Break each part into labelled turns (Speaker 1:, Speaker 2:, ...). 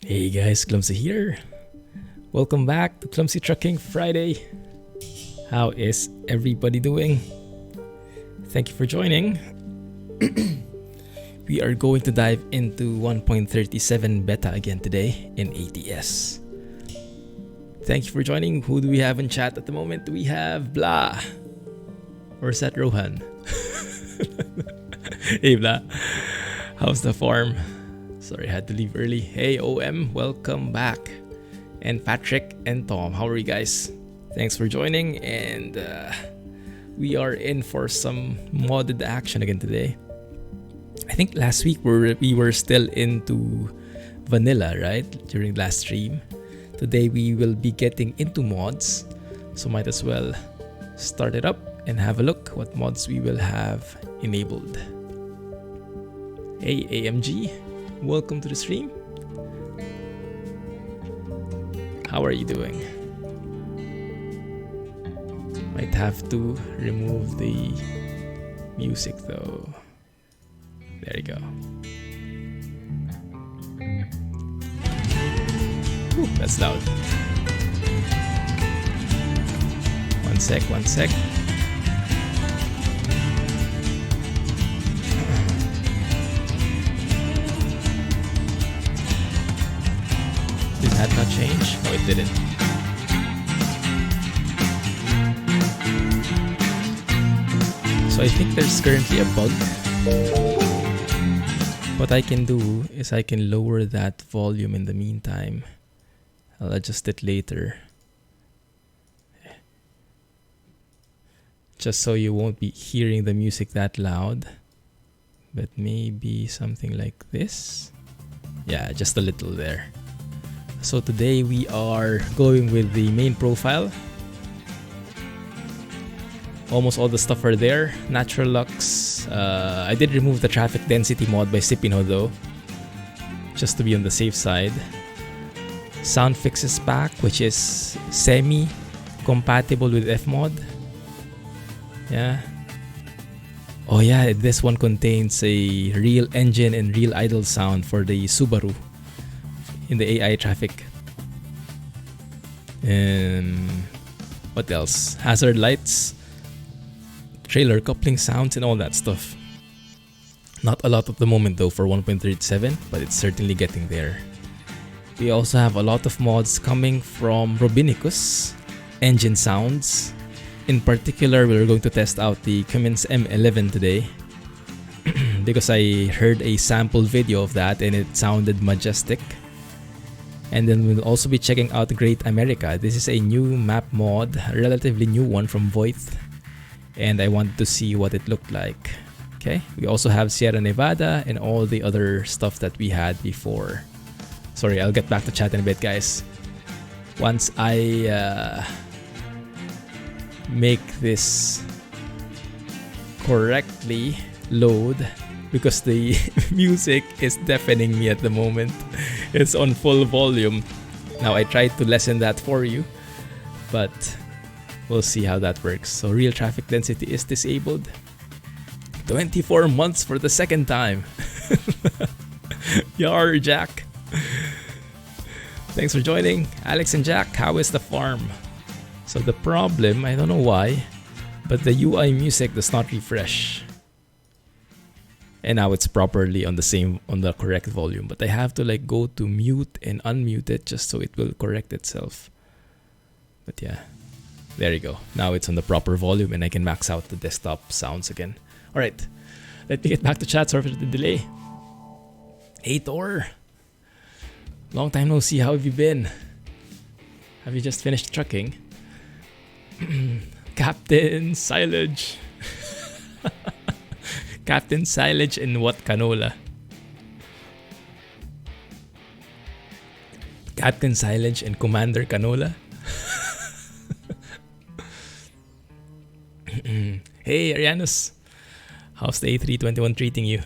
Speaker 1: Hey guys, Clumsy here. Welcome back to Clumsy Trucking Friday. How is everybody doing? Thank you for joining. We are going to dive into 1.37 beta again today in ATS. Thank you for joining. Who do we have in chat at the moment? We have Blah. Or is that Rohan? Hey Blah. How's the farm? Sorry, I had to leave early. Hey OM, welcome back. And Patrick and Tom, how are you guys? Thanks for joining, and we are in for some modded action again today. I think last week we were still into vanilla, right? During last stream. Today we will be getting into mods, so might as well start it up and have a look what mods we will have enabled. Hey AMG, welcome to the stream. How are you doing? Might have to remove the music though. There you go. Ooh, that's loud. One sec. Did that not change? No, it didn't. So I think there's currently a bug. What I can do is I can lower that volume in the meantime. I'll adjust it later. Just so you won't be hearing the music that loud. But maybe something like this. Yeah, just a little there. So today we are going with the main profile. Almost all the stuff are there. Natural Lux. I did remove the traffic density mod by Sipino though, just to be on the safe side. Sound Fixes Pack, which is semi-compatible with Fmod. Yeah. Oh yeah, this one contains a real engine and real idle sound for the Subaru in the AI traffic. What else? Hazard lights, trailer coupling sounds, and all that stuff. Not a lot at the moment though for 1.37, but it's certainly getting there. We also have a lot of mods coming from Robinicus engine sounds. In particular, we're going to test out the Cummins M11 today because I heard a sample video of that and it sounded majestic. And then we'll also be checking out Great America. This is a new map mod, a relatively new one from Voith, and I wanted to see what it looked like. Okay, we also have Sierra Nevada and all the other stuff that we had before. Sorry, I'll get back to chat in a bit, guys. Once I make this correctly load, because the music is deafening me at the moment. It's on full volume. Now I tried to lessen that for you, but we'll see how that works. So real traffic density is disabled. 24 months for the second time. Yar, Jack. Thanks for joining. Alex and Jack, how is the farm? So the problem, I don't know why, but the UI music does not refresh. And now it's properly on the correct volume. But I have to like go to mute and unmute it just so it will correct itself. But yeah, there you go. Now it's on the proper volume and I can max out the desktop sounds again. All right, let me get back to chat. Sorry for the delay. Hey Thor, long time no see. How have you been? Have you just finished trucking? Captain Silage. Captain Silage and what canola? Captain Silage and Commander Canola? Hey Arianus, how's the A321 treating you?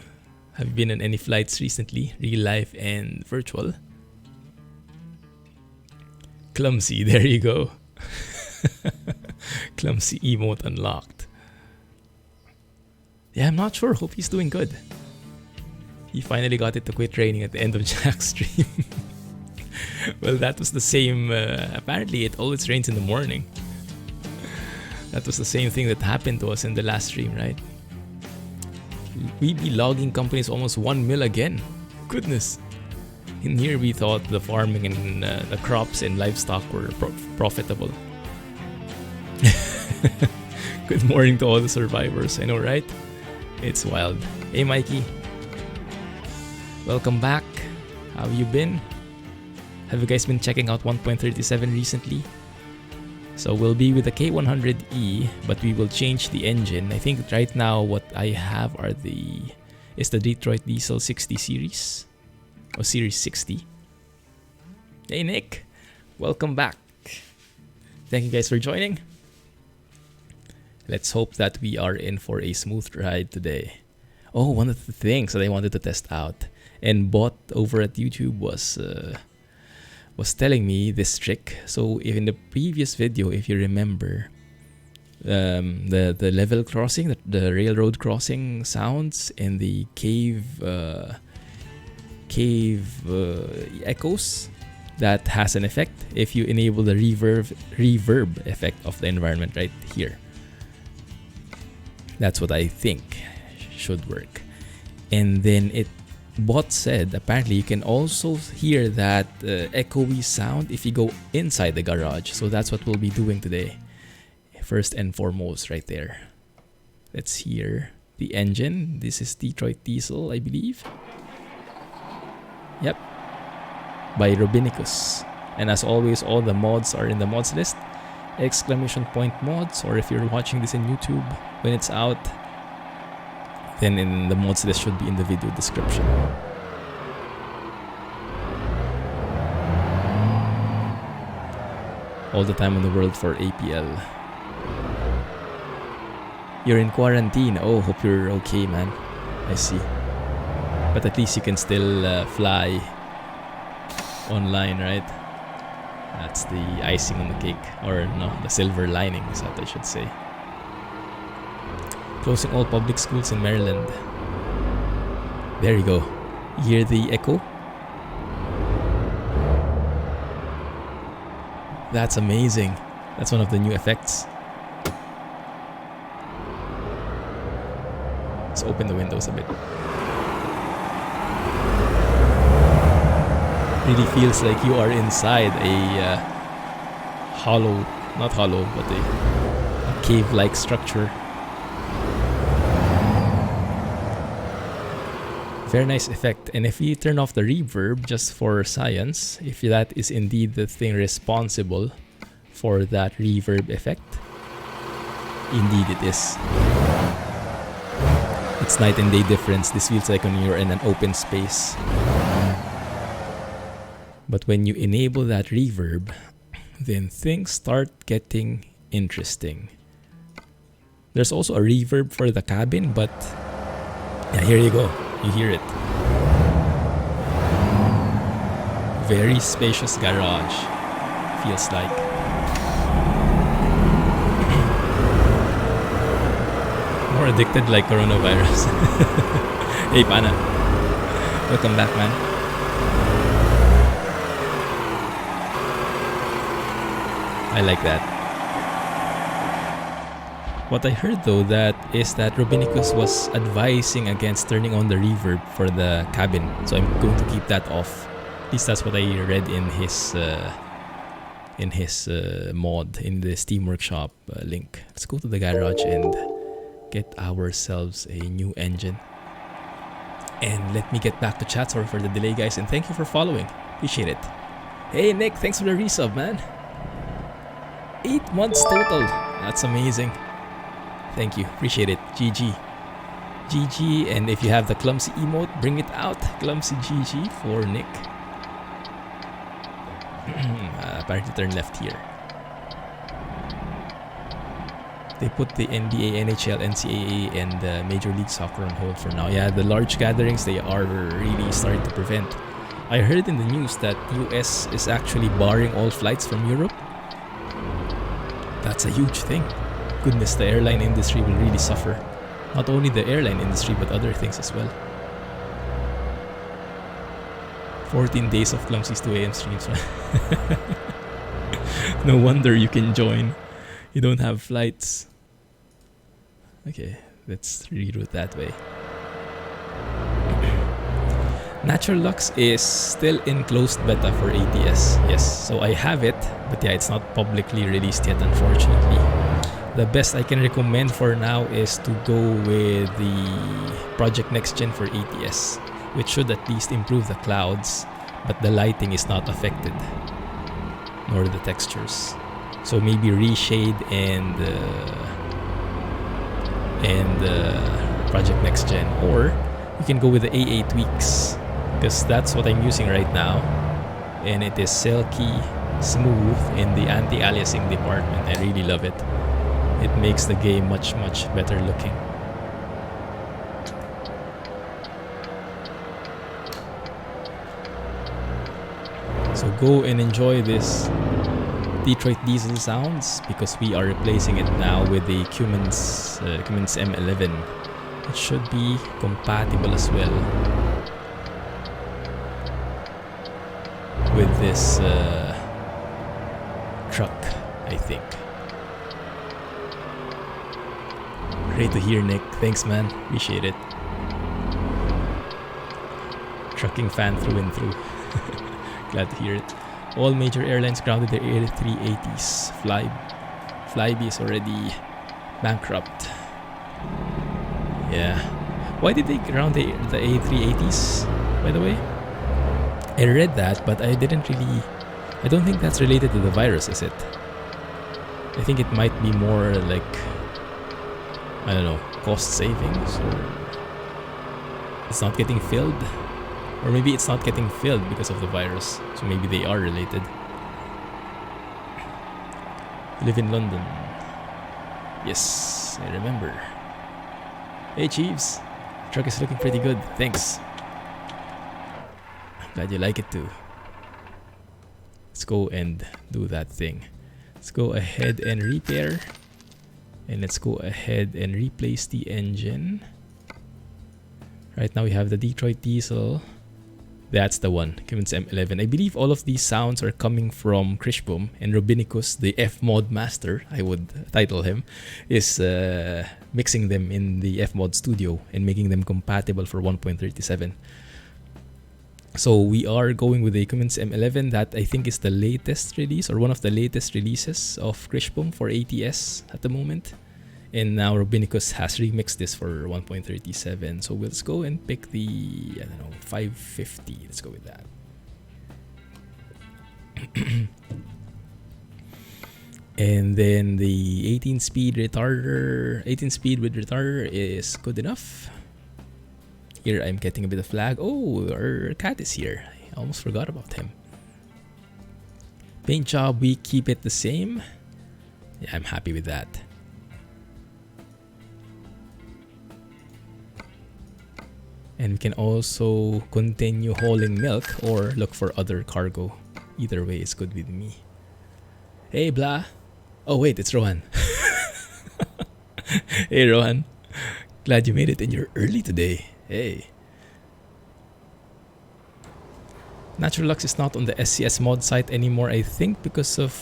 Speaker 1: Have you been on any flights recently, real life and virtual? Clumsy, there you go. Clumsy emote unlocked. Yeah, I'm not sure. Hope he's doing good. He finally got it to quit training at the end of Jack's stream. Well, that was the same. Apparently, it always rains in the morning. That was the same thing that happened to us in the last stream, right? We logging companies almost 1 mil again. Goodness. In here, we thought the farming and the crops and livestock were profitable. Good morning to all the survivors. I know, right? It's wild. Hey, Mikey. Welcome back. How have you been? Have you guys been checking out 1.37 recently? So we'll be with the K100E, but we will change the engine. I think right now what I have is the Detroit Diesel 60 series. Or Series 60. Hey Nick, welcome back. Thank you guys for joining. Let's hope that we are in for a smooth ride today. Oh, one of the things that I wanted to test out and bought over at YouTube was telling me this trick. So if in the previous video, if you remember, the level crossing, the railroad crossing sounds and the cave echoes, that has an effect if you enable the reverb effect of the environment right here. That's what I think should work. And then bot said apparently you can also hear that echoey sound if you go inside the garage. So that's what we'll be doing today. First and foremost right there. Let's hear the engine. This is Detroit Diesel, I believe. Yep. By Robinicus. And as always, all the mods are in the mods list. ! Mods, or if you're watching this in YouTube when it's out, then in the mods list should be in the video description. All the time in the world for APL. You're in quarantine. Oh, hope you're okay, man. I see. But at least you can still fly online, right? That's the icing on the cake. Or no, the silver lining is what I should say. Closing all public schools in Maryland. There you go. You hear the echo? That's amazing. That's one of the new effects. Let's open the windows a bit. Really feels like you are inside a hollow, not hollow, but a cave-like structure. Very nice effect. And if you turn off the reverb, just for science, if that is indeed the thing responsible for that reverb effect, indeed it is. It's night and day difference. This feels like when you're in an open space. But when you enable that reverb, then things start getting interesting. There's also a reverb for the cabin, but yeah, here you go. You hear it. Very spacious garage, feels like. More addicted like coronavirus. Hey, Pana. Welcome back, man. I like that. What I heard though is that Robinicus was advising against turning on the reverb for the cabin. So I'm going to keep that off. At least that's what I read in his mod, in the Steam Workshop link. Let's go to the garage and get ourselves a new engine. And let me get back to chat. Sorry for the delay, guys, and thank you for following. Appreciate it. Hey Nick, thanks for the resub, man. 8 months total. That's amazing. Thank you. Appreciate it. GG. GG. And if you have the Clumsy emote, bring it out. Clumsy GG for Nick. Apparently turn left here. They put the NBA, NHL, NCAA, and Major League Soccer on hold for now. Yeah, the large gatherings, they are really starting to prevent. I heard in the news that US is actually barring all flights from Europe. That's a huge thing. Goodness, the airline industry will really suffer. Not only the airline industry, but other things as well. 14 days of Clumsy's 2 a.m. streams. No wonder you can join. You don't have flights. Okay, let's reroute that way. Natural Lux is still in closed beta for ATS. Yes, so I have it, but yeah, it's not publicly released yet, unfortunately. The best I can recommend for now is to go with the Project Next Gen for ATS, which should at least improve the clouds, but the lighting is not affected, nor the textures. So maybe reshade and Project Next Gen, or you can go with the AA tweaks, because that's what I'm using right now, and it is silky smooth in the anti-aliasing department. I really love it. It makes the game much better looking. So go and enjoy this Detroit diesel sounds, because we are replacing it now with the Cummins M11. It should be compatible as well with this truck, I think. Great to hear, Nick. Thanks, man. Appreciate it. Trucking fan through and through. Glad to hear it. All major airlines grounded their A380s. Flybe is already bankrupt. Yeah. Why did they ground the A380s, by the way? I read that, but I don't think that's related to the virus, is it? I think it might be more like, I don't know, cost savings, or it's not getting filled. Or maybe it's not getting filled because of the virus. So maybe they are related. Live in London. Yes, I remember. Hey Chiefs, truck is looking pretty good. Thanks. Glad you like it too. Let's go and do that thing. Let's go ahead and repair. And let's go ahead and replace the engine. Right now we have the Detroit diesel. That's the one, Cummins M11. I believe all of these sounds are coming from Krishboom, and Robinicus, the F-Mod master, I would title him, is mixing them in the F-Mod studio and making them compatible for 1.37. So we are going with the Cummins M11. That I think is the latest release, or one of the latest releases of Krishboom for ATS at the moment. And now Robinicus has remixed this for 1.37. So let's go and pick the, I don't know, 550. Let's go with that. And then the 18-speed retarder, 18-speed with retarder is good enough. Here I'm getting a bit of lag. Oh, our cat is here. I almost forgot about him. Paint job, we keep it the same. Yeah, I'm happy with that. And we can also continue hauling milk or look for other cargo. Either way is good with me. Hey, blah. Oh, wait, it's Rohan. Hey, Rohan. Glad you made it and you're early today. Hey. Natural Lux is not on the SCS mod site anymore, I think, because of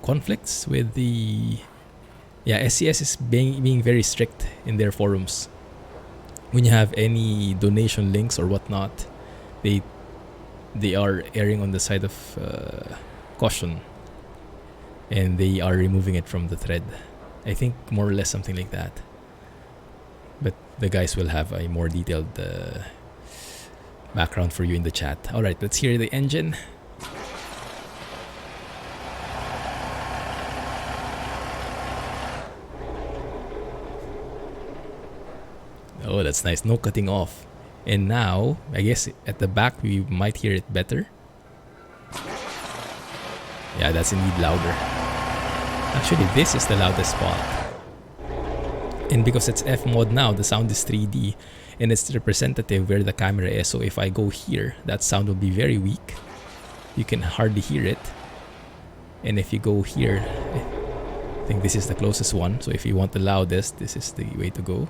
Speaker 1: conflicts with the... Yeah, SCS is being very strict in their forums. When you have any donation links or whatnot, they are erring on the side of caution, and they are removing it from the thread. I think more or less something like that. But the guys will have a more detailed background for you in the chat. All right, let's hear the engine. Oh, that's nice. No cutting off. And now, I guess at the back, we might hear it better. Yeah, that's indeed louder. Actually, this is the loudest spot. And because it's F mode now, the sound is 3D. And it's representative where the camera is. So if I go here, that sound will be very weak. You can hardly hear it. And if you go here, I think this is the closest one. So if you want the loudest, this is the way to go.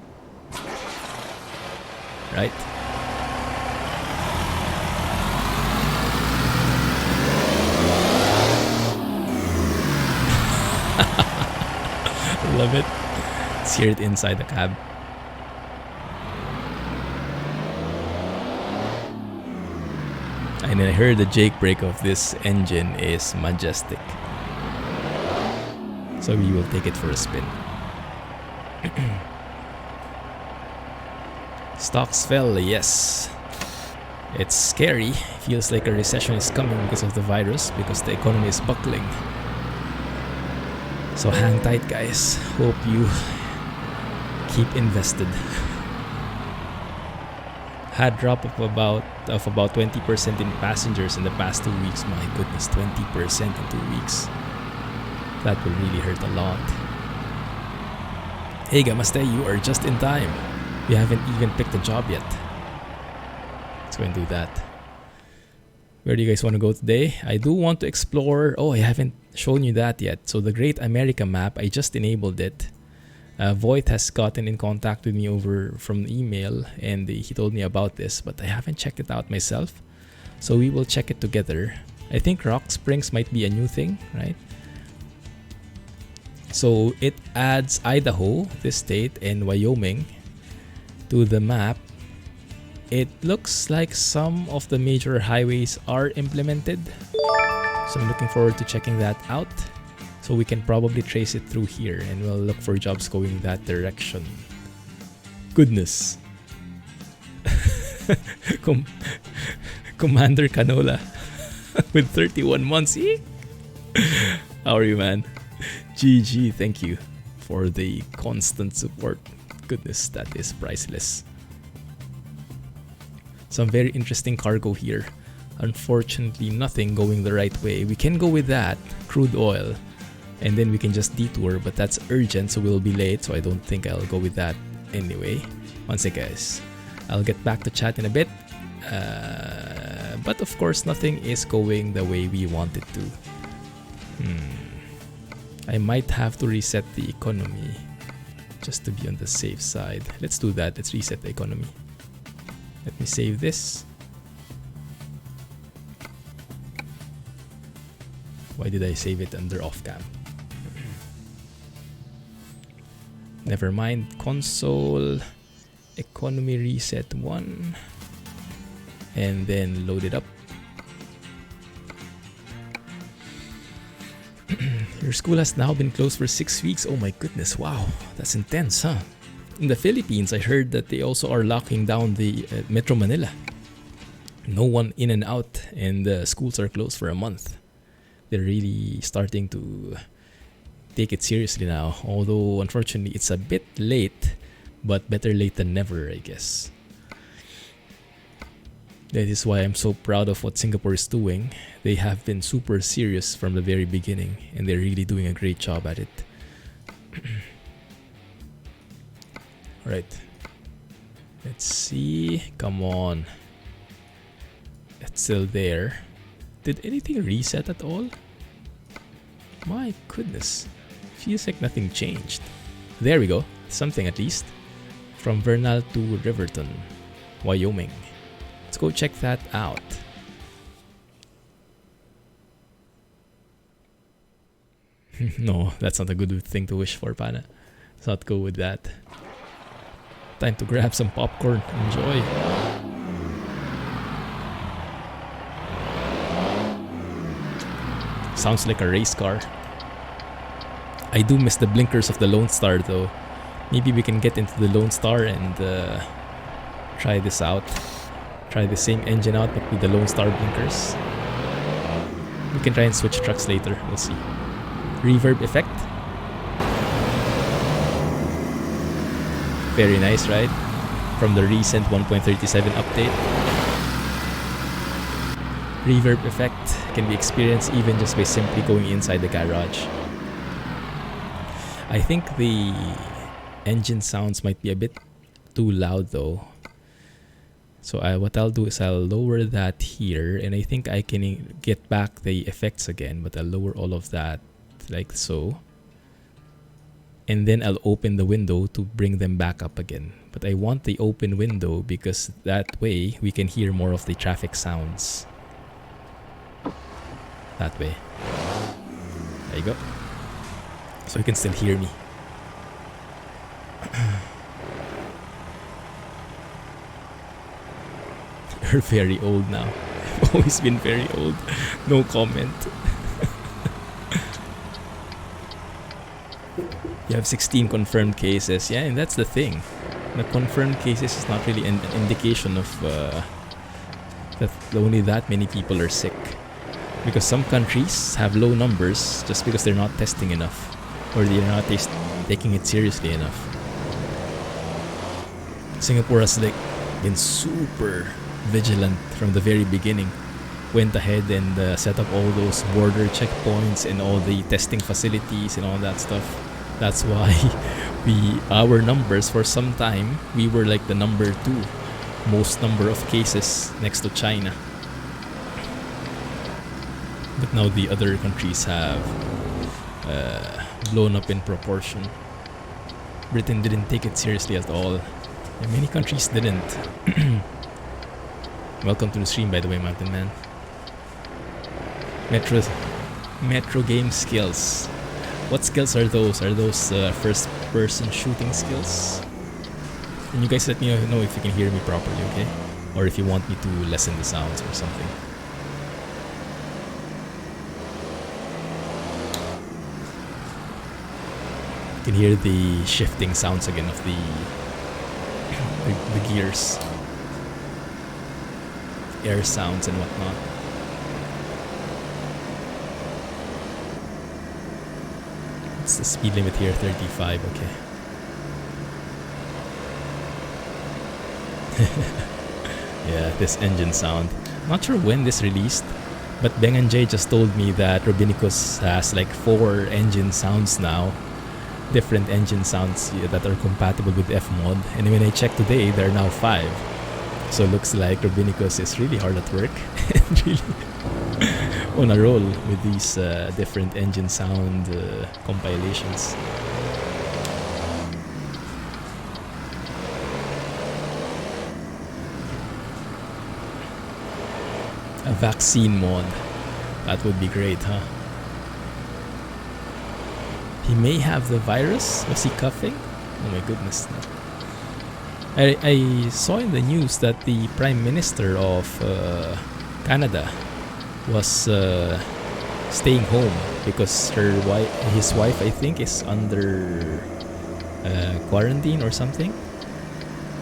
Speaker 1: Right? love it. Let's hear it inside the cab. And I heard the jake brake of this engine is majestic. So we will take it for a spin. Stocks fell, yes. It's scary. Feels like a recession is coming because of the virus, because the economy is buckling. So hang tight, guys. Hope you keep invested. Had drop of about 20% in passengers in the past 2 weeks. My goodness, 20% in 2 weeks. That will really hurt a lot. Hey Gamaste, you are just in time. You haven't even picked a job yet. Let's go and do that. Where do you guys want to go today? I do want to explore. Oh, I haven't shown you that yet. So the Great America map, I just enabled it. Voight has gotten in contact with me over from email, and he told me about this, but I haven't checked it out myself. So we will check it together. I think Rock Springs might be a new thing, right? So it adds Idaho, this state, and Wyoming to the map. It looks like some of the major highways are implemented. So I'm looking forward to checking that out. So we can probably trace it through here, and we'll look for jobs going that direction. Goodness. Commander Canola with 31 months. How are you, man? GG, thank you for the constant support. Goodness, that is priceless. Some very interesting cargo here. Unfortunately, nothing going the right way. We can go with that, crude oil. And then we can just detour, but that's urgent, so we'll be late, so I don't think I'll go with that anyway. One sec, guys. I'll get back to chat in a bit. But of course, nothing is going the way we want it to. I might have to reset the economy just to be on the safe side. Let's do that. Let's reset the economy. Let me save this. Why did I save it under off-cam? Never mind. Console, economy reset 1, and then load it up. Your school has now been closed for 6 weeks. Oh my goodness, wow, that's intense, huh? In the Philippines, I heard that they also are locking down the Metro Manila. No one in and out, and the schools are closed for a month. They're really starting to take it seriously now. Although, unfortunately, it's a bit late, but better late than never, I guess. That is why I'm so proud of what Singapore is doing. They have been super serious from the very beginning, and they're really doing a great job at it. Alright. Let's see. Come on. It's still there. Did anything reset at all? My goodness. Feels like nothing changed. There we go. Something at least. From Vernal to Riverton, Wyoming. Let's go check that out. No, that's not a good thing to wish for, Pana. Let's not go with that. Time to grab some popcorn. Enjoy. Sounds like a race car. I do miss the blinkers of the Lone Star though. Maybe we can get into the Lone Star and try this out. Try the same engine out but with the Lone Star blinkers. We can try and switch trucks later. We'll see. Reverb effect. Very nice, right? From the recent 1.37 update. Reverb effect can be experienced even just by simply going inside the garage. I think the engine sounds might be a bit too loud though. So what I'll do is I'll lower that here, and I think I can get back the effects again, but I'll lower all of that like so. And then I'll open the window to bring them back up again. But I want the open window because that way we can hear more of the traffic sounds. That way. There you go. So you can still hear me. You're very old now. I've always been very old. No comment. You have 16 confirmed cases. Yeah, and that's the thing. The confirmed cases is not really an indication of that only that many people are sick. Because some countries have low numbers just because they're not testing enough. Or they're not taking it seriously enough. Singapore has like been super vigilant from the very beginning. Went ahead and set up all those border checkpoints and all the testing facilities and all that stuff. That's why our numbers for some time, we were like the number 2 most number of cases next to China. But now the other countries have blown up in proportion. Britain didn't take it seriously at all. And many countries didn't. Welcome to the stream, by the way, Mountain Man. Metro game skills. What skills are those? Are those first-person shooting skills? Can you guys let me know if you can hear me properly, okay? Or if you want me to lessen the sounds or something. You can hear the shifting sounds again of the gears. Air sounds and whatnot. What's the speed limit here? 35, okay. Yeah, this engine sound. Not sure when this released, but Beng and Jay just told me that Robinicus has like 4 engine sounds now. Different engine sounds that are compatible with Fmod. And when I checked today, there are now 5. So it looks like Robinicus is really hard at work and really on a roll with these different engine sound compilations. A vaccine mod. That would be great, huh? He may have the virus. Was he coughing? Oh my goodness. No. I saw in the news that the Prime Minister of Canada was staying home because his wife, I think, is under quarantine or something.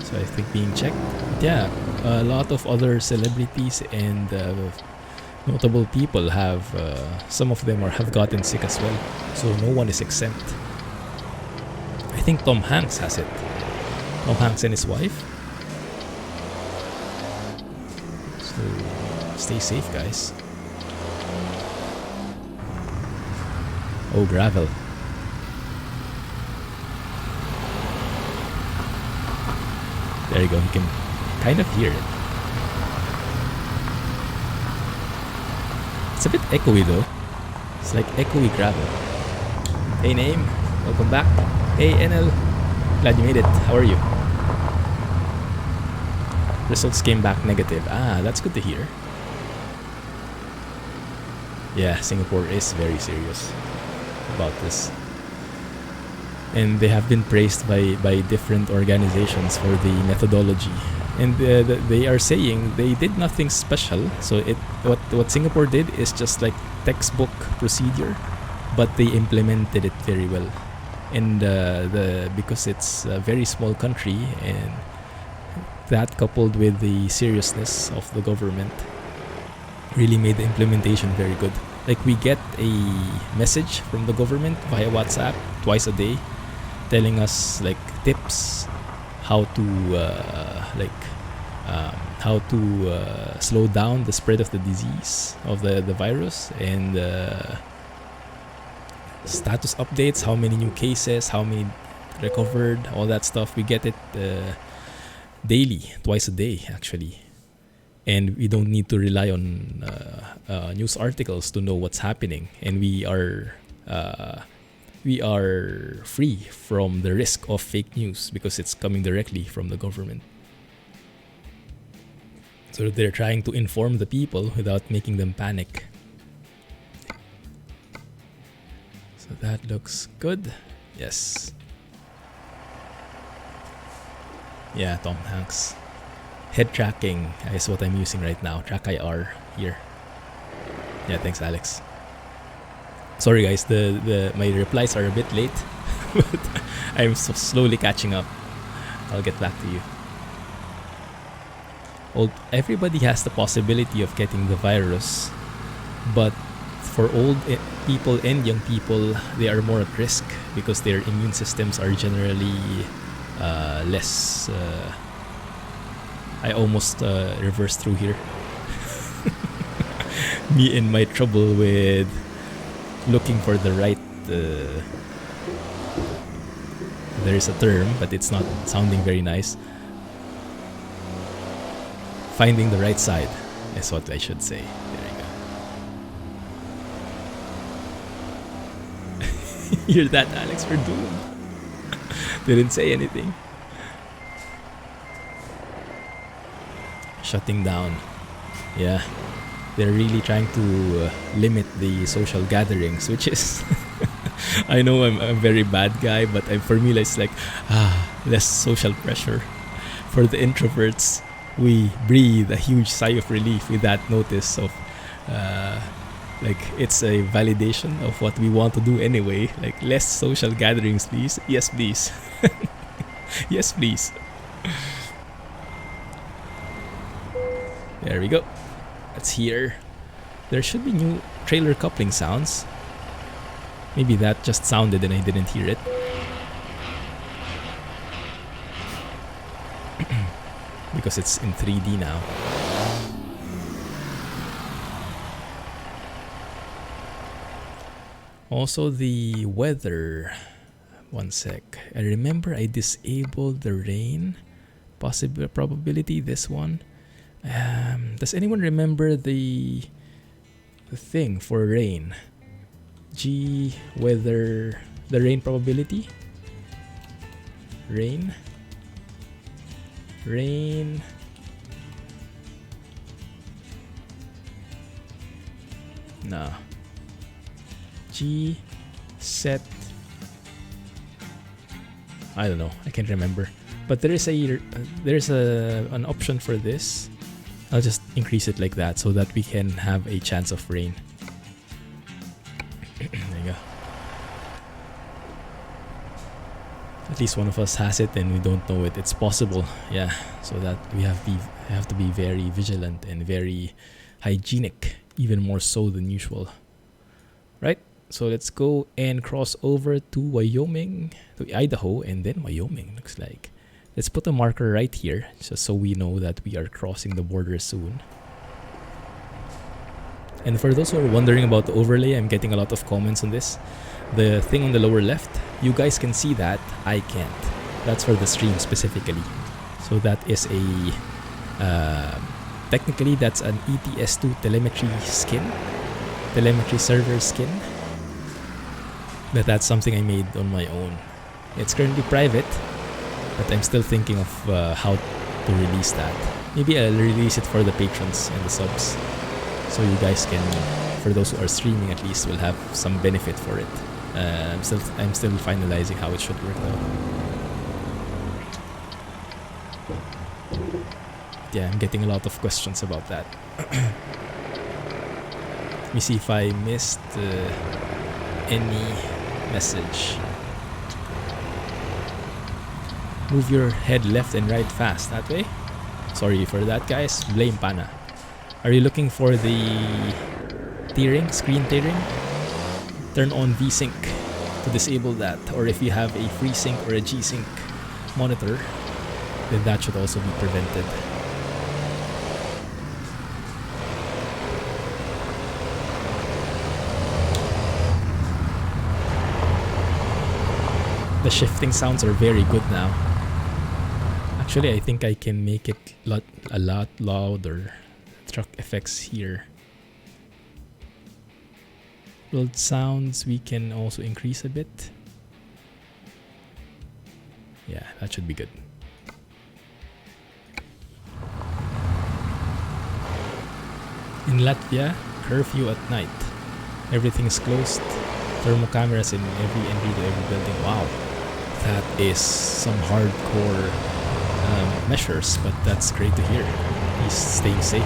Speaker 1: So I think being checked. But yeah, a lot of other celebrities and notable people have, some of them have gotten sick as well. So no one is exempt. I think Tom Hanks has it. Tom Hanks and his wife. So stay safe, guys. Oh, gravel. There you go, you can kind of hear it. It's a bit echoey though. It's like echoey gravel. Hey Name, welcome back. Hey NL, glad you made it. How are you? Results came back negative. Ah, that's good to hear. Yeah, Singapore is very serious about this. And they have been praised by different organizations for the methodology. And they are saying they did nothing special. So what Singapore did is just like textbook procedure, but they implemented it very well. And because it's a very small country, and that coupled with the seriousness of the government really made the implementation very good. Like we get a message from the government via WhatsApp twice a day, telling us like tips how to slow down the spread of the disease of the virus, and status updates, how many new cases, how many recovered, all that stuff. We get it daily, twice a day actually, and we don't need to rely on news articles to know what's happening, and we are free from the risk of fake news because it's coming directly from the government. So they're trying to inform the people without making them panic. So that looks good. Yes. Yeah, Tom Hanks. Head tracking is what I'm using right now. Track IR here. Yeah, thanks, Alex. Sorry, guys. My replies are a bit late, but I'm so slowly catching up. I'll get back to you. Everybody has the possibility of getting the virus, but for old people and young people, they are more at risk because their immune systems are generally less. I almost reversed through here. Me and my trouble with looking for the right. There is a term, but it's not sounding very nice. Finding the right side is what I should say. There you go. Hear that, Alex? We're doomed. Didn't say anything. Shutting down. Yeah. They're really trying to limit the social gatherings, which is... I know I'm a very bad guy, but for me, it's like, less social pressure. For the introverts, we breathe a huge sigh of relief with that notice of... like, it's a validation of what we want to do anyway. Like, less social gatherings, please. Yes, please. Yes, please. There we go. That's here. There should be new trailer coupling sounds. Maybe that just sounded and I didn't hear it. Because it's in 3D now. Also the weather. One sec. I remember I disabled the rain possible probability, this one. Does anyone remember the thing for rain? Weather, the rain probability? Rain. No. Set. I don't know. I can't remember. But there is an option for this. I'll just increase it like that so that we can have a chance of rain. There you go. At least one of us has it and we don't know it. It's possible, yeah. So that we have to be very vigilant and very hygienic, even more so than usual. Right? So let's go and cross over to Wyoming, to Idaho, and then Wyoming, looks like. Let's put a marker right here, just so we know that we are crossing the border soon. And for those who are wondering about the overlay, I'm getting a lot of comments on this. The thing on the lower left, you guys can see that, I can't. That's for the stream specifically. So that is a... technically, that's an ATS 2 telemetry skin. Telemetry server skin. But that's something I made on my own. It's currently private, but I'm still thinking of how to release that. Maybe I'll release it for the patrons and the subs. So you guys can, for those who are streaming at least, will have some benefit for it. I'm still finalizing how it should work though. Yeah, I'm getting a lot of questions about that. Let me see if I missed any message. Move your head left and right fast, that way. Sorry for that, guys. Blame Pana. Are you looking for the tearing, screen tearing? Turn on VSync to disable that. Or if you have a FreeSync or a G-Sync monitor, then that should also be prevented. The shifting sounds are very good now. Actually, I think I can make it a lot louder. Truck effects here. Road sounds we can also increase a bit. Yeah, that should be good. In Latvia, curfew at night. Everything is closed. Thermal cameras in every entry to every building. Wow. That is some hardcore measures, but that's great to hear. He's staying safe.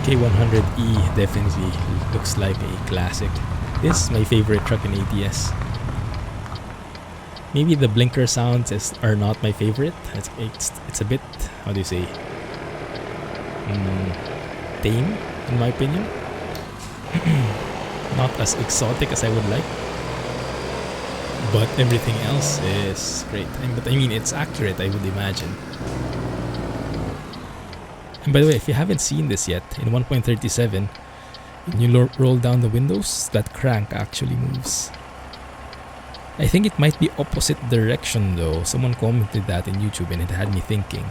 Speaker 1: K100E definitely looks like a classic. This is my favorite truck in ATS. Maybe the blinker sounds are not my favorite. It's a bit, how do you say, tame in my opinion. Not as exotic as I would like, but everything else is great. But I mean, it's accurate, I would imagine. And by the way, if you haven't seen this yet, in 1.37, when you roll down the windows, that crank actually moves. I think it might be opposite direction though. Someone commented that in YouTube and it had me thinking.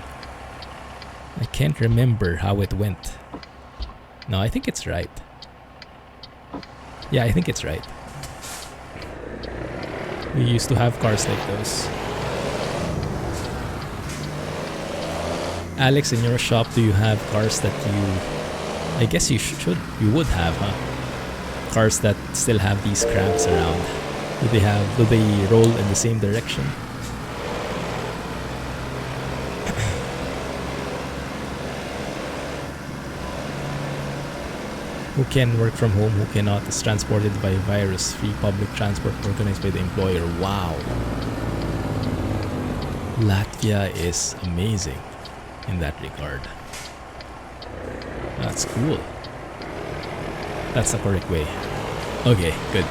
Speaker 1: I can't remember how it went. No, I think it's right. Yeah, I think it's right. We used to have cars like those. Alex, in your shop, do you have cars that I guess you would have, huh? Cars that still have these cranks around. Do they roll in the same direction? Who can work from home, who cannot is transported by virus-free public transport organized by the employer. Wow. Latvia is amazing in that regard. That's cool. That's the correct way. Okay, good.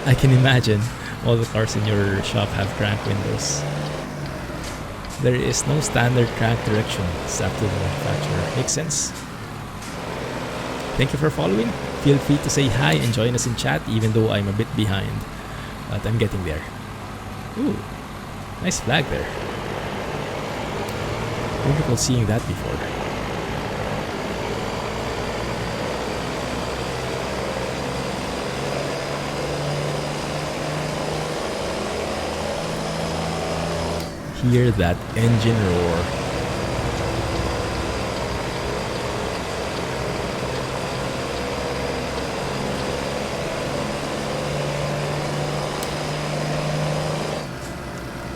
Speaker 1: I can imagine all the cars in your shop have crank windows. There is no standard crank direction. It's up to the manufacturer. Makes sense. Thank you for following. Feel free to say hi and join us in chat even though I'm a bit behind. But I'm getting there. Ooh, nice flag there. I don't recall seeing that before. Hear that engine roar.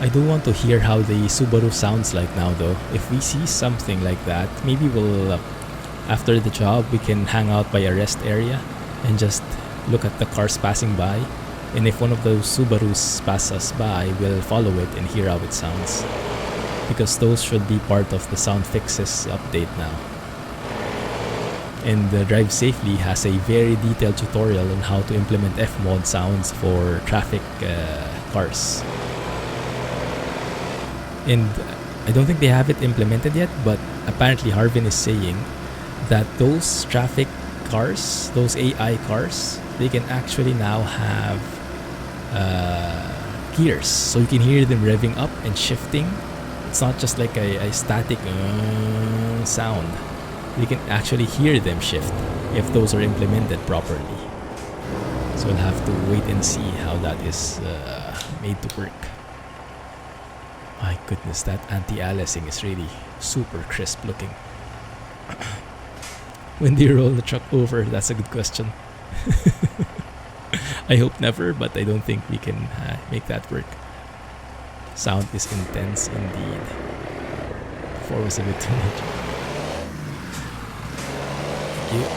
Speaker 1: I do want to hear how the Subaru sounds like now though. If we see something like that, maybe we'll, after the job, we can hang out by a rest area and just look at the cars passing by. And if one of those Subarus pass us by, we'll follow it and hear how it sounds. Because those should be part of the sound fixes update now. And Drive Safely has a very detailed tutorial on how to implement F-mod sounds for traffic cars. And I don't think they have it implemented yet, but apparently Harvin is saying that those traffic cars, those AI cars, they can actually now have gears. So you can hear them revving up and shifting. It's not just like a static sound. You can actually hear them shift if those are implemented properly. So we'll have to wait and see how that is made to work. My goodness, that anti-aliasing is really super crisp looking. When do you roll the truck over? That's a good question. I hope never, but I don't think we can make that work. Sound is intense indeed. Before was a bit too much. Thank you.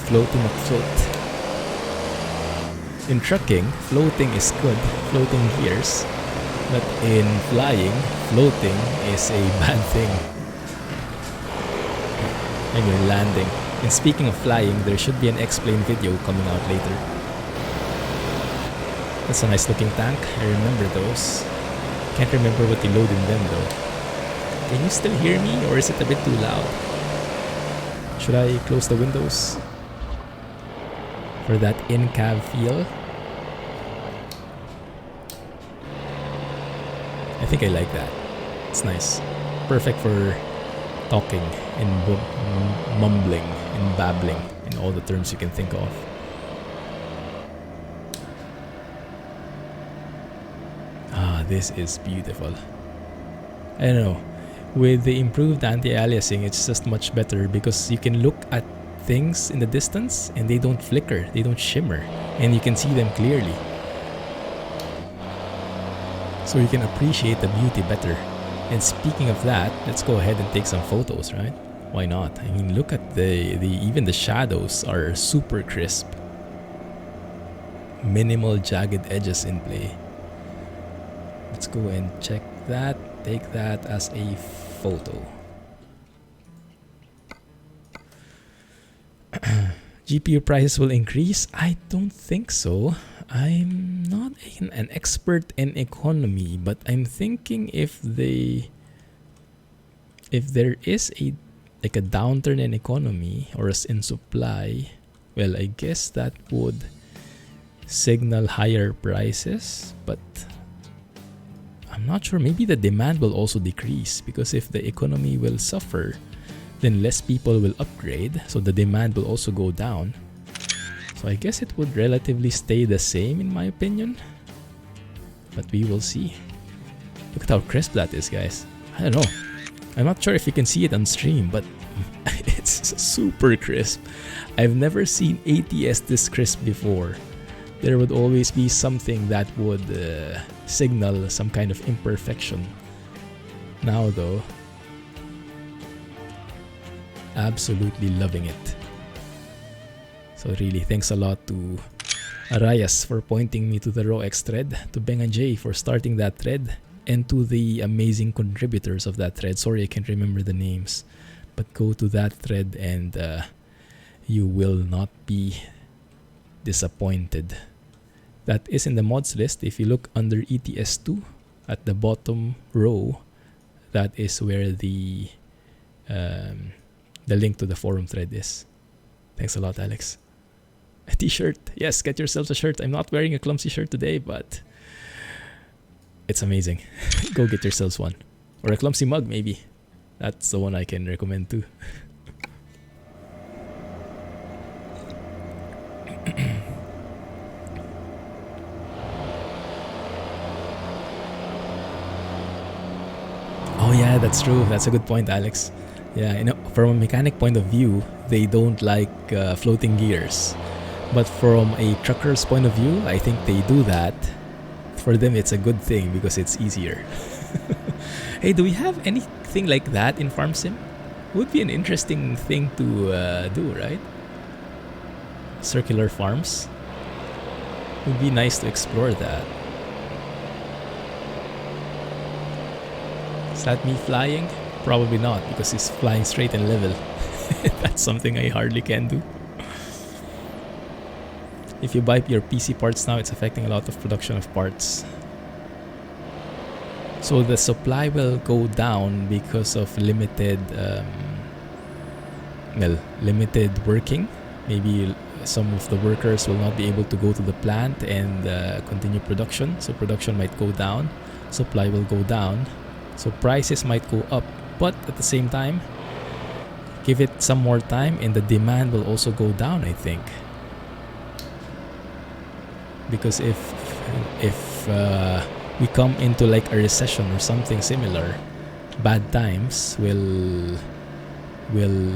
Speaker 1: Floating up float. In trucking, floating is good, floating gears, but in flying, floating is a bad thing. And you're landing. And speaking of flying, there should be an X-Plane video coming out later. That's a nice looking tank, I remember those. Can't remember what you load in them though. Can you still hear me, or is it a bit too loud? Should I close the windows? For that in-cab feel. I think I like that. It's nice. Perfect for talking and mumbling and babbling in all the terms you can think of. Ah, this is beautiful. I don't know. With the improved anti-aliasing, it's just much better because you can look at things in the distance and they don't flicker, they don't shimmer, and you can see them clearly. So you can appreciate the beauty better. And speaking of that, let's go ahead and take some photos, right? Why not? I mean, look at even the shadows are super crisp. Minimal jagged edges in play. Let's go and check that. Take that as a photo. GPU prices will increase? I don't think so. I'm not an expert in economy, but I'm thinking if there is a downturn in economy or as in supply, well, I guess that would signal higher prices, but I'm not sure. Maybe the demand will also decrease because if the economy will suffer, then less people will upgrade, so the demand will also go down. So I guess it would relatively stay the same in my opinion, but we will see. Look at how crisp that is, guys. I don't know. I'm not sure if you can see it on stream, but it's super crisp. I've never seen ATS this crisp before. There would always be something that would signal some kind of imperfection. Now though, absolutely loving it. So really, thanks a lot to Arias for pointing me to the RawX thread, to Beng and Jay for starting that thread, and to the amazing contributors of that thread. Sorry, I can't remember the names, but go to that thread and you will not be disappointed. That is in the mods list. If you look under ETS2 at the bottom row, that is where the link to the forum thread is. Thanks a lot, Alex. A t-shirt. Yes, get yourselves a shirt. I'm not wearing a Clumsy shirt today, but it's amazing. Go get yourselves one. Or a Clumsy mug, maybe. That's the one I can recommend too. Oh yeah, that's true. That's a good point, Alex. Yeah, you know, from a mechanic point of view, they don't like floating gears. But from a trucker's point of view, I think they do that. For them, it's a good thing because it's easier. Hey, do we have anything like that in Farm Sim? Would be an interesting thing to do, right? Circular farms. Would be nice to explore that. Is that me flying? Probably not, because he's flying straight and level. That's something I hardly can do. If you buy your PC parts now, it's affecting a lot of production of parts. So the supply will go down because of limited working. Maybe some of the workers will not be able to go to the plant and continue production. So production might go down, supply will go down. So prices might go up, but at the same time, give it some more time and the demand will also go down, I think. Because if we come into like a recession or something similar, bad times will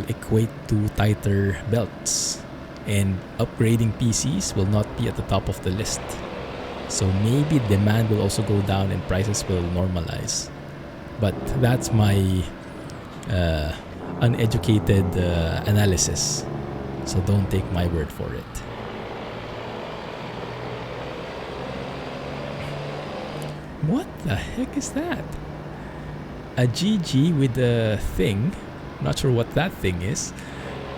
Speaker 1: equate to tighter belts, and upgrading PCs will not be at the top of the list. So maybe demand will also go down and prices will normalize. But that's my uneducated analysis. So don't take my word for it. What the heck is that? A GG with a thing. Not sure what that thing is.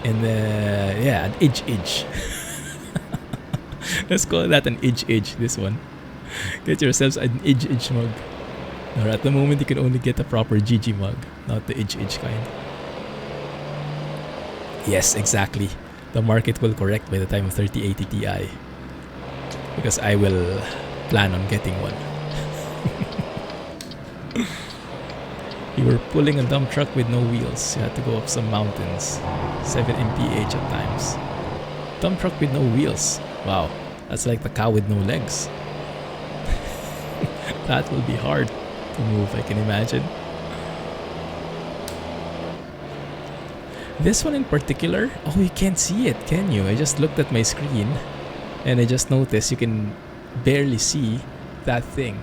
Speaker 1: And yeah, an edge. Let's call that an edge. This one. Get yourselves an edge mug. Or at the moment you can only get a proper GG mug, not the edge kind. Yes, exactly. The market will correct by the time of 3080 Ti. Because I will plan on getting one. You were pulling a dump truck with no wheels. You had to go up some mountains. 7 mph at times. Dump truck with no wheels. Wow, that's like the cow with no legs. That will be hard to move, I can imagine. This one in particular, oh, you can't see it, can you? I just looked at my screen and I just noticed you can barely see that thing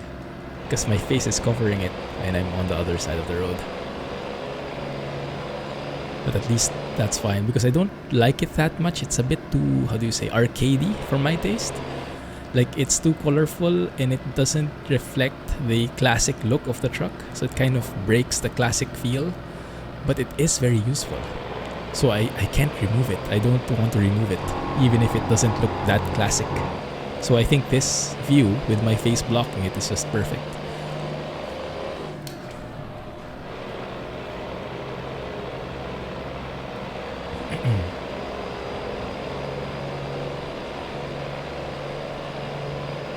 Speaker 1: because my face is covering it and I'm on the other side of the road. But at least that's fine because I don't like it that much. It's a bit too, how do you say, arcadey for my taste. Like, it's too colorful and it doesn't reflect the classic look of the truck, so it kind of breaks the classic feel, but it is very useful. So I can't remove it. I don't want to remove it, even if it doesn't look that classic. So I think this view with my face blocking it is just perfect.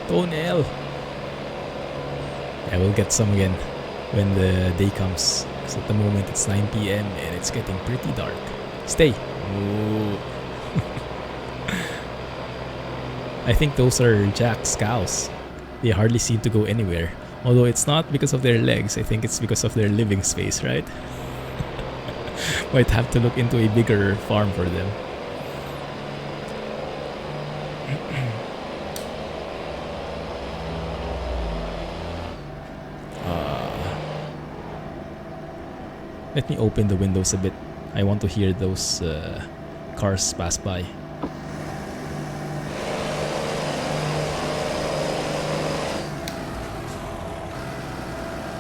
Speaker 1: Toenail! I will get some again when the day comes. Because at the moment it's 9 PM and it's getting pretty dark. Stay! Ooh. I think those are Jack's cows. They hardly seem to go anywhere. Although it's not because of their legs, I think it's because of their living space, right? Might have to look into a bigger farm for them. Let me open the windows a bit. I want to hear those cars pass by.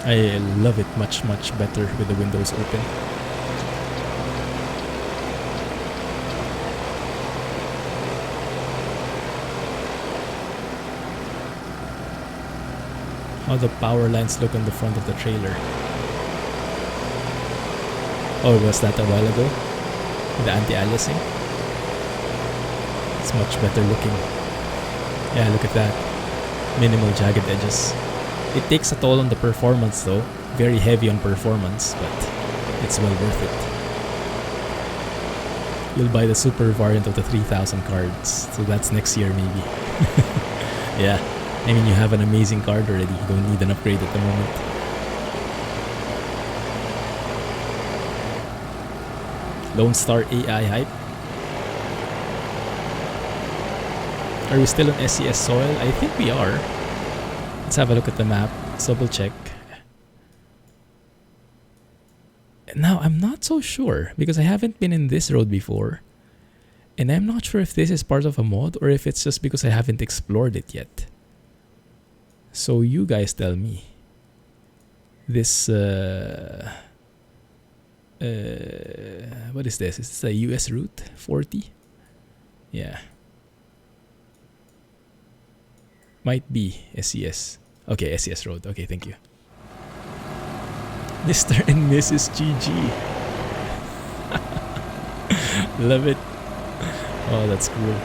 Speaker 1: I love it much better with the windows open. How the power lines look on the front of the trailer. Oh, was that a while ago? The anti-aliasing? It's much better looking. Yeah, look at that. Minimal jagged edges. It takes a toll on the performance though. Very heavy on performance, but it's well worth it. You'll buy the super variant of the 3000 cards, so that's next year maybe. Yeah, I mean, you have an amazing card already. You don't need an upgrade at the moment. Lone Star AI hype. Are we still on SCS soil? I think we are. Let's have a look at the map. Let's double check. Now, I'm not so sure because I haven't been in this road before. And I'm not sure if this is part of a mod or if it's just because I haven't explored it yet. So you guys tell me. This, what is this? Is this a US route? 40? Yeah. Might be SCS. Okay, SCS road. Okay, thank you. Mr. and Mrs. GG. Love it. Oh, that's cool.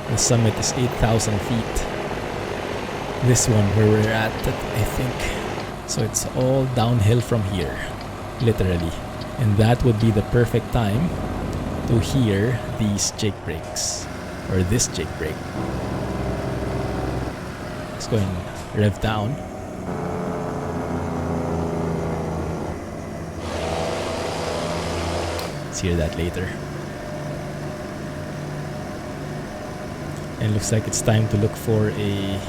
Speaker 1: The summit is 8,000 feet. This one where we're at, I think. So it's all downhill from here. Literally. And that would be the perfect time to hear these jake brakes. Or this jake brake. Let's go and rev down. Let's hear that later. And looks like it's time to look for a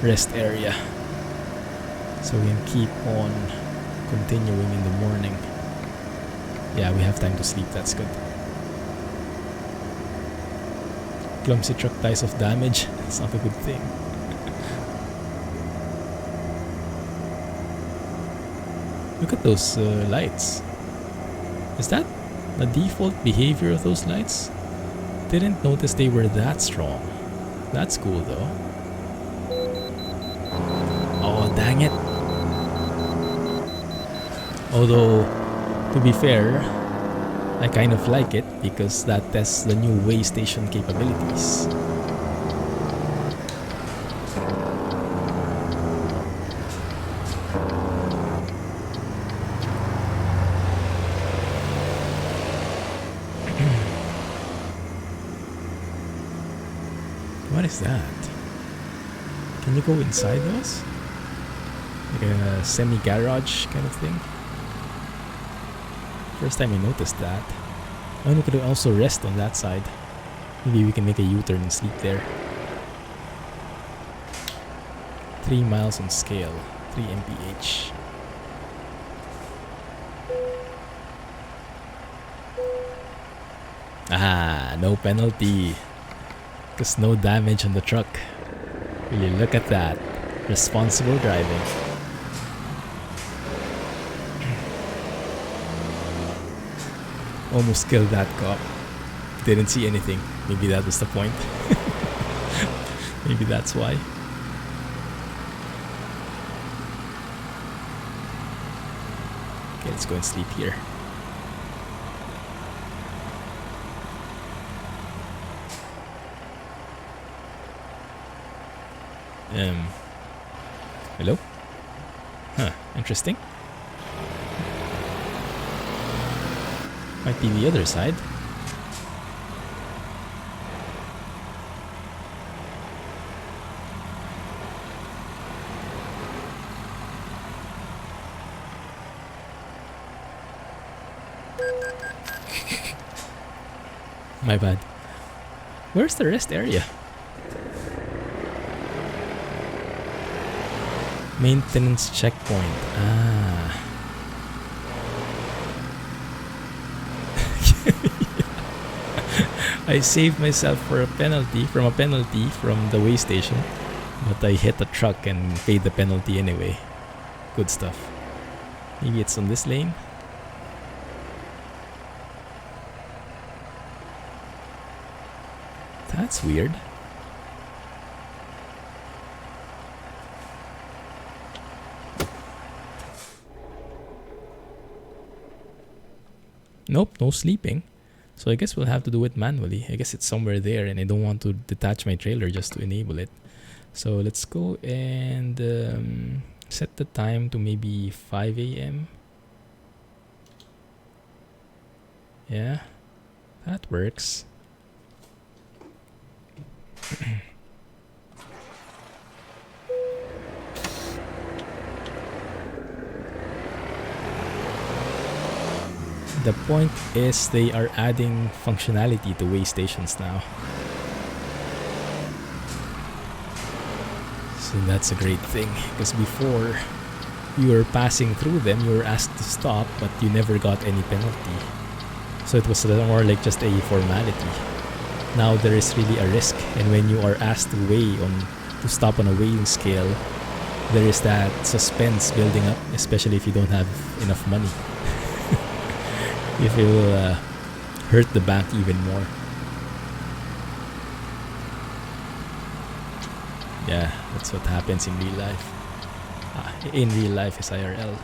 Speaker 1: rest area. So we can keep on continuing in the morning. Yeah, we have time to sleep, that's good. Clumsy truck dies of damage. That's not a good thing. Look at those lights. Is that the default behavior of those lights? Didn't notice they were that strong. That's cool though. Oh, dang it. Although, to be fair, I kind of like it because that tests the new way station capabilities. What is that? Can you go inside those? Like a semi-garage kind of thing. First time I noticed that. And we could also rest on that side. Maybe we can make a U-turn and sleep there. 3 miles on scale. 3 mph. Ah, no penalty. Because no damage on the truck. Really, look at that. Responsible driving. Almost killed that cop. Didn't see anything. Maybe that was the point. Maybe that's why. Okay, let's go and sleep here. Hello? Huh, interesting. Might be the other side. My bad. Where's the rest area? Maintenance checkpoint. Ah. I saved myself from a penalty from the way station, but I hit the truck and paid the penalty anyway. Good stuff. Maybe it's on this lane. That's weird. Nope, no sleeping. So I guess we'll have to do it manually. I guess it's somewhere there and I don't want to detach my trailer just to enable it. So let's go and set the time to maybe 5 a.m. Yeah, that works. The point is they are adding functionality to way stations now. So that's a great thing, because before you were passing through them, you were asked to stop, but you never got any penalty. So it was more like just a formality. Now there is really a risk, and when you are asked to stop on a weighing scale, there is that suspense building up, especially if you don't have enough money. If it will hurt the bank even more. Yeah, that's what happens in real life. In real life is IRL.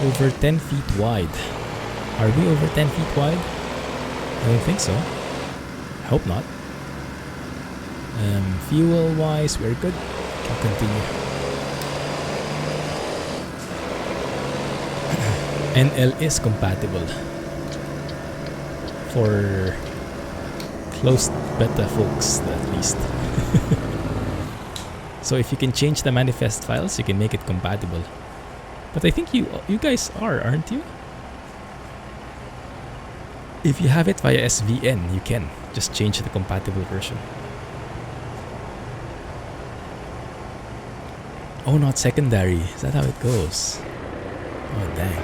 Speaker 1: Over 10 feet wide. Are we over 10 feet wide? I don't think so. I hope not. Fuel wise, we're good. Can continue. NL is compatible for closed beta folks, at least. So if you can change the manifest files, you can make it compatible. But I think you guys aren't you? If you have it via SVN, you can just change the compatible version. Oh, not secondary. Is that how it goes? Oh, dang.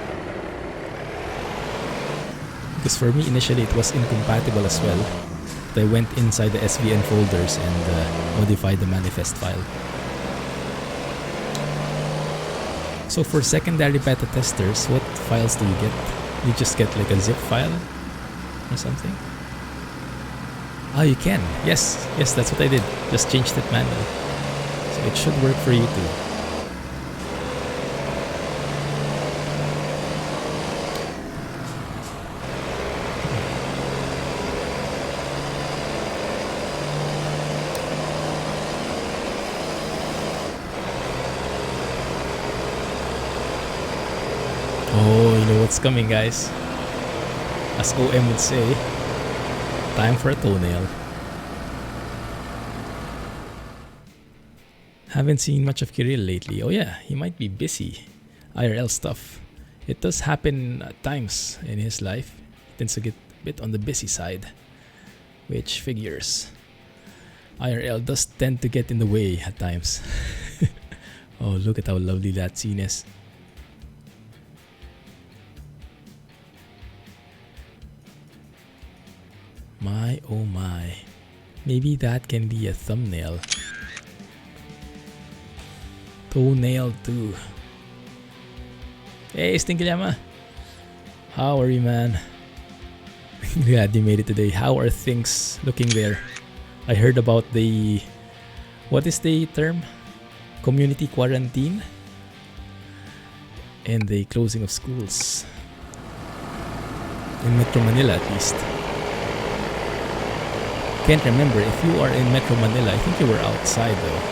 Speaker 1: Because for me, initially, it was incompatible as well. But I went inside the SVN folders and modified the manifest file. So for secondary beta testers, what files do you get? You just get like a zip file or something? Oh, you can. Yes, that's what I did. Just changed it manually. So it should work for you too. Oh, you know what's coming, guys. As OM would say, time for a toenail. Haven't seen much of Kirill lately. Oh yeah, he might be busy. IRL stuff. It does happen at times in his life. He tends to get a bit on the busy side. Which figures. IRL does tend to get in the way at times. Oh, look at how lovely that scene is. My oh my. Maybe that can be a thumbnail. Toenail 2. Hey, Stinky Llama. How are you, man? Glad you made it today. How are things looking there? I heard about the... What is the term? Community quarantine? And the closing of schools. In Metro Manila, at least. Can't remember. If you are in Metro Manila, I think you were outside though.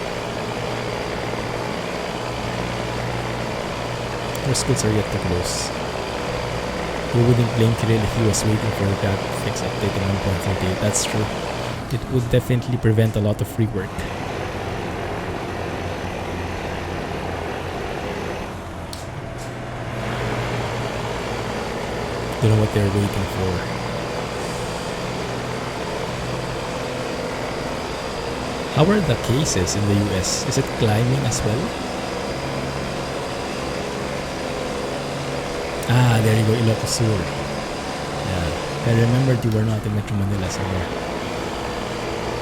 Speaker 1: Our schools are yet to close. You wouldn't blame Kirill if he was waiting for that fix update in 1.38. That's true. It would definitely prevent a lot of free work. Don't know what they're waiting for. How are the cases in the US? Is it climbing as well? Ah, there you go, Ilocos Sur. Yeah, I remembered you were not in Metro Manila somewhere.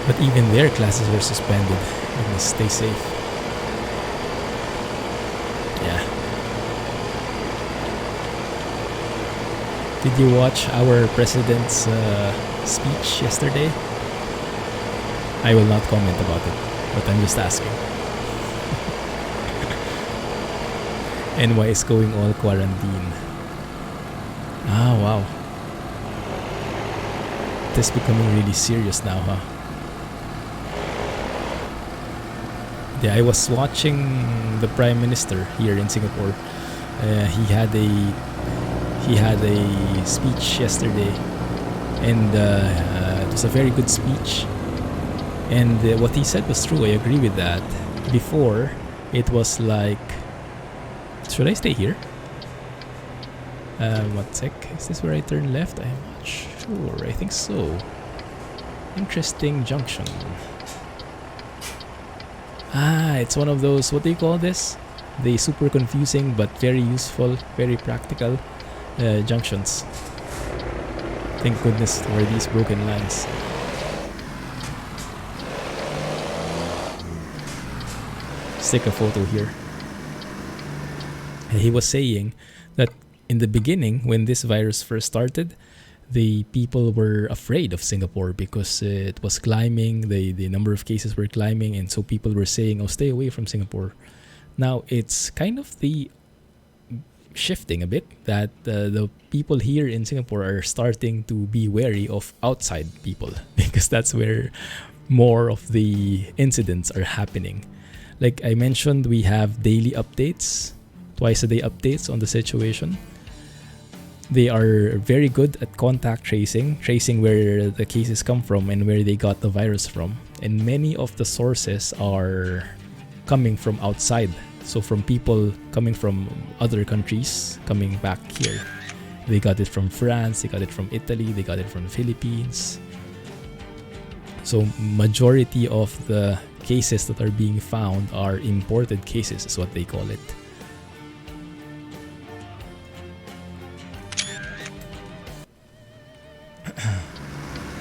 Speaker 1: But even their classes were suspended. You must stay safe. Yeah. Did you watch our president's speech yesterday? I will not comment about it, but I'm just asking. NY is going all quarantine. Ah, wow. This is becoming really serious now, huh? Yeah, I was watching the Prime Minister here in Singapore. He had a speech yesterday, and it was a very good speech. And what he said was true. I agree with that. Before, it was like, should I stay here? One sec. Is this where I turn left? I'm not sure. I think so. Interesting junction. Ah, it's one of those, what do you call this? The super confusing but very useful, very practical junctions. Thank goodness for these broken lines. Let's take a photo here. He was saying that in the beginning, when this virus first started, the people were afraid of Singapore because it was climbing, the number of cases were climbing, and so people were saying, oh, stay away from Singapore. Now, it's kind of the shifting a bit that the people here in Singapore are starting to be wary of outside people because that's where more of the incidents are happening. Like I mentioned, we have daily updates, twice a day updates on the situation. They are very good at contact tracing where the cases come from and where they got the virus from. And many of the sources are coming from outside. So from people coming from other countries coming back here. They got it from France, they got it from Italy, they got it from the Philippines. So majority of the cases that are being found are imported cases, is what they call it.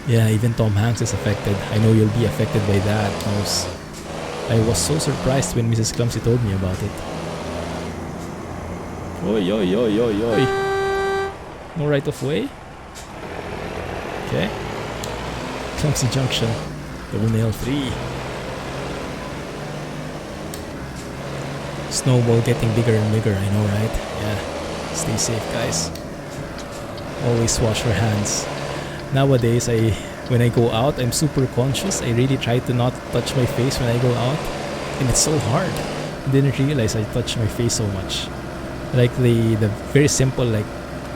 Speaker 1: Yeah, even Tom Hanks is affected. I know you'll be affected by that, Mouse. I was so surprised when Mrs. Clumsy told me about it. Oi, oi, oi, oi, oi. No right of way? Okay. Clumsy Junction. Toenail 3. Snowball getting bigger and bigger, I know, right? Yeah. Stay safe, guys. Always wash your hands. Nowadays, when I go out, I'm super conscious. I really try to not touch my face when I go out. And it's so hard. I didn't realize I touch my face so much. Like the very simple like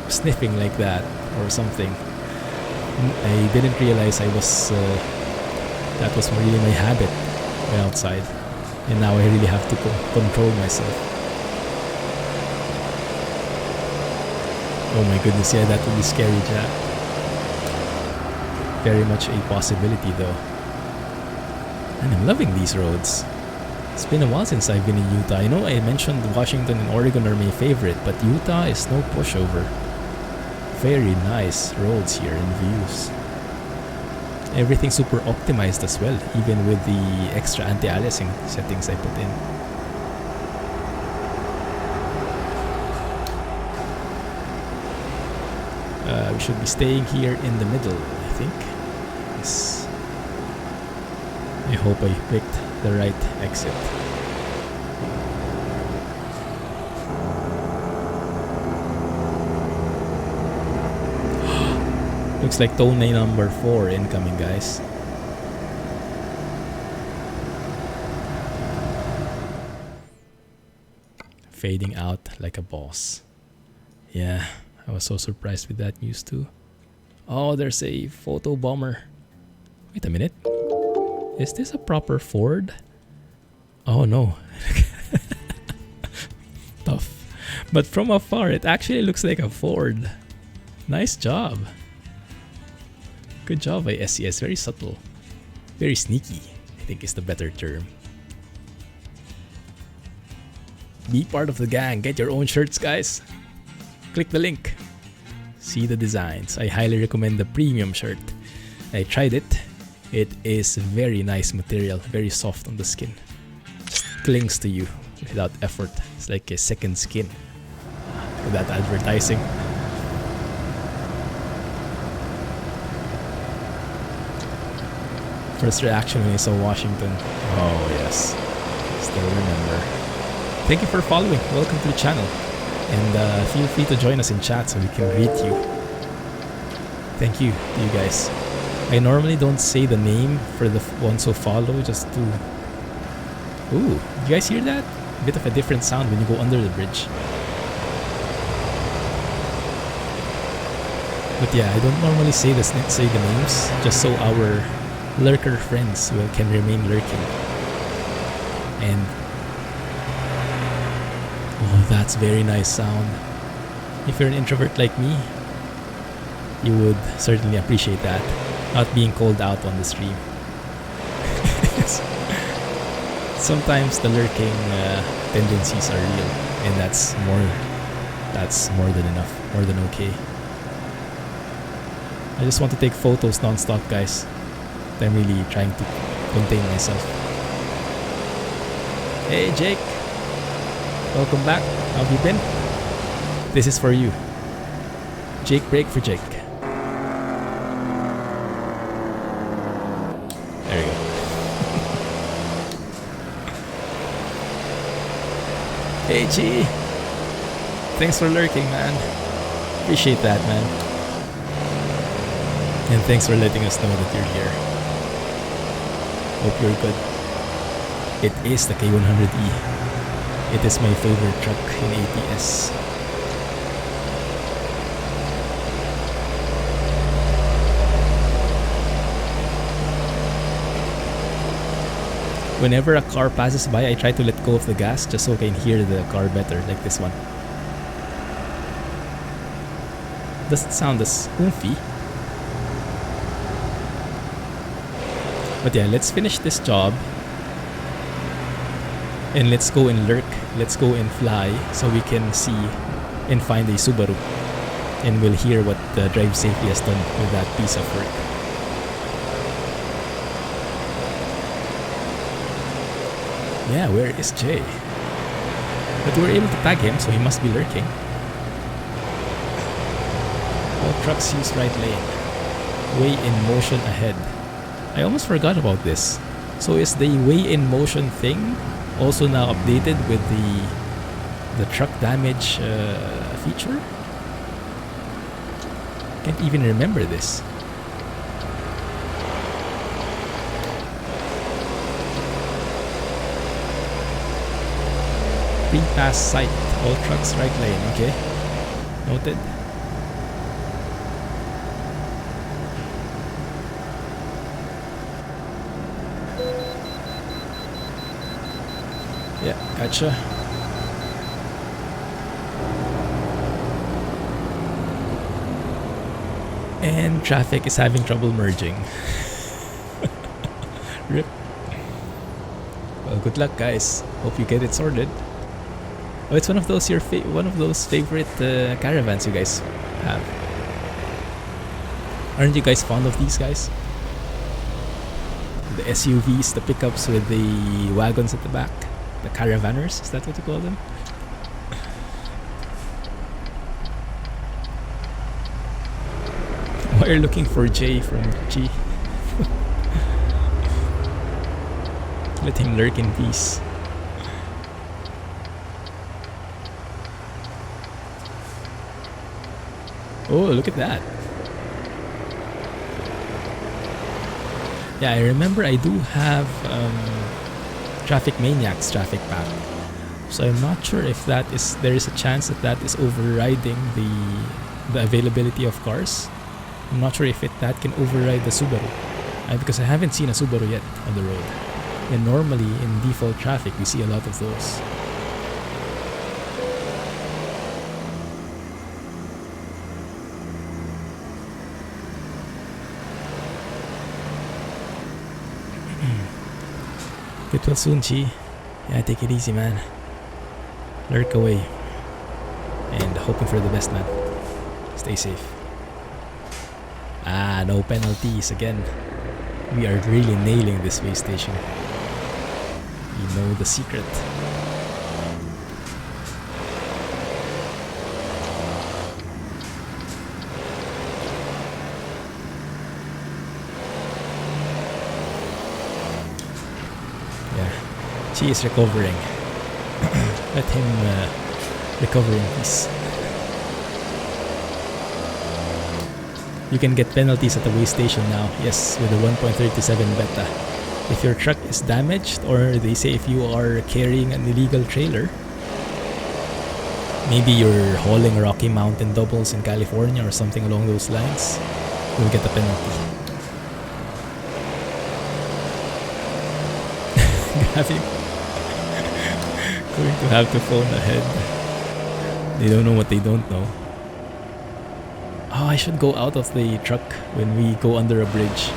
Speaker 1: sniffing like that or something. I didn't realize I was that was really my habit when outside, and now I really have to control myself. Oh my goodness, yeah, that would be scary, Jack. Very much a possibility though. And I'm loving these roads. It's been a while since I've been in Utah. I know I mentioned Washington and Oregon are my favorite, but Utah is no pushover. Very nice roads here and views. Everything's super optimized as well, even with the extra anti-aliasing settings I put in. We should be staying here in the middle, I think. Yes. I hope I picked the right exit. Looks like toll lane number 4 incoming, guys. Fading out like a boss. Yeah, I was so surprised with that news too. Oh, there's a photo bomber. Wait a minute. Is this a proper Ford? Oh no. Tough. But from afar, it actually looks like a Ford. Nice job. Good job by SCS. Very subtle. Very sneaky, I think is the better term. Be part of the gang. Get your own shirts, guys. Click the link. See the designs. I highly recommend the premium shirt. I tried it. It is very nice material. Very soft on the skin. Just clings to you without effort. It's like a second skin. Look at that advertising. First reaction when I saw Washington. Oh yes. Still remember. Thank you for following. Welcome to the channel. And feel free to join us in chat so we can greet you. Thank you to you guys. I normally don't say the name for the ones who follow, just to... Ooh, you guys hear that? A bit of a different sound when you go under the bridge. But yeah, I don't normally say the names, just so our lurker friends can remain lurking. And... oh, that's very nice sound. If you're an introvert like me, you would certainly appreciate that. Not being called out on the stream. Sometimes the lurking tendencies are real, and that's more than enough, more than okay. I just want to take photos non-stop, guys. I'm really trying to contain myself. Hey Jake, welcome back. How have you been? This is for you. Jake break for Jake. There you go. Hey G, thanks for lurking, man. Appreciate that, man. And thanks for letting us know that you're here. Hope you're good. It is the K100E. It is my favorite truck in ATS. Whenever a car passes by, I try to let go of the gas just so I can hear the car better, like this one. Doesn't sound as oomphy. But yeah, let's finish this job. And let's go and lurk. Let's go and fly so we can see and find a Subaru. And we'll hear what Drive Safely has done with that piece of work. Yeah, where is Jay? But we were able to tag him, so he must be lurking. All trucks use right lane. Way in motion ahead. I almost forgot about this. So is the way in motion thing also now updated with the truck damage feature? Can't even remember this. Pre-pass site. All trucks right lane. Okay. Noted. Yeah, gotcha. And traffic is having trouble merging. Rip. Well, good luck, guys. Hope you get it sorted. Oh, it's one of those favorite caravans you guys have. Aren't you guys fond of these guys? The SUVs, the pickups with the wagons at the back, the caravanners. Is that what you call them? Why are you looking for J from G? Let him lurk in peace. Oh, look at that. Yeah, I remember I do have Traffic Maniacs traffic pack. So I'm not sure if there is a chance that is overriding the availability of cars. I'm not sure if that can override the Subaru. Because I haven't seen a Subaru yet on the road. And normally in default traffic, we see a lot of those. Get well soon, Chi. Yeah, take it easy, man. Lurk away. And hoping for the best, man. Stay safe. Ah, no penalties again. We are really nailing this way station. You know the secret. Yeah, Chi is recovering. Let him recover in peace. You can get penalties at the way station now. Yes, with the 1.37 beta. If your truck is damaged, or they say if you are carrying an illegal trailer, maybe you're hauling Rocky Mountain doubles in California or something along those lines, you'll get a penalty. Having going to have to phone ahead. They don't know what they don't know. Oh, I should go out of the truck when we go under a bridge,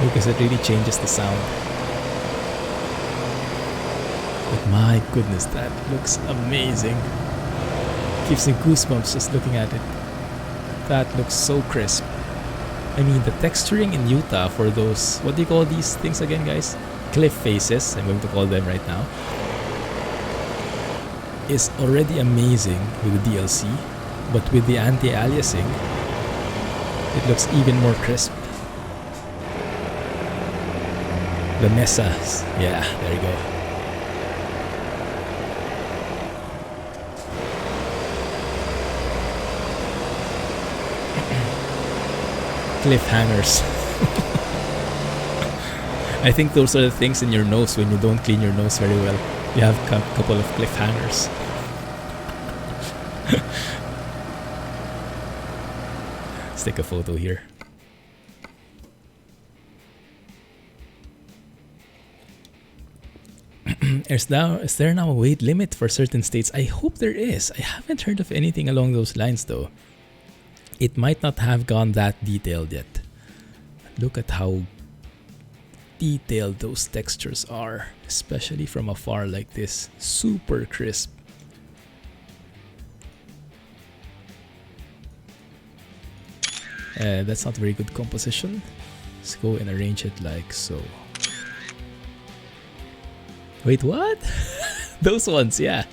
Speaker 1: because it really changes the sound. But my goodness, that looks amazing. Gives me goosebumps just looking at it. That looks so crisp. I mean, the texturing in Utah for those, what do you call these things again, guys? Cliff faces, I'm going to call them right now, is already amazing with the DLC, but with the anti-aliasing, it looks even more crisp. The mesas, yeah, there you go. Cliffhangers. I think those are the things in your nose when you don't clean your nose very well. You have a couple of cliffhangers. Let's take a photo here. Is there now a weight limit for certain states? I hope there is. I haven't heard of anything along those lines though. It might not have gone that detailed yet. Look at how detailed those textures are, especially from afar like this. Super crisp. That's not very good composition. Let's go and arrange it like so. Wait, what? Those ones, yeah.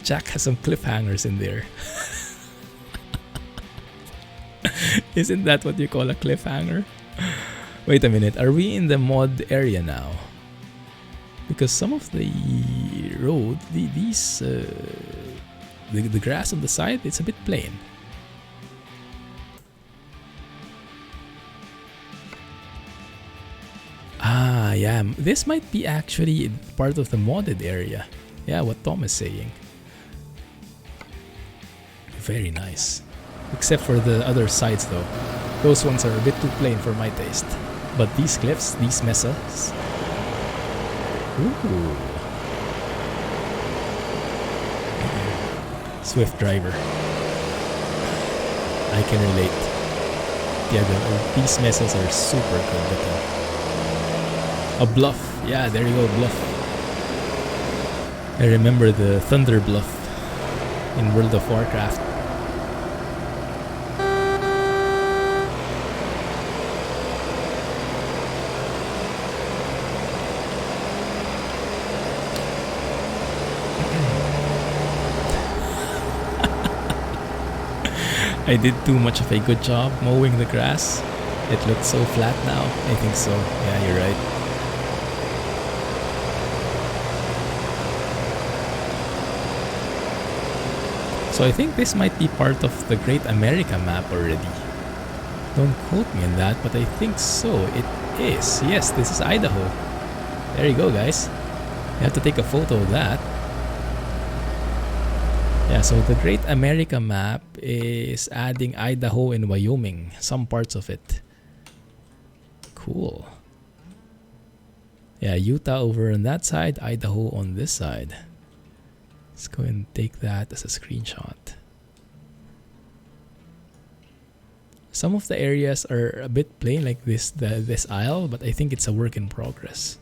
Speaker 1: Jack has some cliffhangers in there. Isn't that what you call a cliffhanger? Wait a minute, are we in the mod area now? Because some of the road, the grass on the side, it's a bit plain. Ah, yeah, this might be actually part of the modded area. Yeah, what Tom is saying. very nice. Except for the other sides though. Those ones are a bit too plain for my taste. But these cliffs, these mesas... Ooh. Swift driver. I can relate. Yeah, these mesas are super good looking. A bluff. Yeah, there you go, bluff. I remember the Thunder Bluff in World of Warcraft. I did too much of a good job mowing the grass. It looks so flat now. I think so. Yeah, you're right. So I think this might be part of the Great America map already. Don't quote me on that, but I think so. It is. Yes, this is Idaho. There you go, guys. You have to take a photo of that. Yeah, so the Great America map is adding Idaho and Wyoming, some parts of it. Cool. Yeah, Utah over on that side, Idaho on this side. Let's go and take that as a screenshot. Some of the areas are a bit plain, like this aisle, but I think it's a work in progress.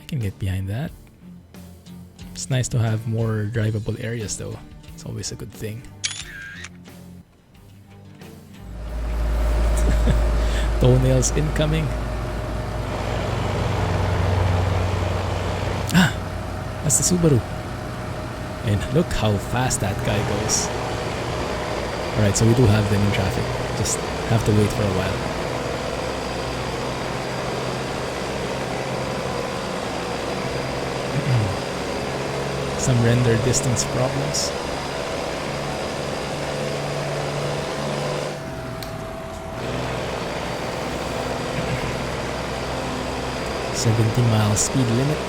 Speaker 1: I can get behind that. It's nice to have more drivable areas though. It's always a good thing. Toenails incoming. Ah! That's the Subaru. And look how fast that guy goes. Alright, so we do have them in traffic. Just have to wait for a while. Some render distance problems. .70-mile speed limit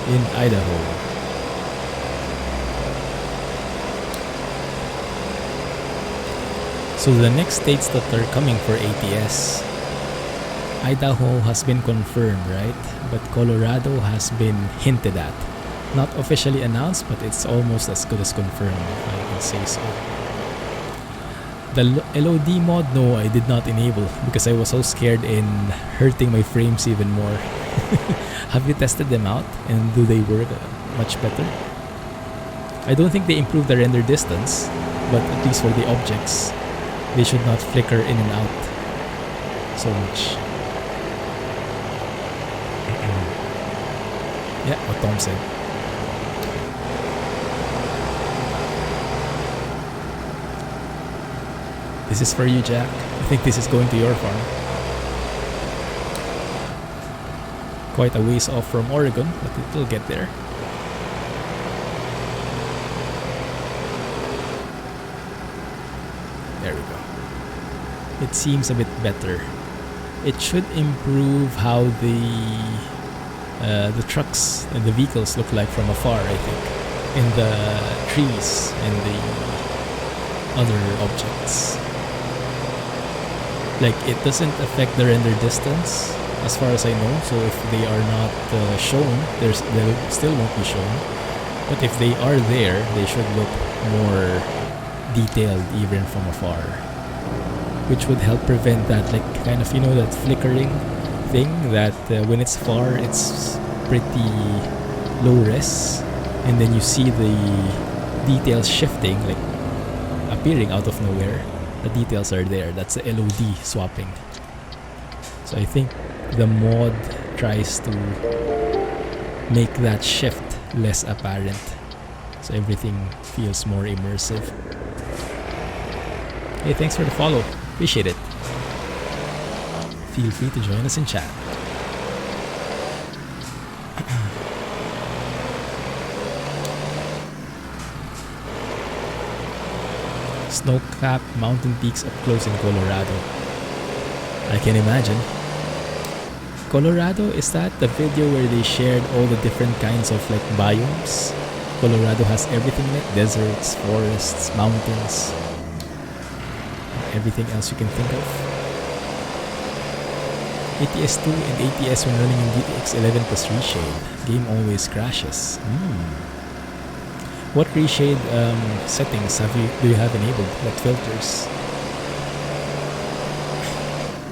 Speaker 1: in Idaho. So the next states that are coming for ATS, Idaho has been confirmed, right? But Colorado has been hinted at. Not officially announced, but it's almost as good as confirmed, if I can say so. The LOD mod, no, I did not enable because I was so scared in hurting my frames even more. Have you tested them out and do they work much better? I don't think they improved the render distance, but at least for the objects, they should not flicker in and out so much. Yeah, what Tom said. This is for you, Jack. I think this is going to your farm. Quite a ways off from Oregon, but it will get there. There we go. It seems a bit better. It should improve how the trucks and the vehicles look like from afar, I think. In the trees and the other objects. Like, it doesn't affect the render distance as far as I know, so if they are not shown, they still won't be shown. But if they are there, they should look more detailed even from afar, which would help prevent that, like, kind of, you know, that flickering thing that when it's far, it's pretty low res, and then you see the details shifting, like appearing out of nowhere. The details are there. That's the LOD swapping. So I think the mod tries to make that shift less apparent, so everything feels more immersive. Hey, thanks for the follow. Appreciate it. Feel free to join us in chat. Snow-capped mountain peaks up close in Colorado. I can imagine. Colorado, is that the video where they shared all the different kinds of like biomes? Colorado has everything in it: deserts, forests, mountains, everything else you can think of. ATS 2 and ATS when running in GTX 11 plus reshade. Game always crashes. What reshade settings do you have enabled? What filters?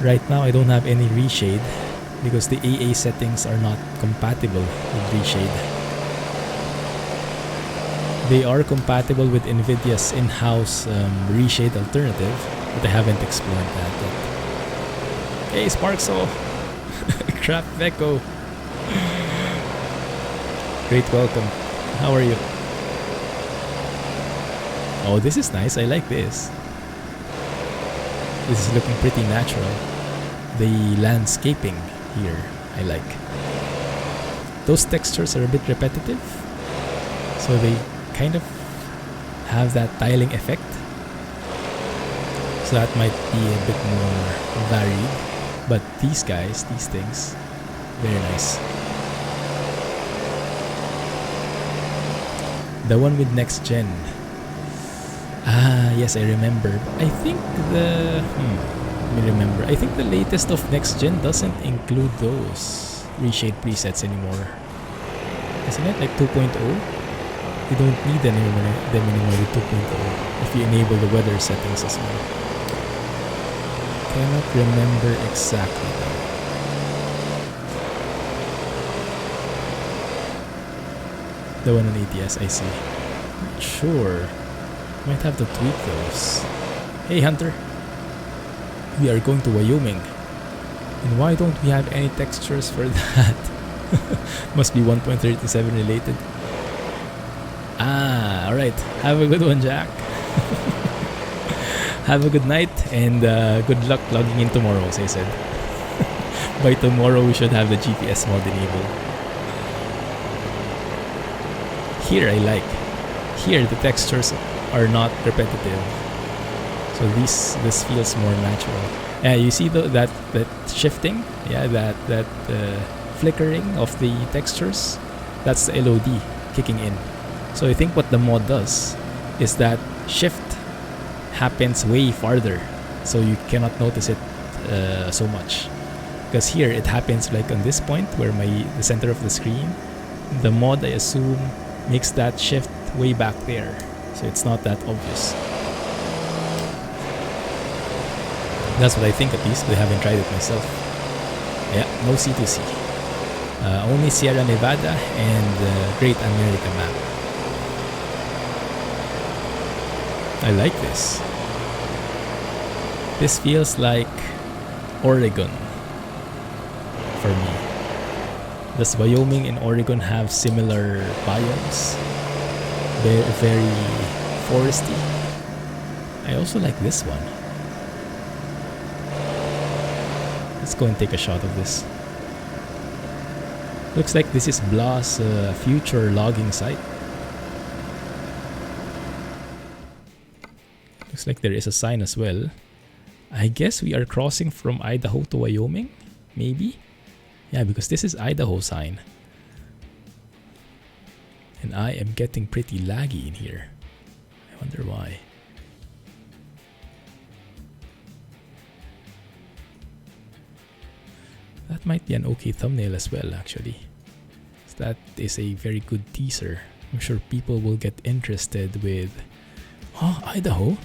Speaker 1: Right now I don't have any reshade because the AA settings are not compatible with reshade. They are compatible with NVIDIA's in-house reshade alternative, but I haven't explored that yet. Hey Sparkso! Crap Vecco! Great welcome. How are you? Oh, this is nice. I like this. This is looking pretty natural. The landscaping here, I like. Those textures are a bit repetitive, so they kind of have that tiling effect. So that might be a bit more varied. But these guys, these things, very nice. The one with next gen. Ah, yes, I remember. I think the... let me remember. I think the latest of next gen doesn't include those reshade presets anymore. Isn't it like 2.0? You don't need them anymore with 2.0 if you enable the weather settings as well. Cannot remember exactly though. The one on ATS, I see. Not sure. Might have to tweak those. Hey Hunter! We are going to Wyoming. And why don't we have any textures for that? Must be 1.37 related. Ah, alright. Have a good one, Jack. Have a good night and good luck logging in tomorrow, as I said. By tomorrow, we should have the GPS mod enabled. Here, I like. Here, the textures are not repetitive. So this feels more natural. Yeah, you see that shifting? Yeah, that flickering of the textures? That's the LOD kicking in. So I think what the mod does is that shift happens way farther, so you cannot notice it so much. Because here it happens like on this point where the center of the screen. The mod, I assume, makes that shift way back there, so it's not that obvious. That's what I think, at least. I haven't tried it myself. Yeah, no C2C. Only Sierra Nevada and Great America map. I like this. This feels like Oregon for me. Does Wyoming and Oregon have similar biomes? Very foresty. I also like this one. Let's go and take a shot of this. Looks like this is Blah's future logging site. Looks like there is a sign as well. I guess we are crossing from Idaho to Wyoming? Maybe? Yeah, because this is Idaho sign. And I am getting pretty laggy in here. I wonder why. That might be an okay thumbnail as well, actually. That is a very good teaser. I'm sure people will get interested with... Oh, Idaho?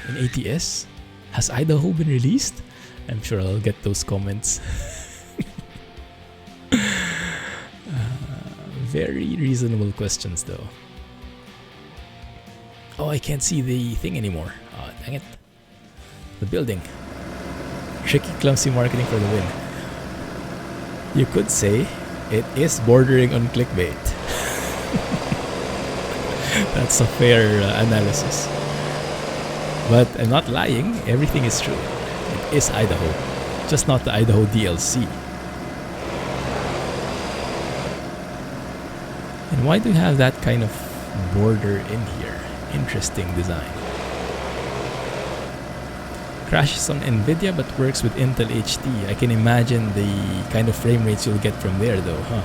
Speaker 1: In ATS? Has Idaho been released? I'm sure I'll get those comments. Very reasonable questions though. Oh, I can't see the thing anymore. Oh, dang it. The building. Tricky, clumsy marketing for the win. You could say it is bordering on clickbait. That's a fair analysis. But I'm not lying, everything is true. It is Idaho, just not the Idaho DLC. And why do you have that kind of border in here? Interesting design. Crashes on Nvidia but works with Intel HD. I can imagine the kind of frame rates you'll get from there though, huh?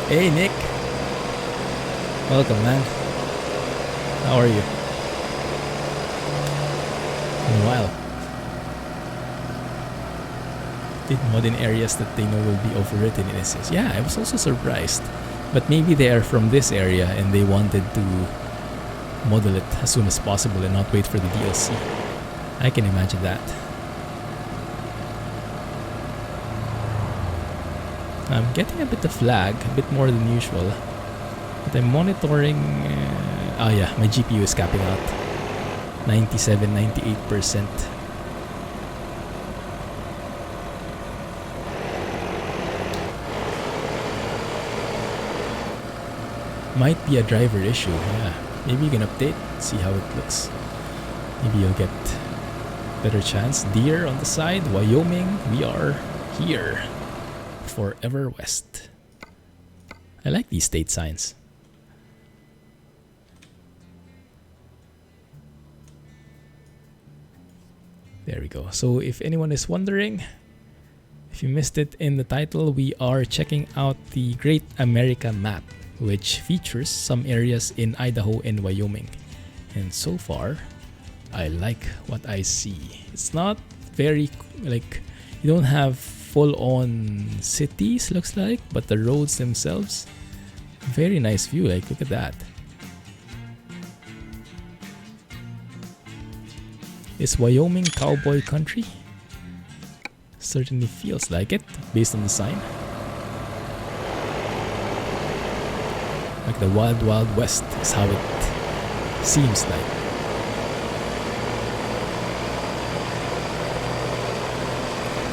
Speaker 1: Hey Nick! Welcome, man. How are you? In a while. Did mod in areas that they know will be overwritten in SCS. Yeah, I was also surprised. But maybe they are from this area and they wanted to model it as soon as possible and not wait for the DLC. I can imagine that. I'm getting a bit of lag, a bit more than usual. But I'm monitoring... oh yeah, my GPU is capping out. 97-98%. Might be a driver issue, yeah. Maybe you can update, see how it looks. Maybe you'll get better chance. Deer on the side, Wyoming, we are here. Forever West. I like these state signs. There we go. So if anyone is wondering, if you missed it in the title, we are checking out the Great America map, which features some areas in Idaho and Wyoming. And so far, I like what I see. It's not very, like, you don't have full-on cities, looks like, but the roads themselves, very nice view, like, look at that. Is Wyoming cowboy country? Certainly feels like it, based on the sign. Like the Wild Wild West is how it seems like.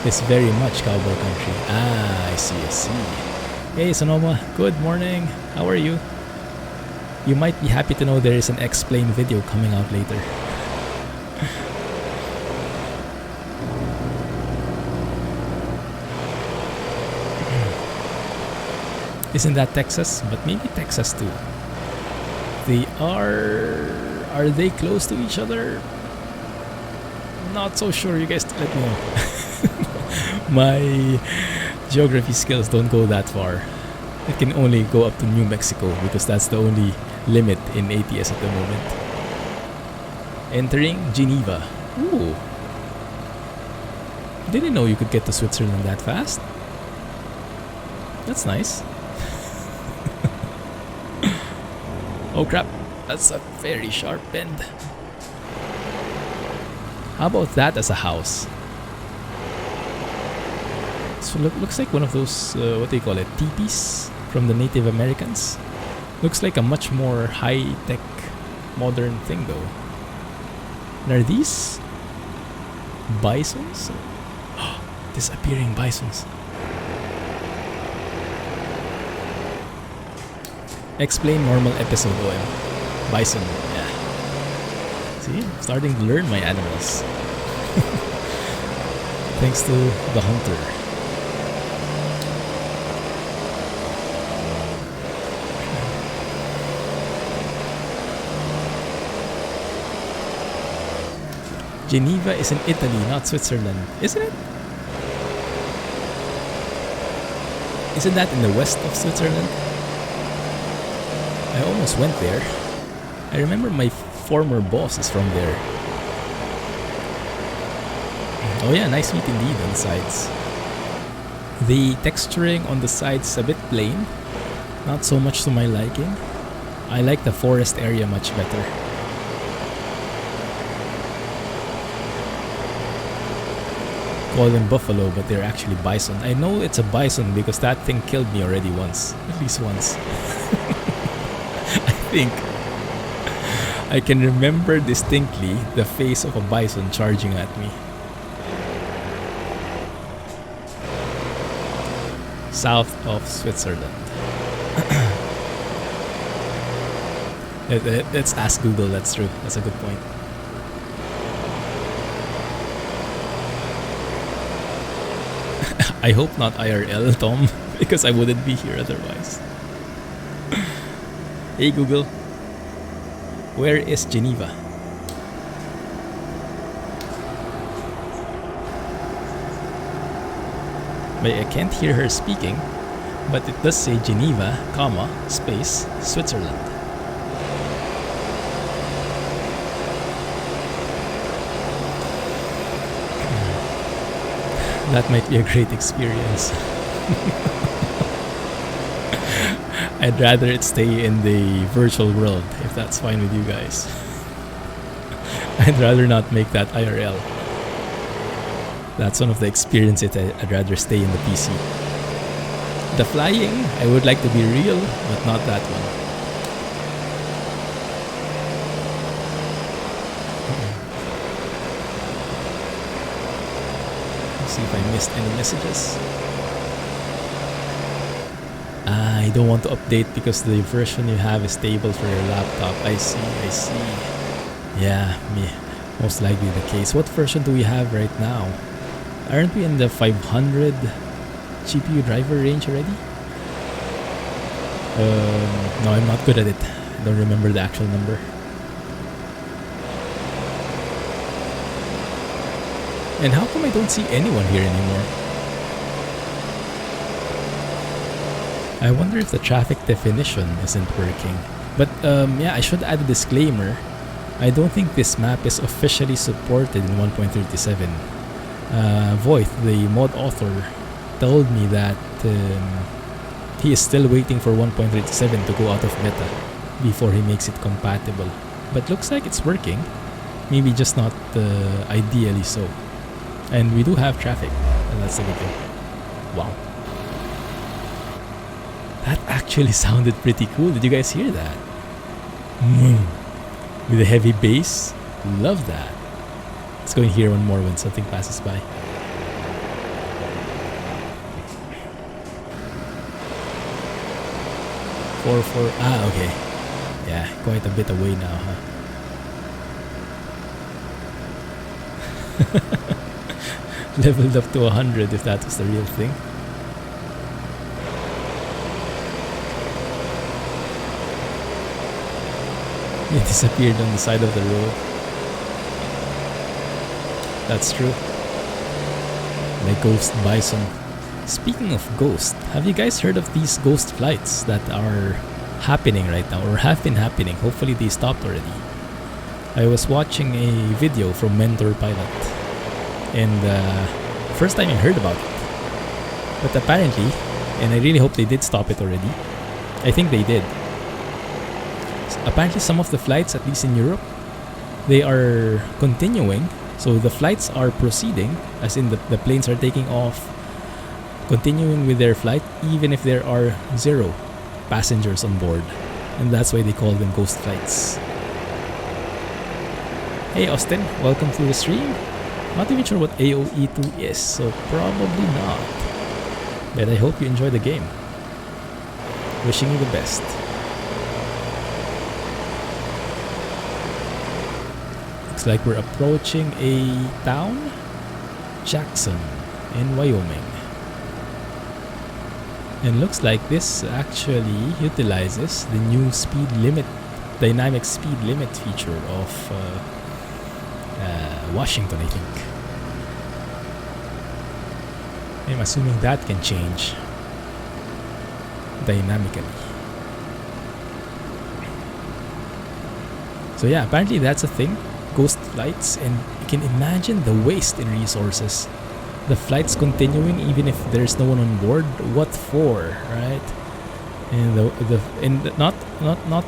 Speaker 1: It's very much cowboy country. Ah, I see, I see. Hey Sonoma, good morning. How are you? You might be happy to know there is an Explain video coming out later. Isn't that Texas? But maybe Texas too. They are they close to each other? Not so sure. You guys let me know. My geography skills don't go that far. It can only go up to New Mexico because that's the only limit in ATS at the moment. Entering Geneva. Ooh. Didn't know you could get to Switzerland that fast. That's nice. Oh crap, that's a very sharp bend. How about that as a house? So looks like one of those, what do you call it, teepees from the Native Americans. Looks like a much more high-tech, modern thing though. And are these bisons? Disappearing bisons. Explain normal episode OM. Bison, yeah. See, I'm starting to learn my animals. Thanks to the hunter. Geneva is in Italy, not Switzerland, isn't it? Isn't that in the west of Switzerland? I almost went there. I remember my former boss is from there. Oh yeah, nice meat indeed on the sides. The texturing on the sides is a bit plain. Not so much to my liking. I like the forest area much better. Call them buffalo, but they're actually bison. I know it's a bison because that thing killed me already once. At least once. I think I can remember distinctly the face of a bison charging at me. South of Switzerland. Let's ask Google, that's true. That's a good point. I hope not IRL, Tom, because I wouldn't be here otherwise. Hey Google, where is Geneva? But I can't hear her speaking, but it does say Geneva, comma, space, Switzerland. That might be a great experience. I'd rather it stay in the virtual world, if that's fine with you guys. I'd rather not make that IRL. That's one of the experiences I'd rather stay in the PC. The flying, I would like to be real, but not that one. Let's see if I missed any messages. I don't want to update because the version you have is stable for your laptop. I see. Yeah, most likely the case. What version do we have right now? Aren't we in the 500 GPU driver range already? No, I'm not good at it. I don't remember the actual number. And how come I don't see anyone here anymore? I wonder if the traffic definition isn't working. But yeah, I should add a disclaimer. I don't think this map is officially supported in 1.37. Voith, the mod author, told me that he is still waiting for 1.37 to go out of beta before he makes it compatible. But looks like it's working. Maybe just not ideally so. And we do have traffic, and that's a good thing. Wow. That actually sounded pretty cool. Did you guys hear that? With a heavy bass. Love that. Let's go and hear one more when something passes by. Okay. Yeah, quite a bit away now, huh? Leveled up to 100 if that was the real thing. It disappeared on the side of the road. That's true. The ghost bison. Speaking of ghost, have you guys heard of these ghost flights that are happening right now, or have been happening? Hopefully they stopped already. I was watching a video from Mentor Pilot, and first time I heard about it. But apparently, and I really hope they did stop it already. I think they did. Apparently some of the flights, at least in Europe, they are continuing. So the flights are proceeding, as in the planes are taking off, continuing with their flight, even if there are 0 passengers on board. And that's why they call them ghost flights. Hey Austin, welcome to the stream. Not even sure what AOE2 is, so probably not. But I hope you enjoy the game. Wishing you the best. Looks like we're approaching a town, Jackson, in Wyoming. And looks like this actually utilizes the new speed limit, dynamic speed limit feature of Washington, I think. I'm assuming that can change dynamically. So yeah, apparently that's a thing. Ghost flights, and you can imagine the waste in resources. The flight's continuing even if there's no one on board. What for, right? And not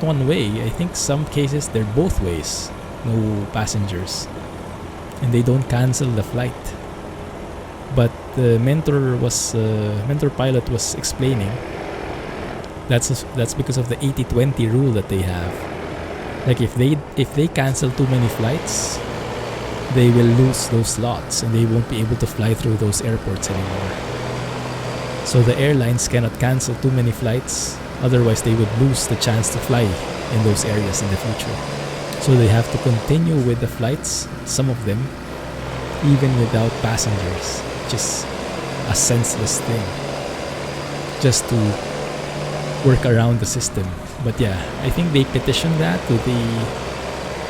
Speaker 1: one way. I think some cases they're both ways. No passengers, and they don't cancel the flight. But the mentor pilot was explaining that's because of the 80-20 rule that they have. Like if they cancel too many flights, they will lose those slots and they won't be able to fly through those airports anymore. So the airlines cannot cancel too many flights, otherwise they would lose the chance to fly in those areas in the future. So they have to continue with the flights, some of them, even without passengers, which is a senseless thing, just to work around the system. But yeah, I think they petitioned that to the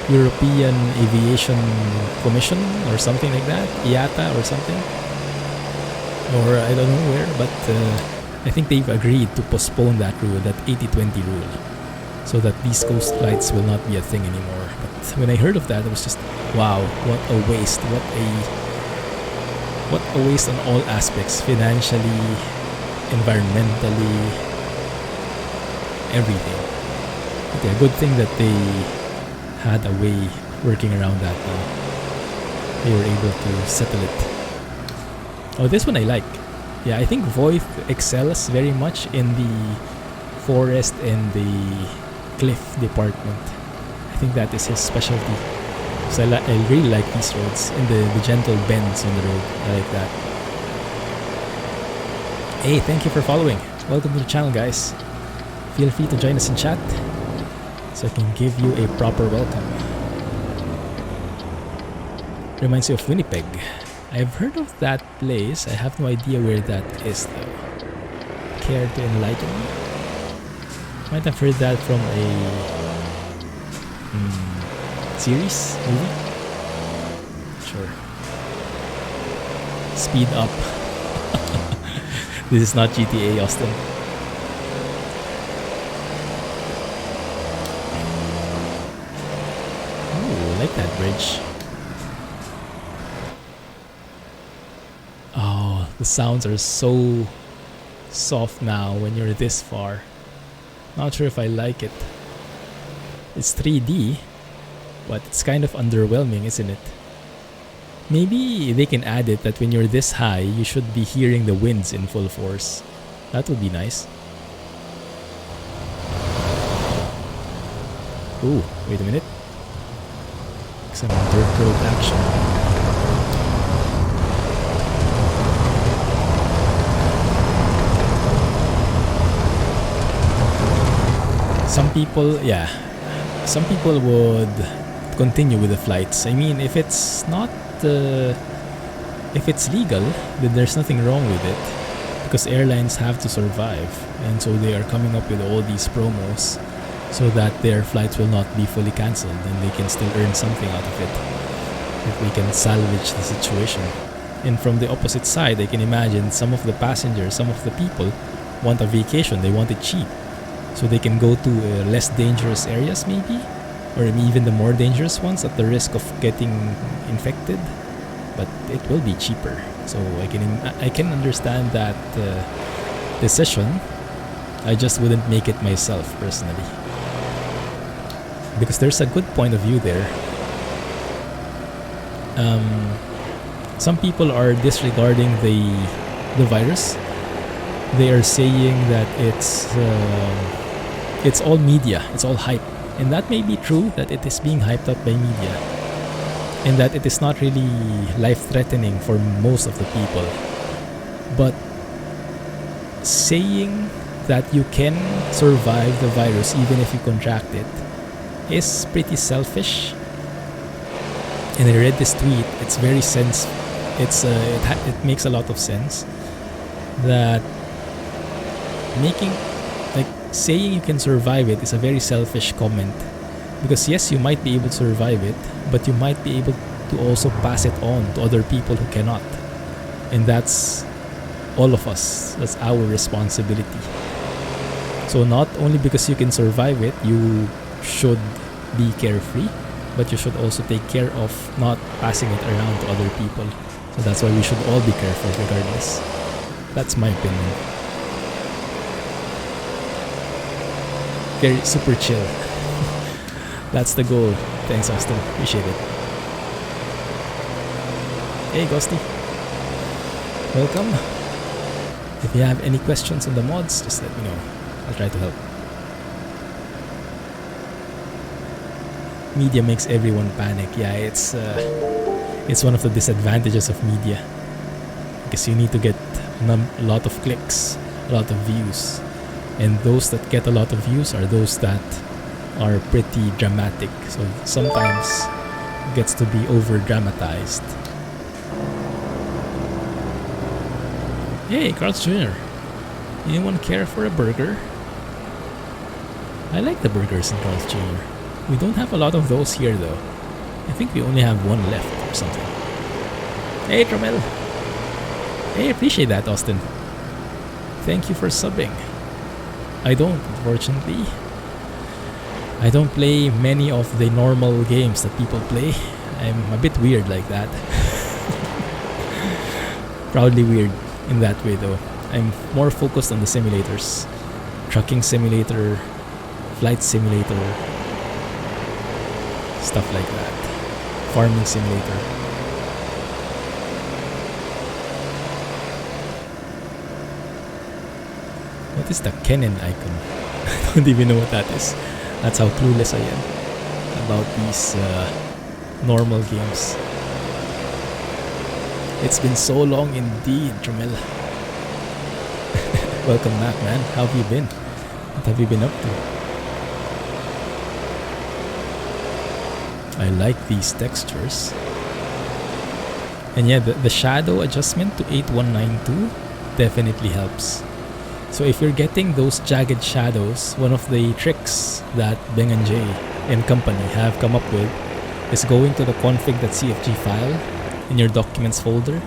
Speaker 1: European Aviation Commission or something like that, IATA or something. or I don't know where, but I think they've agreed to postpone that rule, that 80-20 rule, so that these coast flights will not be a thing anymore. But when I heard of that, I was just, wow, what a waste, what a waste on all aspects, financially, environmentally, everything. But yeah, good thing that they had a way working around that now. They were able to settle it. Oh, this one I like. Yeah, I think Voith excels very much in the forest and the cliff department. I think that is his specialty. So I really like these roads and the gentle bends on the road. I like that. Hey, thank you for following. Welcome to the channel, guys. Feel free to join us in chat so I can give you a proper welcome. Reminds you of Winnipeg. I've heard of that place. I have no idea where that is though. Care to enlighten me? Might have heard that from a series, movie? Sure. Speed up. This is not GTA, Austin. Ooh, I like that bridge. Oh, the sounds are so soft now when you're this far. Not sure if I like it. It's 3D, but it's kind of underwhelming, isn't it? Maybe they can add it that when you're this high, you should be hearing the winds in full force. That would be nice. Ooh, wait a minute. Some dirt road action. Some people would continue with the flights. I mean, if it's not, if it's legal, then there's nothing wrong with it, because airlines have to survive, and so they are coming up with all these promos so that their flights will not be fully cancelled and they can still earn something out of it if we can salvage the situation. And from the opposite side, I can imagine some of the passengers, some of the people want a vacation, they want it cheap. So they can go to less dangerous areas maybe, or even the more dangerous ones at the risk of getting infected, but it will be cheaper. So I can understand that decision. I just wouldn't make it myself personally, because there's a good point of view there. Some people are disregarding the virus. They are saying that it's all media, it's all hype. And that may be true, that it is being hyped up by media, and that it is not really life-threatening for most of the people. But saying that you can survive the virus even if you contract it is pretty selfish. And I read this tweet, it's very it makes a lot of sense that saying you can survive it is a very selfish comment, because yes, you might be able to survive it, but you might be able to also pass it on to other people who cannot, and that's all of us. That's our responsibility. So not only because you can survive it, you should be carefree, but you should also take care of not passing it around to other people. So that's why we should all be careful regardless. That's my opinion. Very super chill. That's the goal. Thanks, Austin. Appreciate it. Hey, Ghosty. Welcome. If you have any questions on the mods, just let me know. I'll try to help. Media makes everyone panic. Yeah, it's one of the disadvantages of media, because you need to get a lot of clicks, a lot of views. And those that get a lot of views are those that are pretty dramatic. So sometimes it gets to be over dramatized. Hey, Carl's Jr. Anyone care for a burger? I like the burgers in Carl's Jr. We don't have a lot of those here though. I think we only have one left or something. Hey, Tromel. Hey, appreciate that, Austin. Thank you for subbing. I don't, unfortunately. I don't play many of the normal games that people play. I'm a bit weird like that. Proudly weird in that way though. I'm more focused on the simulators. Trucking simulator, flight simulator, stuff like that. Farming simulator. What is the Kennen icon? I don't even know what that is. That's how clueless I am about these normal games. It's been so long indeed, Tramel. Welcome back, man. How have you been? What have you been up to? I like these textures. And yeah, the shadow adjustment to 8192 definitely helps. So if you're getting those jagged shadows, one of the tricks that Beng and Jay and company have come up with is going to the config.cfg file in your documents folder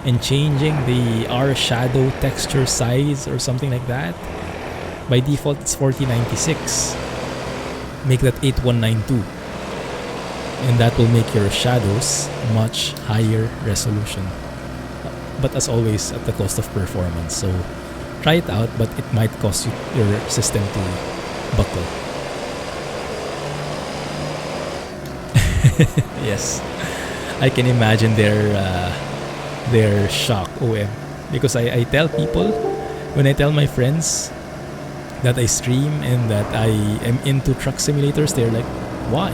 Speaker 1: and changing the R shadow texture size or something like that. By default, it's 4096. Make that 8192. And that will make your shadows much higher resolution. But as always, at the cost of performance. So try it out, but it might cost you your system to buckle. Yes, I can imagine their shock, OM. Because I tell people, when I tell my friends that I stream and that I am into truck simulators, they're like, why?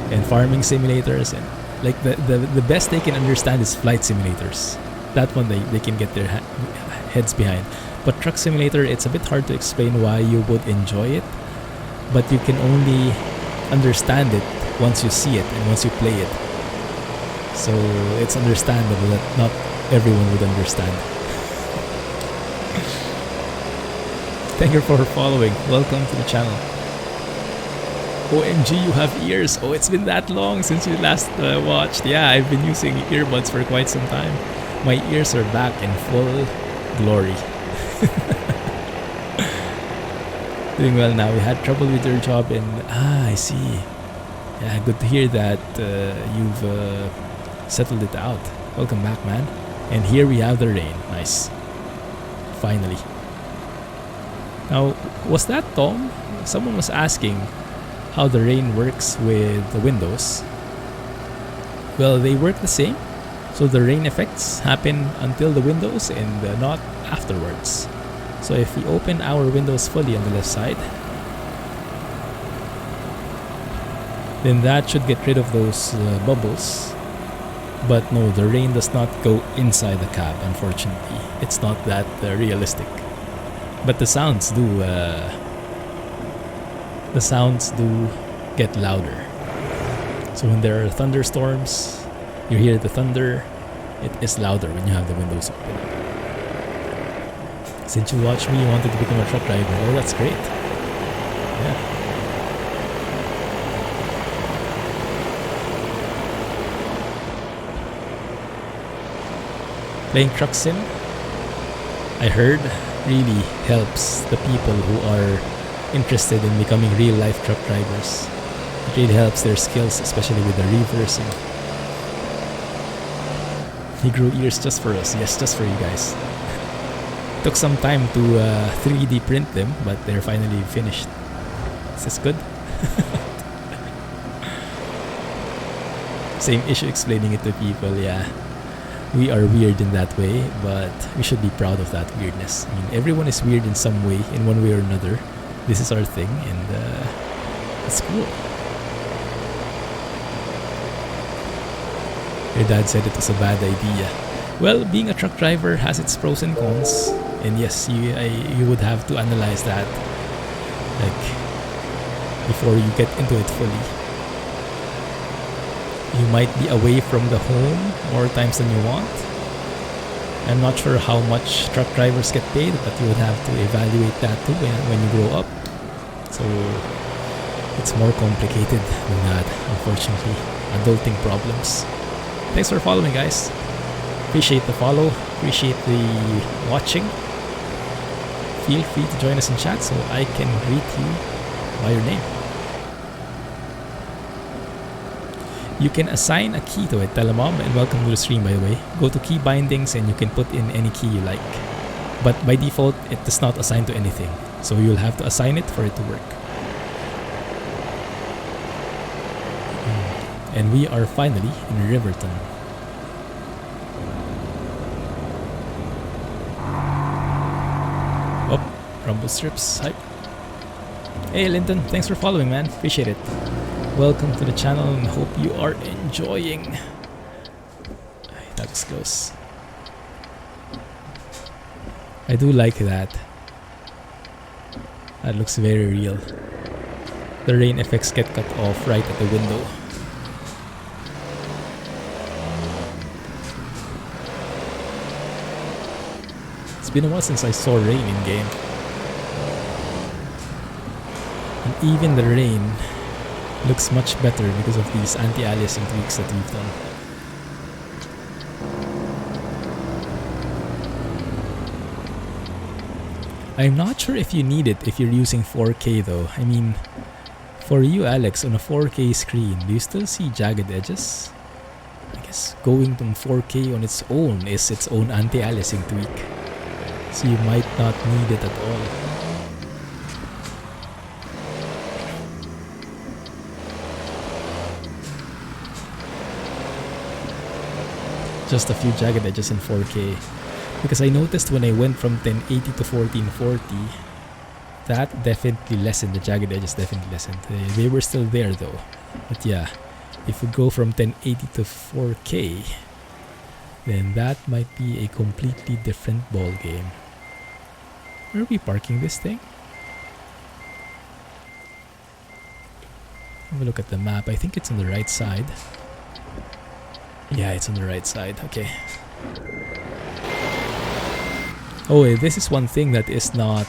Speaker 1: And farming simulators, and like the best they can understand is flight simulators. That one they can get their heads behind. But truck simulator, it's a bit hard to explain why you would enjoy it, but you can only understand it once you see it and once you play it. So it's understandable that not everyone would understand. Thank you for following. Welcome to the channel. OMG, you have ears. Oh, it's been that long since you last watched. Yeah, I've been using earbuds for quite some time. My ears are back in full glory. Doing well now. We had trouble with your job and I see. Yeah, good to hear that you've settled it out. Welcome back, man. And here we have the rain. Nice. Finally. Now, was that Tom? Someone was asking how the rain works with the windows. Well, they work the same. So the rain effects happen until the windows and not afterwards. So if we open our windows fully on the left side, then that should get rid of those bubbles. But no, the rain does not go inside the cab, unfortunately. It's not that realistic. But the sounds do get louder. So when there are thunderstorms, you hear the thunder. It is louder when you have the windows open. Since you watched me, you wanted to become a truck driver. Oh, that's great. Yeah. Playing truck sim, I heard, really helps the people who are interested in becoming real life truck drivers. It really helps their skills, especially with the reversing. He grew ears just for us. Yes, just for you guys. Took some time to 3D print them, but they're finally finished. Is this good? Same issue explaining it to people, yeah. We are weird in that way, but we should be proud of that weirdness. I mean, everyone is weird in some way, in one way or another. This is our thing, and it's cool. Your dad said it was a bad idea. Well, being a truck driver has its pros and cons, and yes, you would have to analyze that, like, before you get into it fully. You might be away from the home more times than you want. I'm not sure how much truck drivers get paid, but you would have to evaluate that too when you grow up. So it's more complicated than that, unfortunately. Adulting problems. Thanks for following, guys. Appreciate the follow. Appreciate the watching. Feel free to join us in chat so I can greet you by your name. You can assign a key to it. Telemom, and welcome to the stream, by the way. Go to key bindings and you can put in any key you like. But by default, it does not assign to anything. So you'll have to assign it for it to work. And we are finally in Riverton. Oh, rumble strips. Hype. Hey Linton, thanks for following, man. Appreciate it. Welcome to the channel and hope you are enjoying. That was close. I do like that. That looks very real. The rain effects get cut off right at the window. It's been a while since I saw rain in game. And even the rain looks much better because of these anti-aliasing tweaks that we've done. I'm not sure if you need it if you're using 4K though. I mean, for you Alex, on a 4K screen, do you still see jagged edges? I guess going to 4K on its own is its own anti-aliasing tweak. So you might not need it at all. Just a few jagged edges in 4K. Because I noticed when I went from 1080 to 1440, that definitely lessened, the jagged edges definitely lessened. They were still there though. But yeah, if we go from 1080 to 4K, then that might be a completely different ball game. Where are we parking this thing? Have a look at the map. I think it's on the right side. Yeah, it's on the right side. Okay. Oh, this is one thing that is not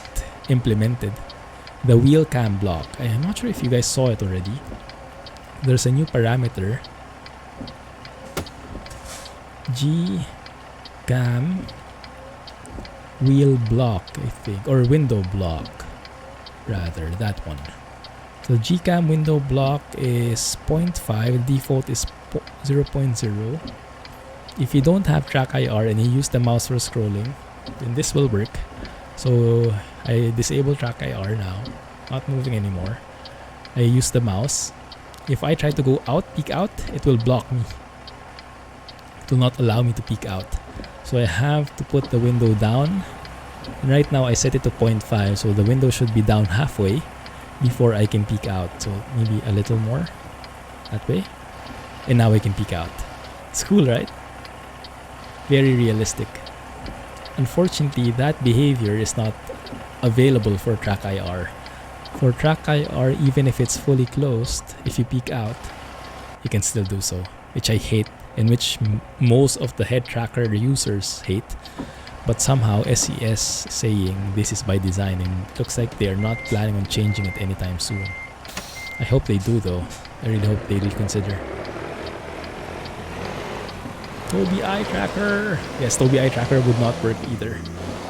Speaker 1: implemented. The wheel cam block. I am not sure if you guys saw it already. There's a new parameter. G-cam wheel block, I think. Or window block. Rather, that one. So G-cam window block is 0.5. Default is 0.0. If you don't have track IR and you use the mouse for scrolling, then this will work. So I disable track IR now, not moving anymore. I use the mouse. If I try to go out, peek out, it will block me. It will not allow me to peek out. So I have to put the window down. And right now I set it to 0.5, so the window should be down halfway before I can peek out. So maybe a little more that way. And now I can peek out. It's cool, right? Very realistic. Unfortunately, that behavior is not available for track IR. For track IR, even if it's fully closed, if you peek out, you can still do so, which I hate, and which most of the head tracker users hate. But somehow SCS is saying this is by design, and it looks like they are not planning on changing it anytime soon. I hope they do though. I really hope they reconsider. Tobii Eye Tracker! Yes, Tobii Eye Tracker would not work either.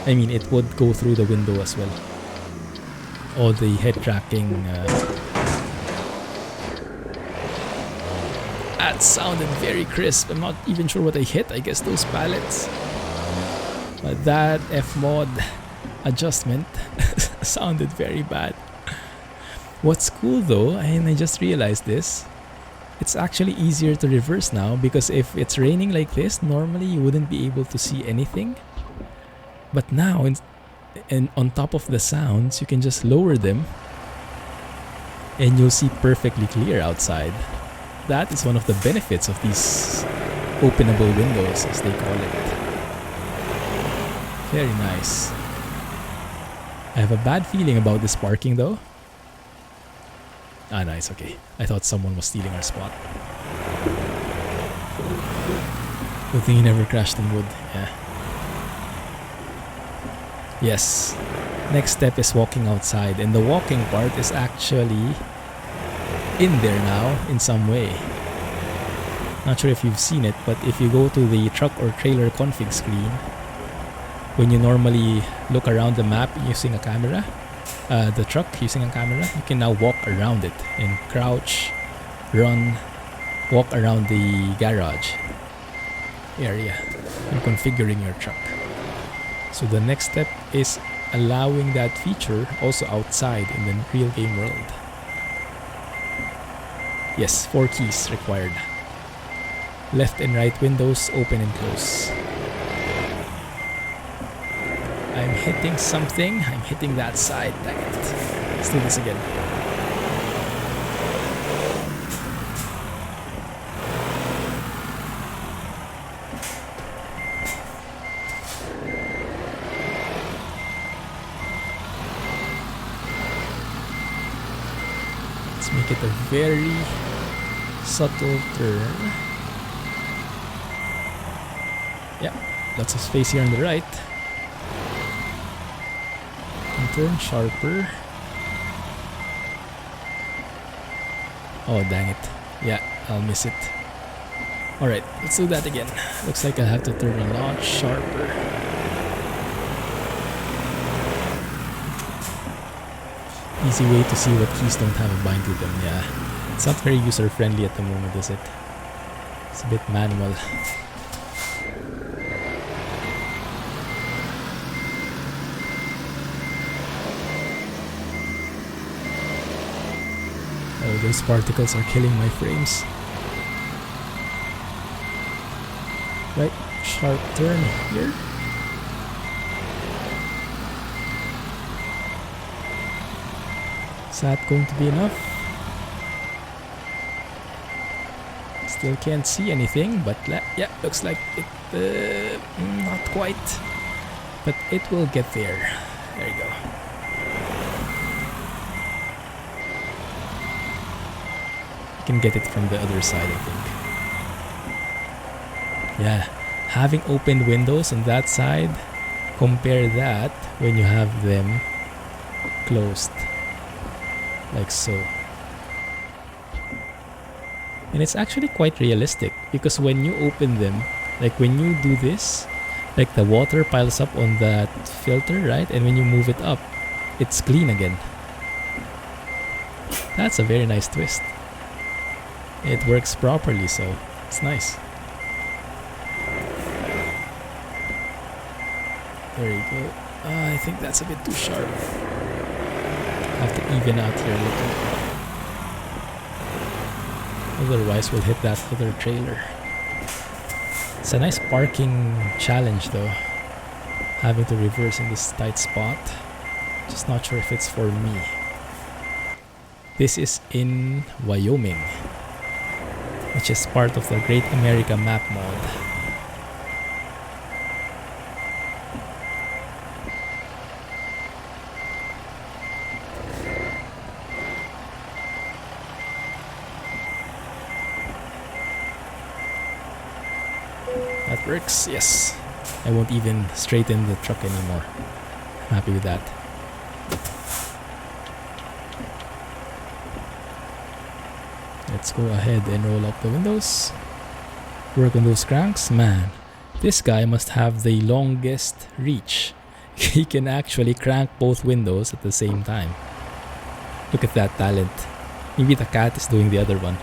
Speaker 1: I mean, it would go through the window as well. All the head tracking... That sounded very crisp. I'm not even sure what I hit. I guess those pallets. But that F-mod adjustment sounded very bad. What's cool though, and I just realized this, it's actually easier to reverse now, because if it's raining like this, normally you wouldn't be able to see anything. But now, and on top of the sounds, you can just lower them and you'll see perfectly clear outside. That is one of the benefits of these openable windows, as they call it. Very nice. I have a bad feeling about this parking though. Ah, nice, okay. I thought someone was stealing our spot. Good thing he never crashed in wood, yeah. Yes. Next step is walking outside, and the walking part is actually in there now in some way. Not sure if you've seen it, but if you go to the truck or trailer config screen, when you normally look around the map using a camera, the truck using a camera, you can now walk around it and crouch, run, walk around the garage area and configuring your truck. So the next step is allowing that feature also outside in the real game world. Yes, 4 keys required. Left and right windows open and close. I'm hitting something. I'm hitting that side. Dang it. Let's do this again. Let's make it a very subtle turn. Yeah, lots of space here on the right. And turn sharper. Oh, dang it. Yeah, I'll miss it. Alright, let's do that again. Looks like I'll have to turn a lot sharper. Easy way to see what keys don't have a bind to them. Yeah, it's not very user friendly at the moment, is it? It's a bit manual. Oh, those particles are killing my frames. Right, sharp turn here. Is that going to be enough? Still can't see anything, but yeah, looks like it, not quite. But it will get there. There you go. You can get it from the other side, I think. Yeah, having opened windows on that side, compare that when you have them closed. Like so. And it's actually quite realistic because when you open them, like when you do this, like the water piles up on that filter, right? And when you move it up, it's clean again. That's a very nice twist. It works properly, so it's nice. There you go. I think that's a bit too sharp. Have to even out here a little. Otherwise, we'll hit that other trailer. It's a nice parking challenge, though. Having to reverse in this tight spot. Just not sure if it's for me. This is in Wyoming, which is part of the Great America Map mod. That works, yes. I won't even straighten the truck anymore. I'm happy with that. Let's go ahead and roll up the windows. Work on those cranks. Man, this guy must have the longest reach. He can actually crank both windows at the same time. Look at that talent. Maybe the cat is doing the other one.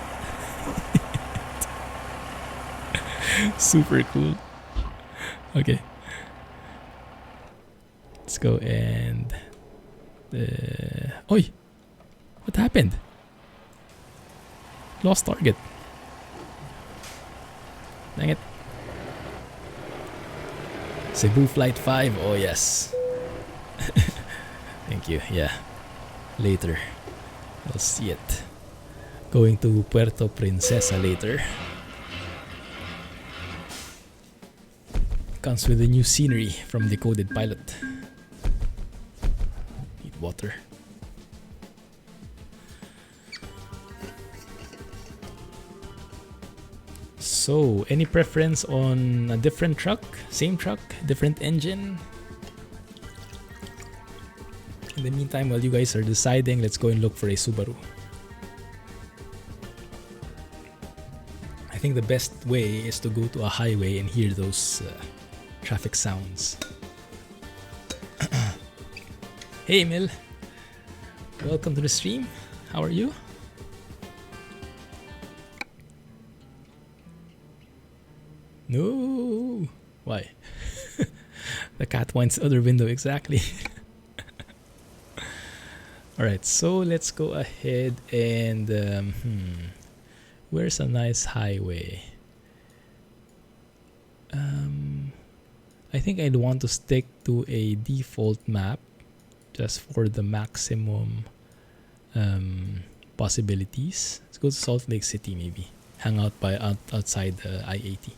Speaker 1: Super cool. Okay. Let's go and... Oi! What happened? Lost target. Dang it. Cebu Flight 5. Oh yes. Thank you. Yeah. Later. I'll see it. Going to Puerto Princesa later. Comes with a new scenery from Decoded Pilot. Need water. So, any preference on a different truck? Same truck? Different engine? In the meantime, while you guys are deciding, let's go and look for a Subaru. I think the best way is to go to a highway and hear those traffic sounds. Hey Mil, welcome to the stream. How are you? No, why? The cat wants the other window exactly. Alright, so let's go ahead and where's a nice highway? I think I'd want to stick to a default map just for the maximum possibilities. Let's go to Salt Lake City maybe. Hang out outside the I-80.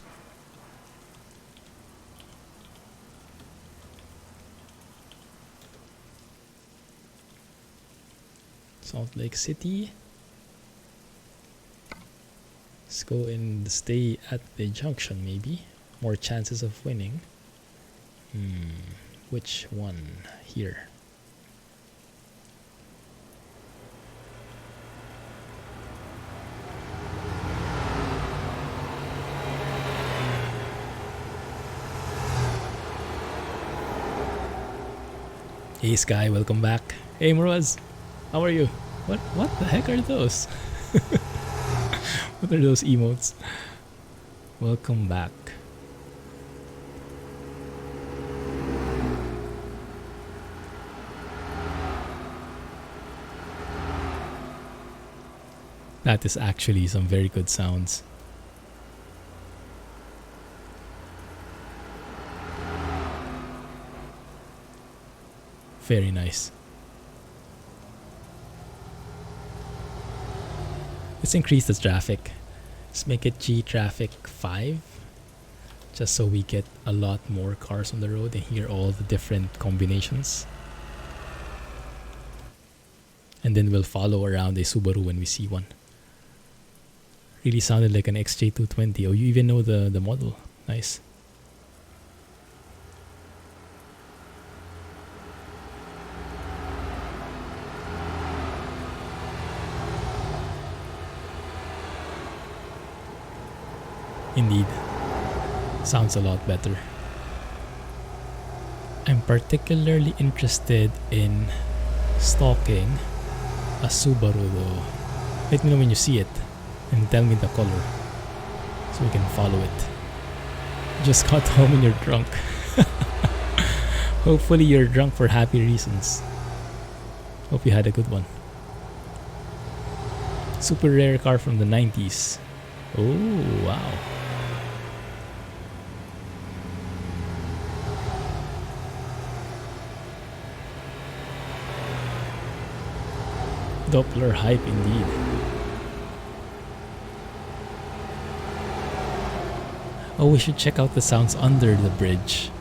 Speaker 1: Salt Lake City. Let's go and stay at the junction maybe. More chances of winning. Which one? Here. Hey Sky, welcome back. Hey Muraz, how are you? What the heck are those? What are those emotes? Welcome back. That is actually some very good sounds. Very nice. Let's increase the traffic. Let's make it G traffic 5. Just so we get a lot more cars on the road and hear all the different combinations. And then we'll follow around a Subaru when we see one. Really sounded like an XJ220. Oh, you even know the model. Nice. Indeed. Sounds a lot better. I'm particularly interested in stalking a Subaru though. Let me know when you see it and tell me the color so we can follow it. Just got home and you're drunk. Hopefully you're drunk for happy reasons. Hope you had a good one. Super rare car from the 90s. Oh, wow. Doppler hype indeed. Oh, we should check out the sounds under the bridge.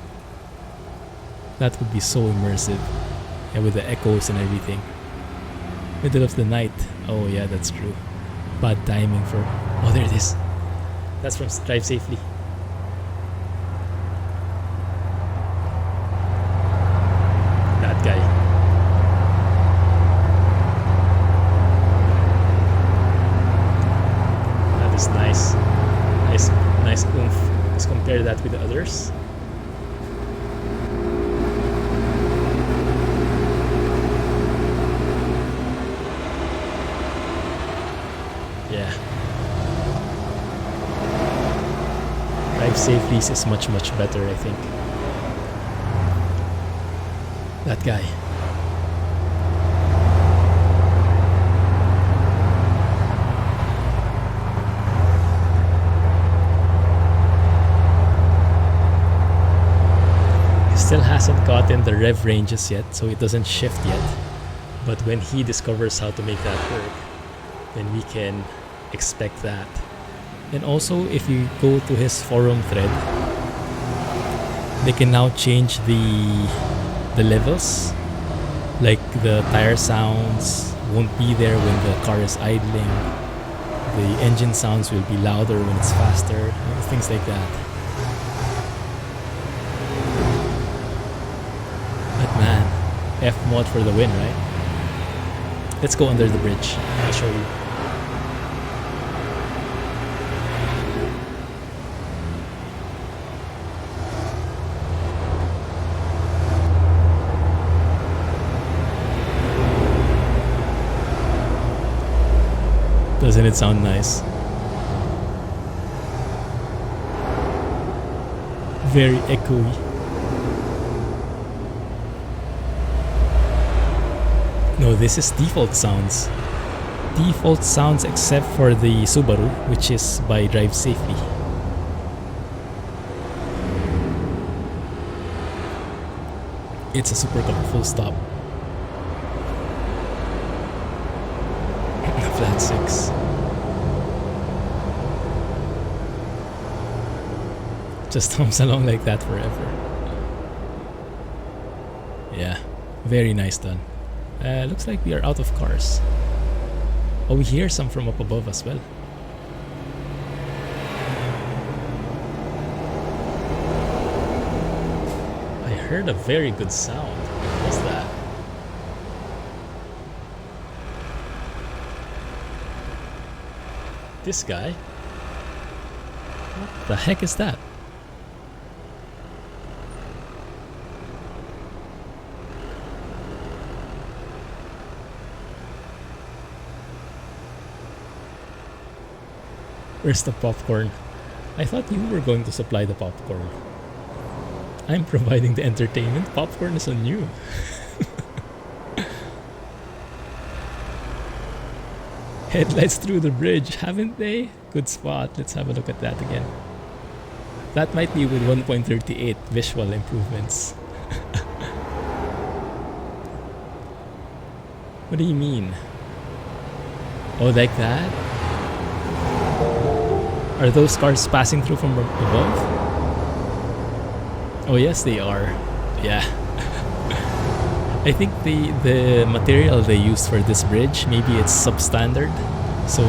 Speaker 1: That would be so immersive. And with the echoes and everything. Middle of the night. Oh yeah, that's true. Bad timing for... Oh, there it is. That's from Drive Safely. That guy. That is nice. Nice oomph. Let's compare that with the others. Yeah. Drive Safely is much better, I think. That guy. Still hasn't gotten the rev ranges yet, so it doesn't shift yet. But when he discovers how to make that work, then we can expect that. And also, if you go to his forum thread, they can now change the levels. Like the tire sounds won't be there when the car is idling. The engine sounds will be louder when it's faster. Things like that. But man, F mod for the win, right? Let's go under the bridge. I'll show you. Doesn't it sound nice? Very echoey. No, this is default sounds. Default sounds except for the Subaru, which is by Drive Safely. It's a supercar, full stop. Flat 6. Just hums along like that forever. Yeah, very nice done. Looks like we are out of cars. Oh, we hear some from up above as well. I heard a very good sound. What was that? This guy? What the heck is that? Where's the popcorn? I thought you were going to supply the popcorn. I'm providing the entertainment. Popcorn is on you. Headlights through the bridge, haven't they? Good spot. Let's have a look at that again. That might be with 1.38 visual improvements. What do you mean? Oh, like that? Are those cars passing through from above? Oh yes, they are. Yeah. I think the material they used for this bridge, maybe it's substandard, so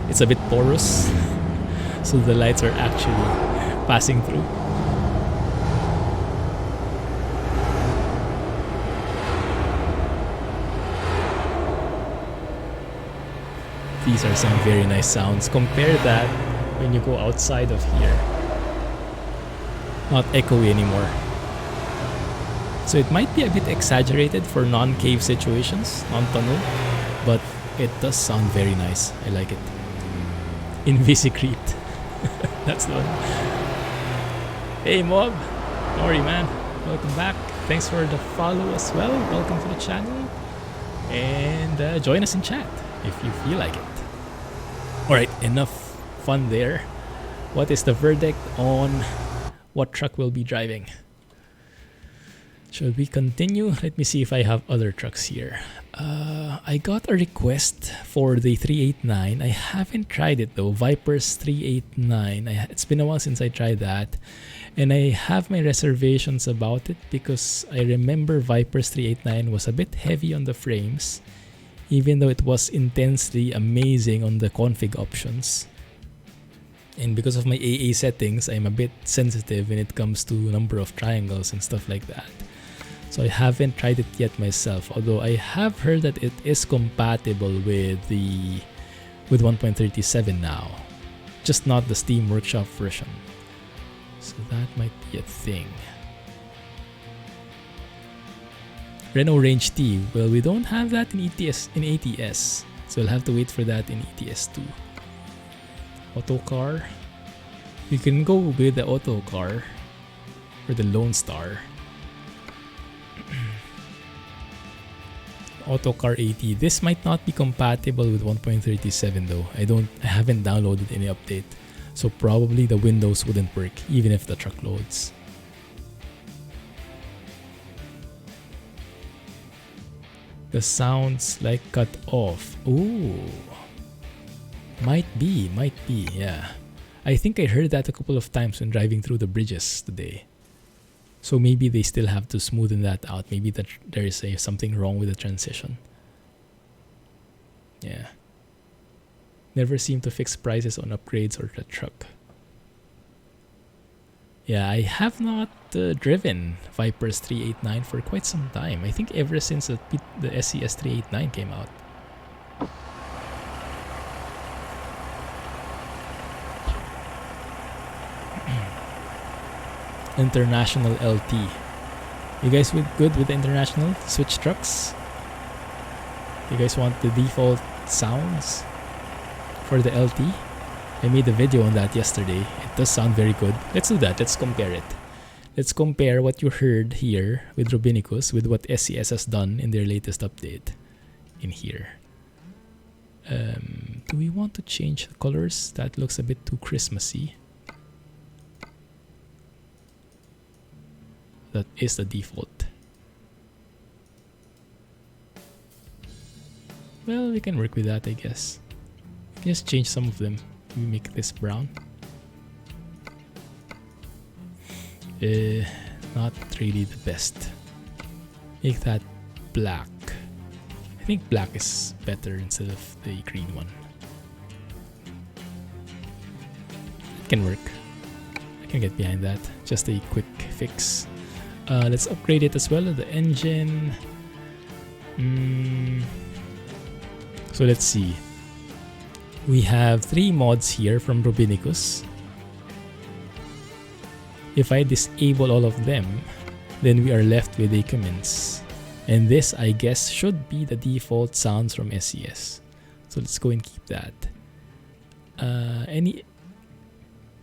Speaker 1: it's a bit porous, so the lights are actually passing through. These are some very nice sounds. Compare that when you go outside of here. Not echoey anymore. So it might be a bit exaggerated for non-cave situations, non-tunnel, but it does sound very nice. I like it. Invisicrete. That's the one. Hey Mob, how are you, man? Welcome back. Thanks for the follow as well. Welcome to the channel. And join us in chat if you feel like it. Alright, enough fun there. What is the verdict on what truck we'll be driving? Should we continue? Let me see if I have other trucks here. I got a request for the 389. I haven't tried it though. Viper's 389. It's been a while since I tried that. And I have my reservations about it because I remember Viper's 389 was a bit heavy on the frames, even though it was intensely amazing on the config options. And because of my AA settings, I'm a bit sensitive when it comes to number of triangles and stuff like that. So I haven't tried it yet myself, although I have heard that it is compatible with 1.37 now, just not the Steam Workshop version. So that might be a thing. Renault Range T, well, we don't have that in ATS, so we'll have to wait for that in ATS 2. Autocar, we can go with the Autocar or the Lone Star. Autocar 80. This might not be compatible with 1.37 though. I haven't downloaded any update, so probably the Windows wouldn't work even if the truck loads. The sounds like cut off. Ooh. Might be, yeah. I think I heard that a couple of times when driving through the bridges today. So maybe they still have to smoothen that out. Maybe that there is something wrong with the transition. Yeah. Never seem to fix prices on upgrades or the truck. Yeah, I have not driven Viper's 389 for quite some time. I think ever since the SCS 389 came out. International LT. You guys good with the international switch trucks? You guys want the default sounds? for the LT. I made a video on that yesterday. It does sound very good. Let's do that. Let's compare it. Let's compare what you heard here with Robinicus with what SCS has done in their latest update in here. Do we want to change the colors? That looks a bit too Christmassy. That is the default. Well, we can work with that, I guess. We can just change some of them. We make this brown. Not really the best. Make that black. I think black is better instead of the green one. It can work. I can get behind that. Just a quick fix. Let's upgrade it as well. The engine. So let's see. We have 3 mods here from Robinicus. If I disable all of them, then we are left with a Cummins. And this, I guess, should be the default sounds from SCS. So let's go and keep that.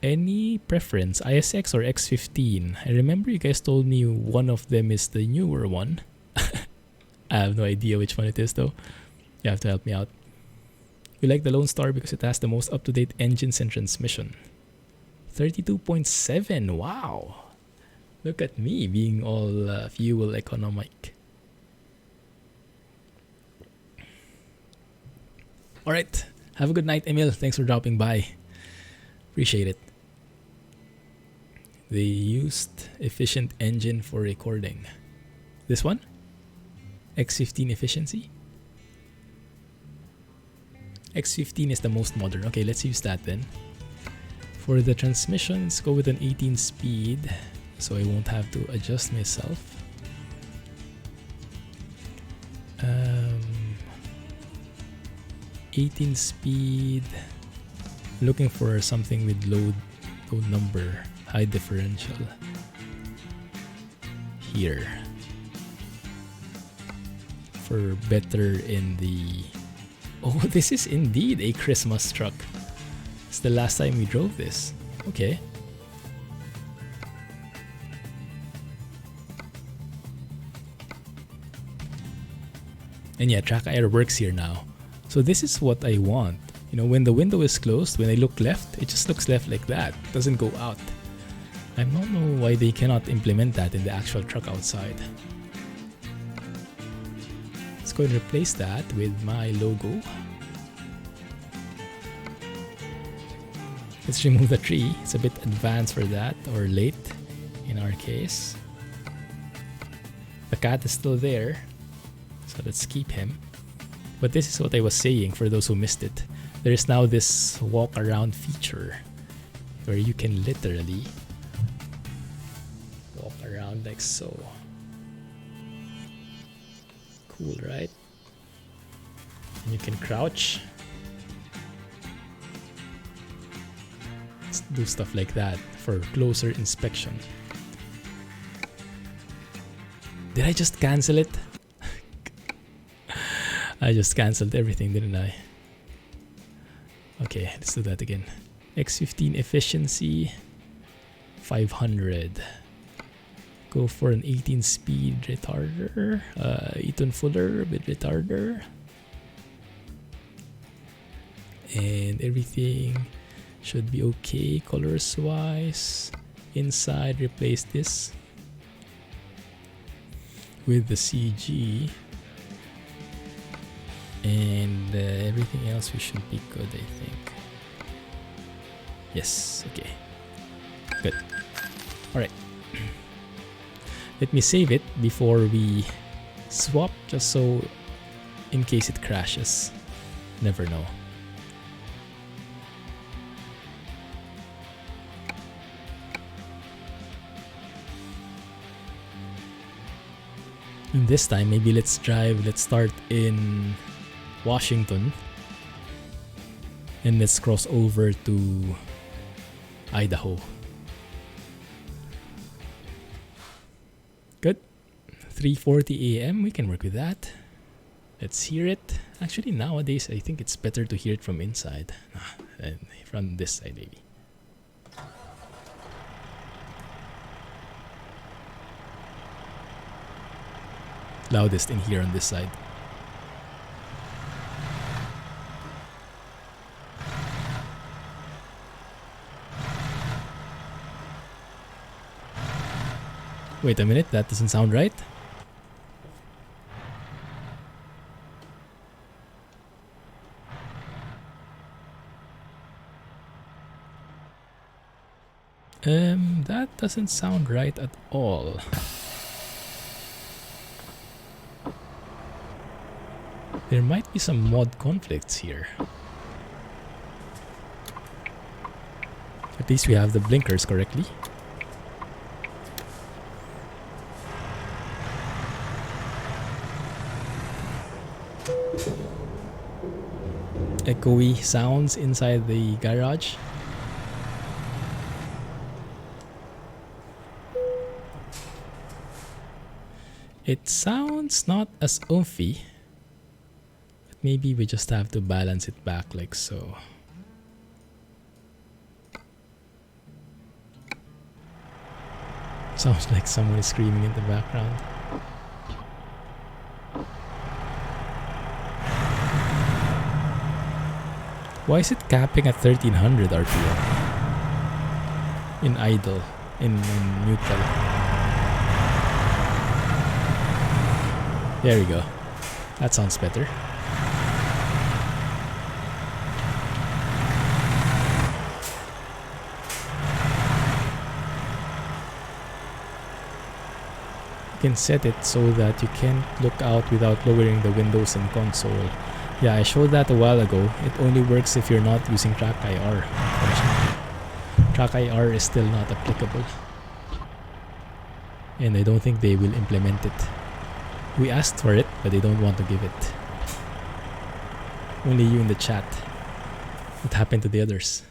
Speaker 1: Any preference, ISX or X15? I remember you guys told me one of them is the newer one. I have no idea which one it is though. You have to help me out. We like the Lone Star because it has the most up-to-date engines and transmission. 32.7, wow! Look at me being all fuel economic. Alright, have a good night, Emil. Thanks for dropping by. Appreciate it. They used efficient engine for recording. This one? X15 efficiency? X15 is the most modern. Okay, let's use that then. For the transmissions, go with an 18 speed so I won't have to adjust myself. 18 speed. Looking for something with low number, high differential. Here. For better in the... Oh, this is indeed a Christmas truck. It's the last time we drove this. Okay. And yeah, track air works here now. So this is what I want. You know, when the window is closed, when I look left, it just looks left like that. It doesn't go out. I don't know why they cannot implement that in the actual truck outside. Let's go and replace that with my logo. Let's remove the tree. It's a bit advanced for that, or late in our case. The cat is still there, so let's keep him. But this is what I was saying for those who missed it. There is now this walk around feature where you can literally walk around like so. Cool, right? And you can crouch. Let's do stuff like that for closer inspection. Did I just cancel it? I just cancelled everything, didn't I? Okay, let's do that again. X15 efficiency 500. Go for an 18 speed retarder. Eaton Fuller with retarder. And everything should be okay colors wise. Inside, replace this with the CG. And everything else we should be good, I think. Yes, okay. Good. Alright. Let me save it before we swap, just so in case it crashes. Never know. And this time, maybe let's start in Washington and let's cross over to Idaho. Good. 3:40 a.m. We can work with that. Let's hear it. Actually, nowadays, I think it's better to hear it from inside. And from this side, maybe. Loudest in here on this side. Wait a minute, that doesn't sound right. That doesn't sound right at all. There might be some mod conflicts here. At least we have the blinkers correctly. Echoey sounds inside the garage. It sounds not as oomphy, but maybe we just have to balance it back like so. Sounds like someone is screaming in the background. Why is it capping at 1300 RPM? In idle, in neutral. There we go. That sounds better. You can set it so that you can't look out without lowering the windows in console. Yeah, I showed that a while ago. It only works if you're not using Track IR. Track IR is still not applicable. And I don't think they will implement it. We asked for it, but they don't want to give it. Only you in the chat. What happened to the others?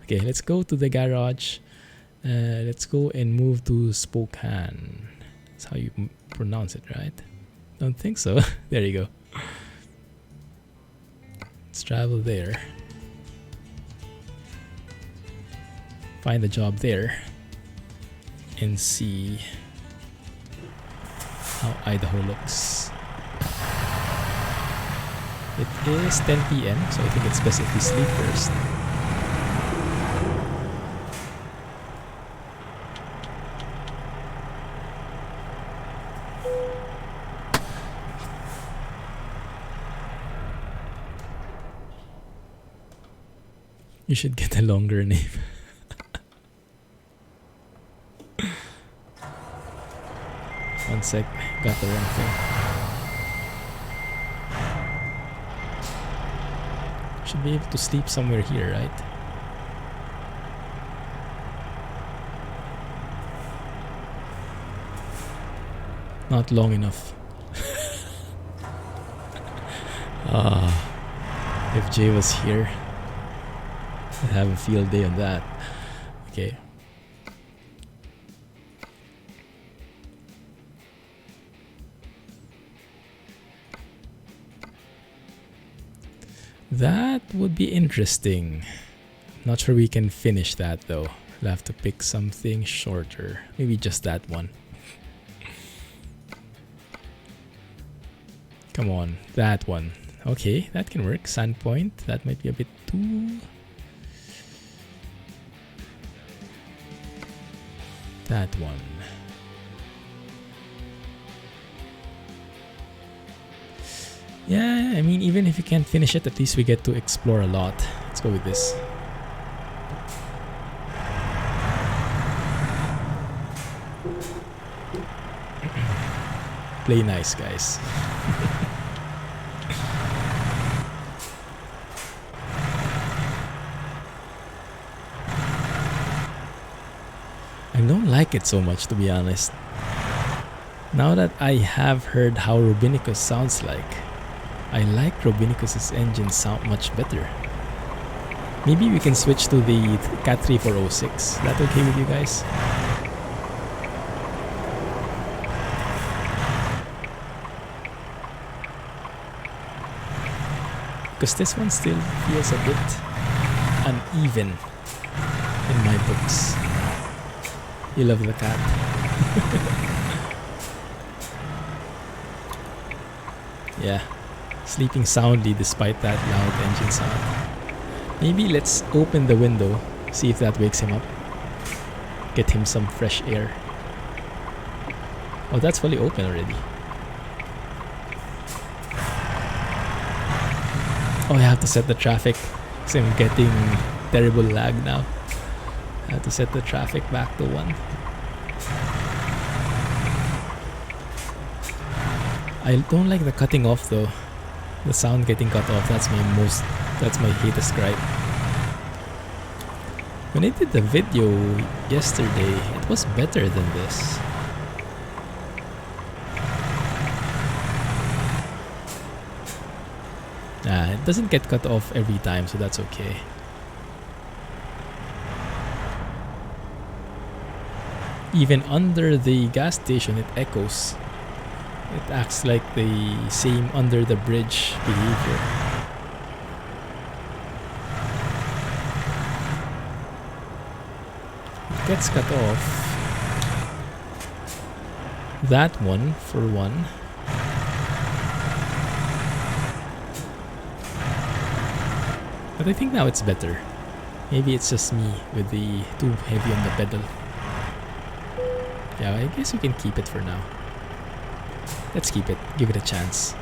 Speaker 1: Okay, let's go to the garage. Let's go and move to Spokane. That's how you pronounce it, right? Don't think so. There you go. Let's travel there. Find a job there. And see how Idaho looks. It is 10 PM, so I think it's best if we sleep first. You should get a longer name. One sec, got the wrong thing. Should be able to sleep somewhere here, right? Not long enough. If Jay was here, I'd have a field day on that. Okay. That would be interesting. Not sure we can finish that though. We'll have to pick something shorter. Maybe just that one. Come on, that one. Okay, that can work. Sandpoint. That might be a bit too... That one. Yeah, I mean, even if you can't finish it, at least we get to explore a lot. Let's go with this. Play nice, guys. I don't like it so much, to be honest. Now that I have heard how Robinicus sounds like, I like Robinicus's engine sound much better. Maybe we can switch to the Cat 3406. That okay with you guys? Because this one still feels a bit uneven in my books. You love the cat. Yeah, sleeping soundly despite that loud engine sound. Maybe let's open the window, see if that wakes him up. Get him some fresh air. Oh, that's fully open already. Oh, I have to set the traffic because I'm getting terrible lag now. I have to set the traffic back to 1. I don't like the cutting off though. The sound getting cut off, that's my latest gripe. When I did the video yesterday, it was better than this. Nah, it doesn't get cut off every time, so that's okay. Even under the gas station, it echoes. It acts like the same under the bridge behavior. It gets cut off. That one, for one. But I think now it's better. Maybe it's just me with the too heavy on the pedal. Yeah, I guess we can keep it for now. Let's keep it. Give it a chance.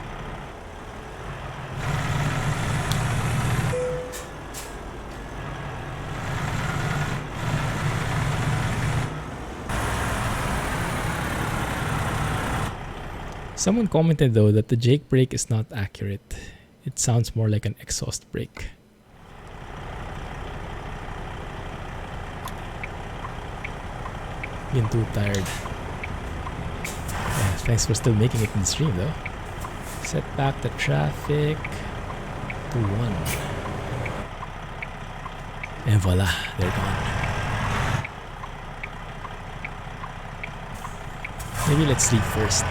Speaker 1: Someone commented though that the Jake brake is not accurate. It sounds more like an exhaust brake. Been too tired. Yeah, thanks for still making it in the stream though. Set back the traffic to 1. And voila, they're gone. Maybe let's sleep first.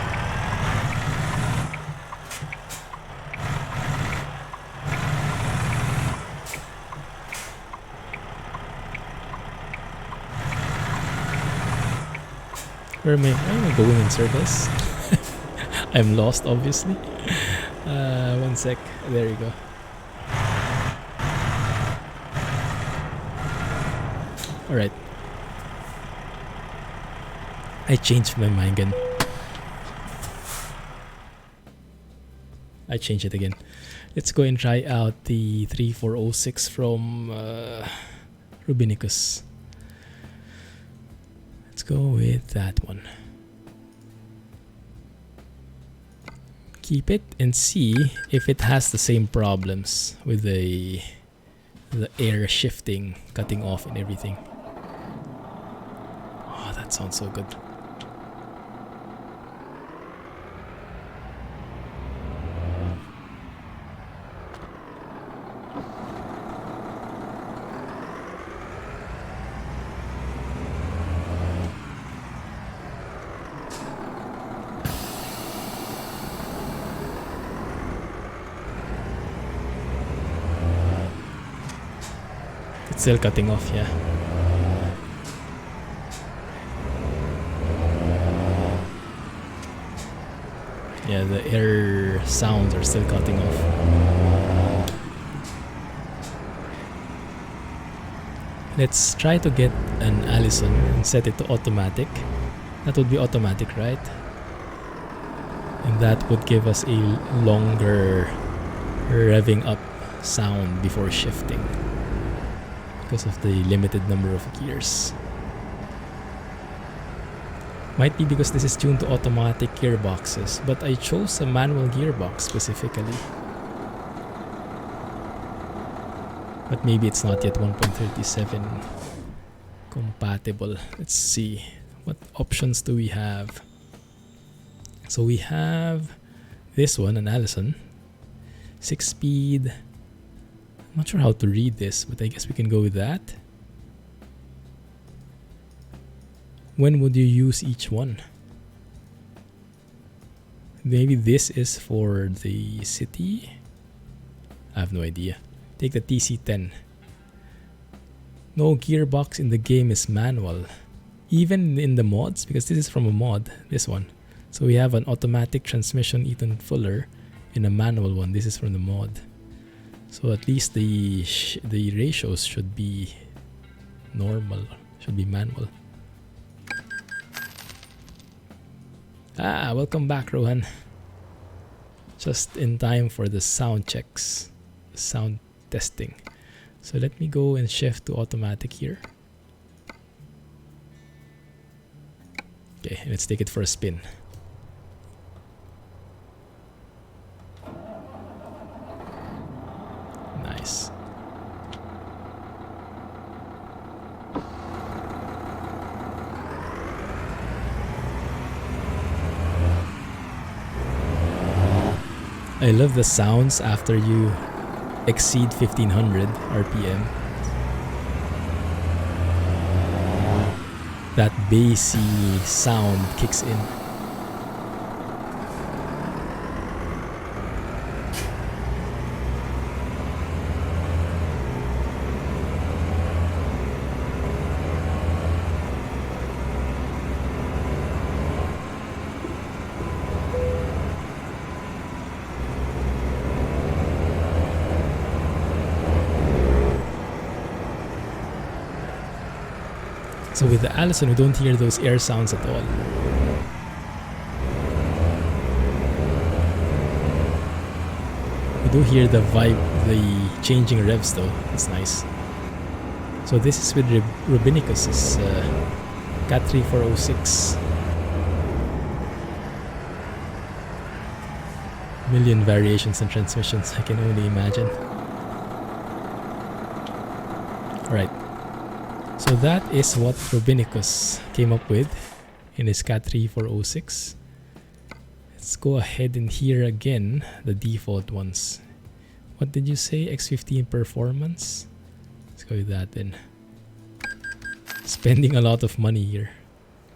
Speaker 1: Where am I going in circles? I'm lost, obviously. 1 sec. There you go. Alright. I changed my mind again. I changed it again. Let's go and try out the 3406 from Robinicus. Let's go with that one. Keep it and see if it has the same problems with the air shifting, cutting off and everything. Oh, that sounds so good. Still cutting off, yeah. Yeah, the air sounds are still cutting off. Let's try to get an Allison and set it to automatic. That would be automatic, right? And that would give us a longer revving up sound before shifting, because of the limited number of gears. Might be because this is tuned to automatic gearboxes, but I chose a manual gearbox specifically. But maybe it's not yet 1.37 compatible. Let's see. What options do we have? So we have this one, an Allison. 6-speed. I'm not sure how to read this, but I guess we can go with that. When would you use each one? Maybe this is for the city. I have no idea. Take the TC10. No gearbox in the game is manual. Even in the mods, because this is from a mod, this one. So we have an automatic transmission Eaton Fuller and a manual one. This is from the mod. So at least the ratios should be normal, should be manual. Ah, welcome back, Rohan. Just in time for the sound checks, sound testing. So let me go and shift to automatic here. Okay, let's take it for a spin. Nice. I love the sounds after you exceed 1500 RPM. That bassy sound kicks in. So with the Allison, we don't hear those air sounds at all. We do hear the vibe, the changing revs though. It's nice. So this is with Robinicus's Cat 3406. Million variations and transmissions, I can only imagine. Alright. So that is what Robinicus came up with in his Cat 3406. Let's go ahead and hear again the default ones. What did you say? X15 performance? Let's go with that then. Spending a lot of money here.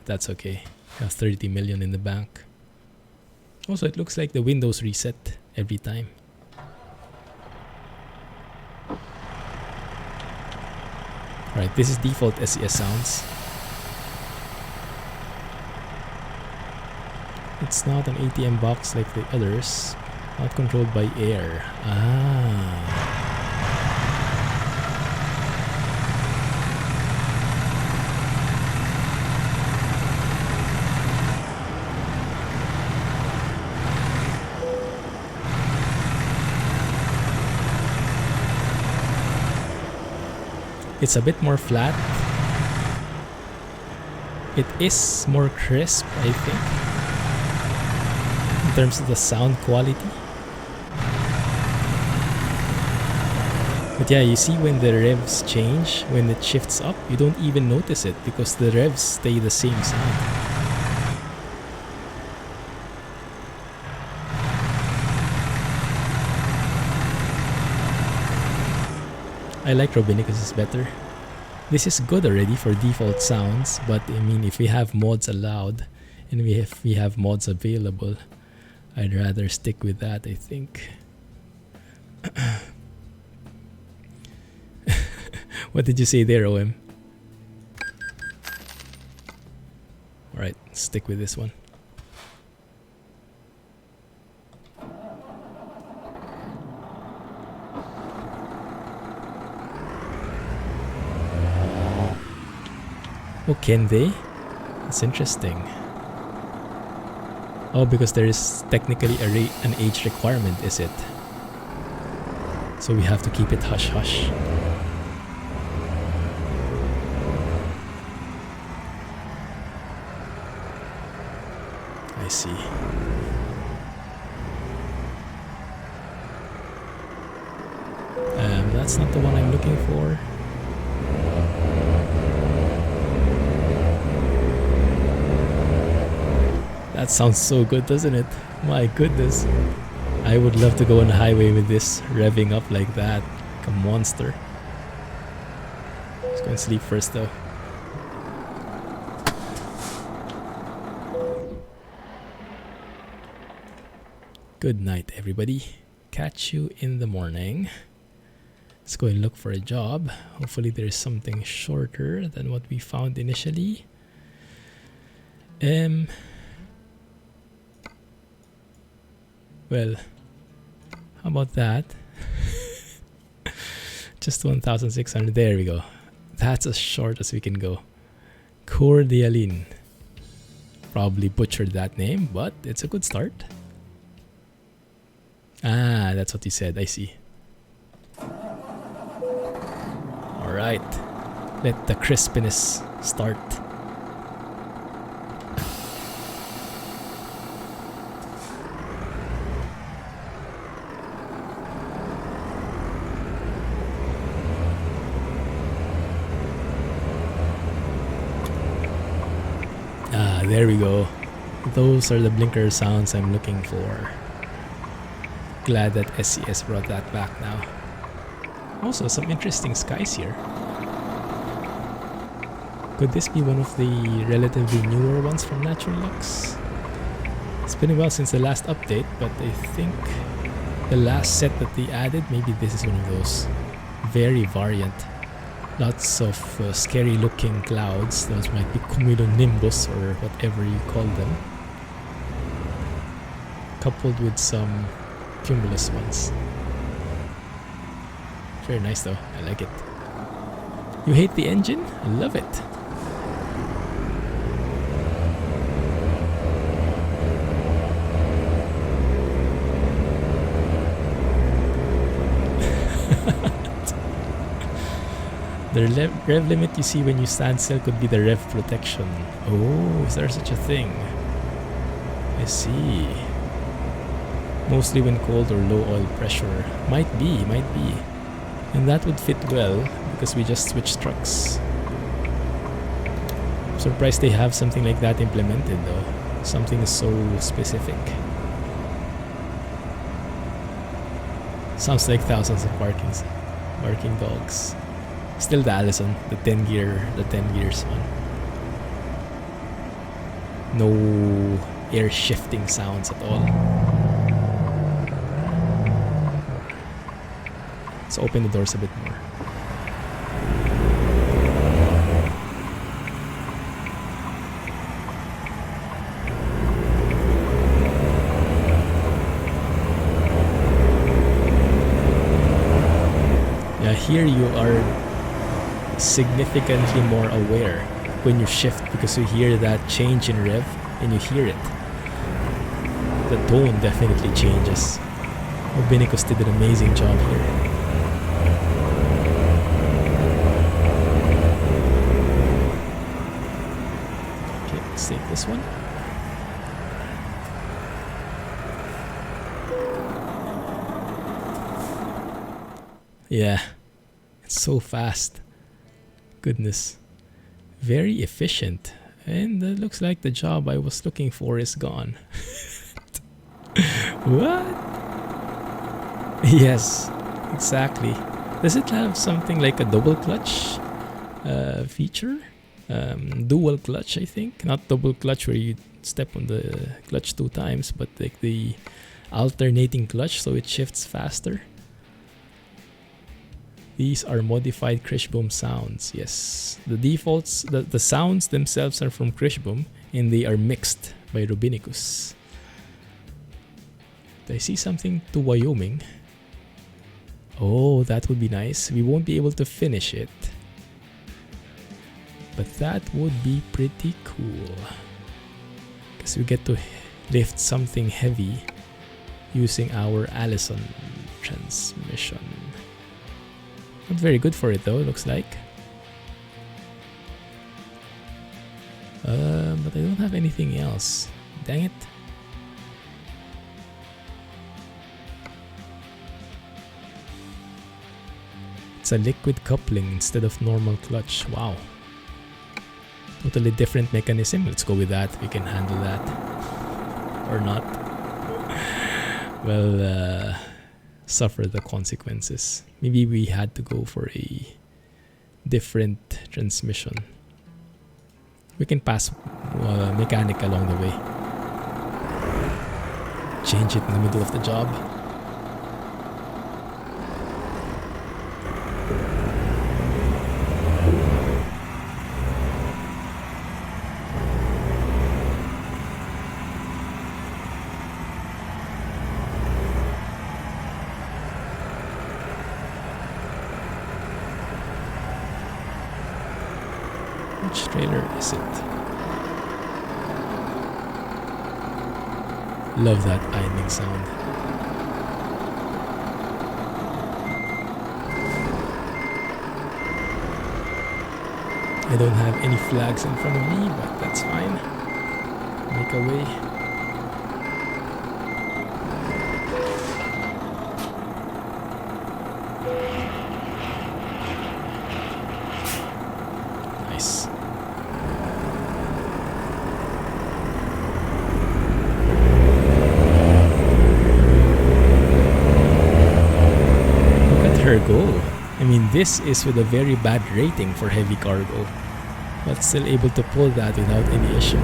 Speaker 1: That's okay. I have 30 million in the bank. Also, it looks like the Windows reset every time. Alright, this is default SCS sounds. It's not an ATM box like the others. Not controlled by air. Ah. It's a bit more flat. It is more crisp, I think, in terms of the sound quality. But yeah, you see when the revs change, when it shifts up, you don't even notice it because the revs stay the same sound. I like Robinicus better. This is good already for default sounds, but I mean, if we have mods allowed and if we have mods available, I'd rather stick with that, I think. What did you say there, OM? Alright, stick with this one. Oh, can they? That's interesting. Oh, because there is technically an age requirement, is it? So we have to keep it hush-hush. I see. That's not the one I'm looking for. That sounds so good, doesn't it? My goodness. I would love to go on the highway with this, revving up like that. Like a monster. Let's go and sleep first though. Good night, everybody. catch you in the morning. Let's go and look for a job. Hopefully there's something shorter than what we found initially. Well, how about that? Just 1,600. There we go. That's as short as we can go. Cordialine. Probably butchered that name, but it's a good start. Ah, that's what you said. I see. Alright. Let the crispiness start. There we go. Those are the blinker sounds I'm looking for. Glad that SCS brought that back now. Also, some interesting skies here. Could this be one of the relatively newer ones from Natural Lux? It's been a while since the last update, but I think the last set that they added, maybe this is one of those. Very variant. Lots of scary looking clouds. Those might be cumulonimbus or whatever you call them. Coupled with some cumulus ones. Very nice though. I like it. You hate the engine? I love it. The rev limit you see when you stand still could be the rev protection. Oh, is there such a thing? I see. Mostly when cold or low oil pressure. Might be. And that would fit well because we just switched trucks. I'm surprised they have something like that implemented though. Something so specific. Sounds like thousands of barking dogs. Still the Allison, the 10 gears one. No air shifting sounds at all. Let's open the doors a bit more. Yeah, here you are significantly more aware when you shift because you hear that change in rev and you hear it. The tone definitely changes. Robinicus did an amazing job here. Okay, let's take this one. Yeah, it's so fast. Goodness. Very efficient. And it looks like the job I was looking for is gone. What? Yes, exactly. Does it have something like a double clutch feature? Dual clutch, I think. Not double clutch where you step on the clutch 2 times, but like the alternating clutch so it shifts faster. These are modified Krishboom sounds. Yes, the defaults, the sounds themselves are from Krishboom and they are mixed by Robinicus. I see something to Wyoming. Oh, that would be nice. We won't be able to finish it, but that would be pretty cool because we get to lift something heavy using our Allison transmission. Not very good for it though, it looks like. But I don't have anything else. Dang it. It's a liquid coupling instead of normal clutch. Wow. Totally different mechanism. Let's go with that. We can handle that. Or not. Well, suffer the consequences. Maybe we had to go for a different transmission. We can pass mechanic along the way. Change it in the middle of the job. Which trailer is it? Love that idling sound. I don't have any flags in front of me, but that's fine. Make a way. Nice. Look at her go. I mean, this is with a very bad rating for heavy cargo, but still able to pull that without any issue.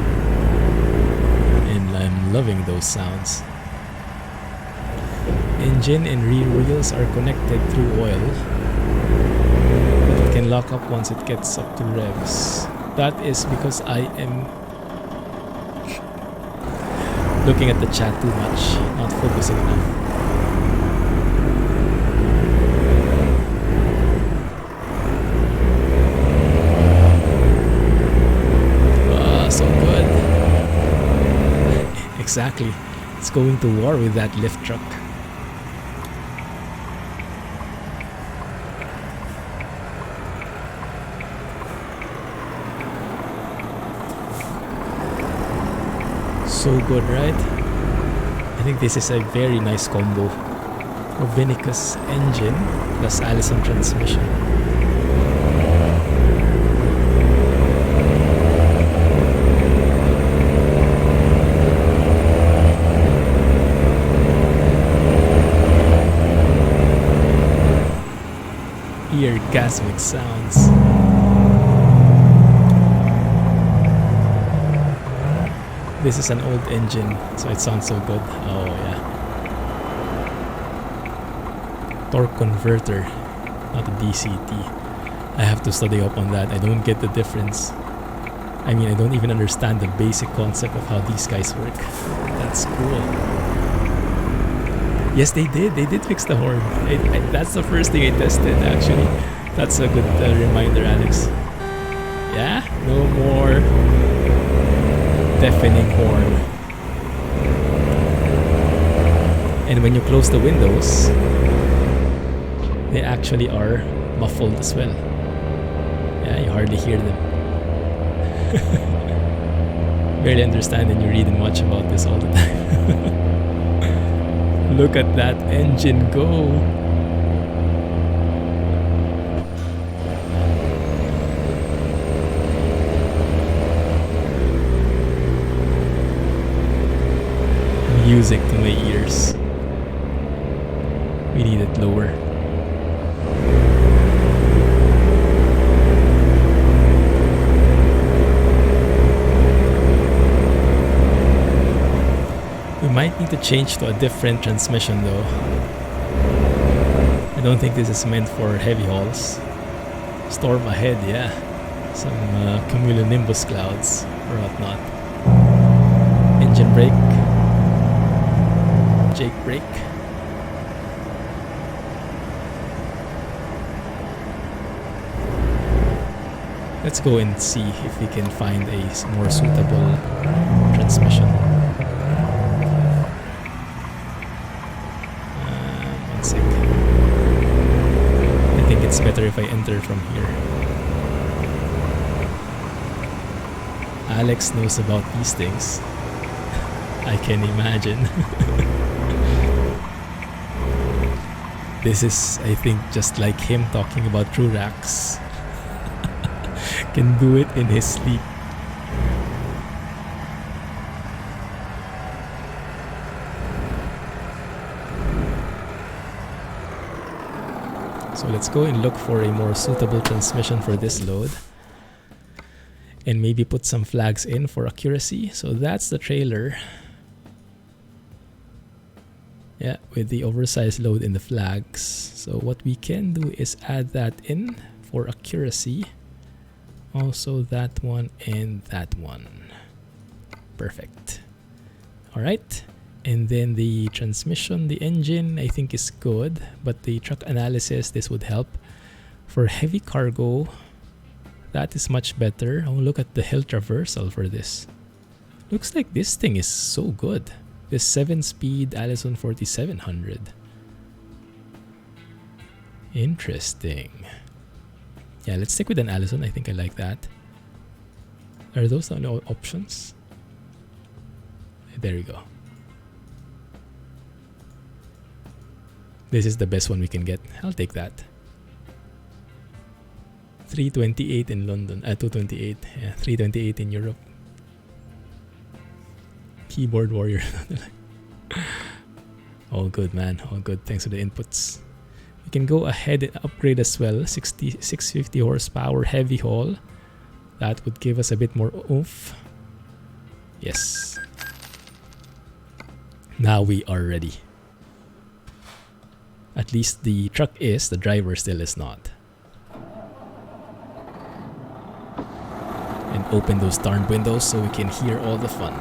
Speaker 1: And I'm loving those sounds. Engine and rear wheels are connected through oil, but it can lock up once it gets up to revs. That is because I am looking at the chat too much, not focusing enough. So good. Exactly. It's going to war with that lift truck. So good, right? I think this is a very nice combo. Robinicus engine plus Allison transmission. Orgasmic sounds. This is an old engine, so it sounds so good. Oh yeah. Torque converter, not a DCT. I have to study up on that. I don't get the difference. I mean, I don't even understand the basic concept of how these guys work. That's cool. Yes, they did. They did fix the horn. That's the first thing I tested, actually. That's a good reminder, Alex. Yeah, no more deafening horn. And when you close the windows, they actually are muffled as well. Yeah, you hardly hear them. Barely understand and you read and watch about this all the time. Look at that engine go. Music to my ears. We need it lower. We might need to change to a different transmission though. I don't think this is meant for heavy hauls. Storm ahead, yeah. Some cumulonimbus clouds or whatnot. Engine brake. Jake brake. Let's go and see if we can find a more suitable transmission. One sec. I think it's better if I enter from here. Alex knows about these things. I can imagine. This is, I think, just like him talking about true racks. Can do it in his sleep. So let's go and look for a more suitable transmission for this load. And maybe put some flags in for accuracy. So that's the trailer. Yeah, with the oversized load in the flags. So what we can do is add that in for accuracy. Also that one and that one. Perfect. Alright. And then the transmission, the engine, I think is good. But the truck analysis, this would help. For heavy cargo, That is much better. Oh, look at the hill traversal for this. Looks like this thing is so good. This 7-speed Allison 4700. Interesting. Yeah, let's stick with an Allison. I think I like that. Are those the only options? There we go. This is the best one we can get. I'll take that. 328 in London. 228. Yeah, 328 in Europe. Keyboard warrior. All good, man. All good. Thanks for the inputs. We can go ahead and upgrade as well. 650 horsepower heavy haul. That would give us a bit more oomph. Yes. Now we are ready. At least the truck is, the driver still is not. And open those darn windows so we can hear all the fun.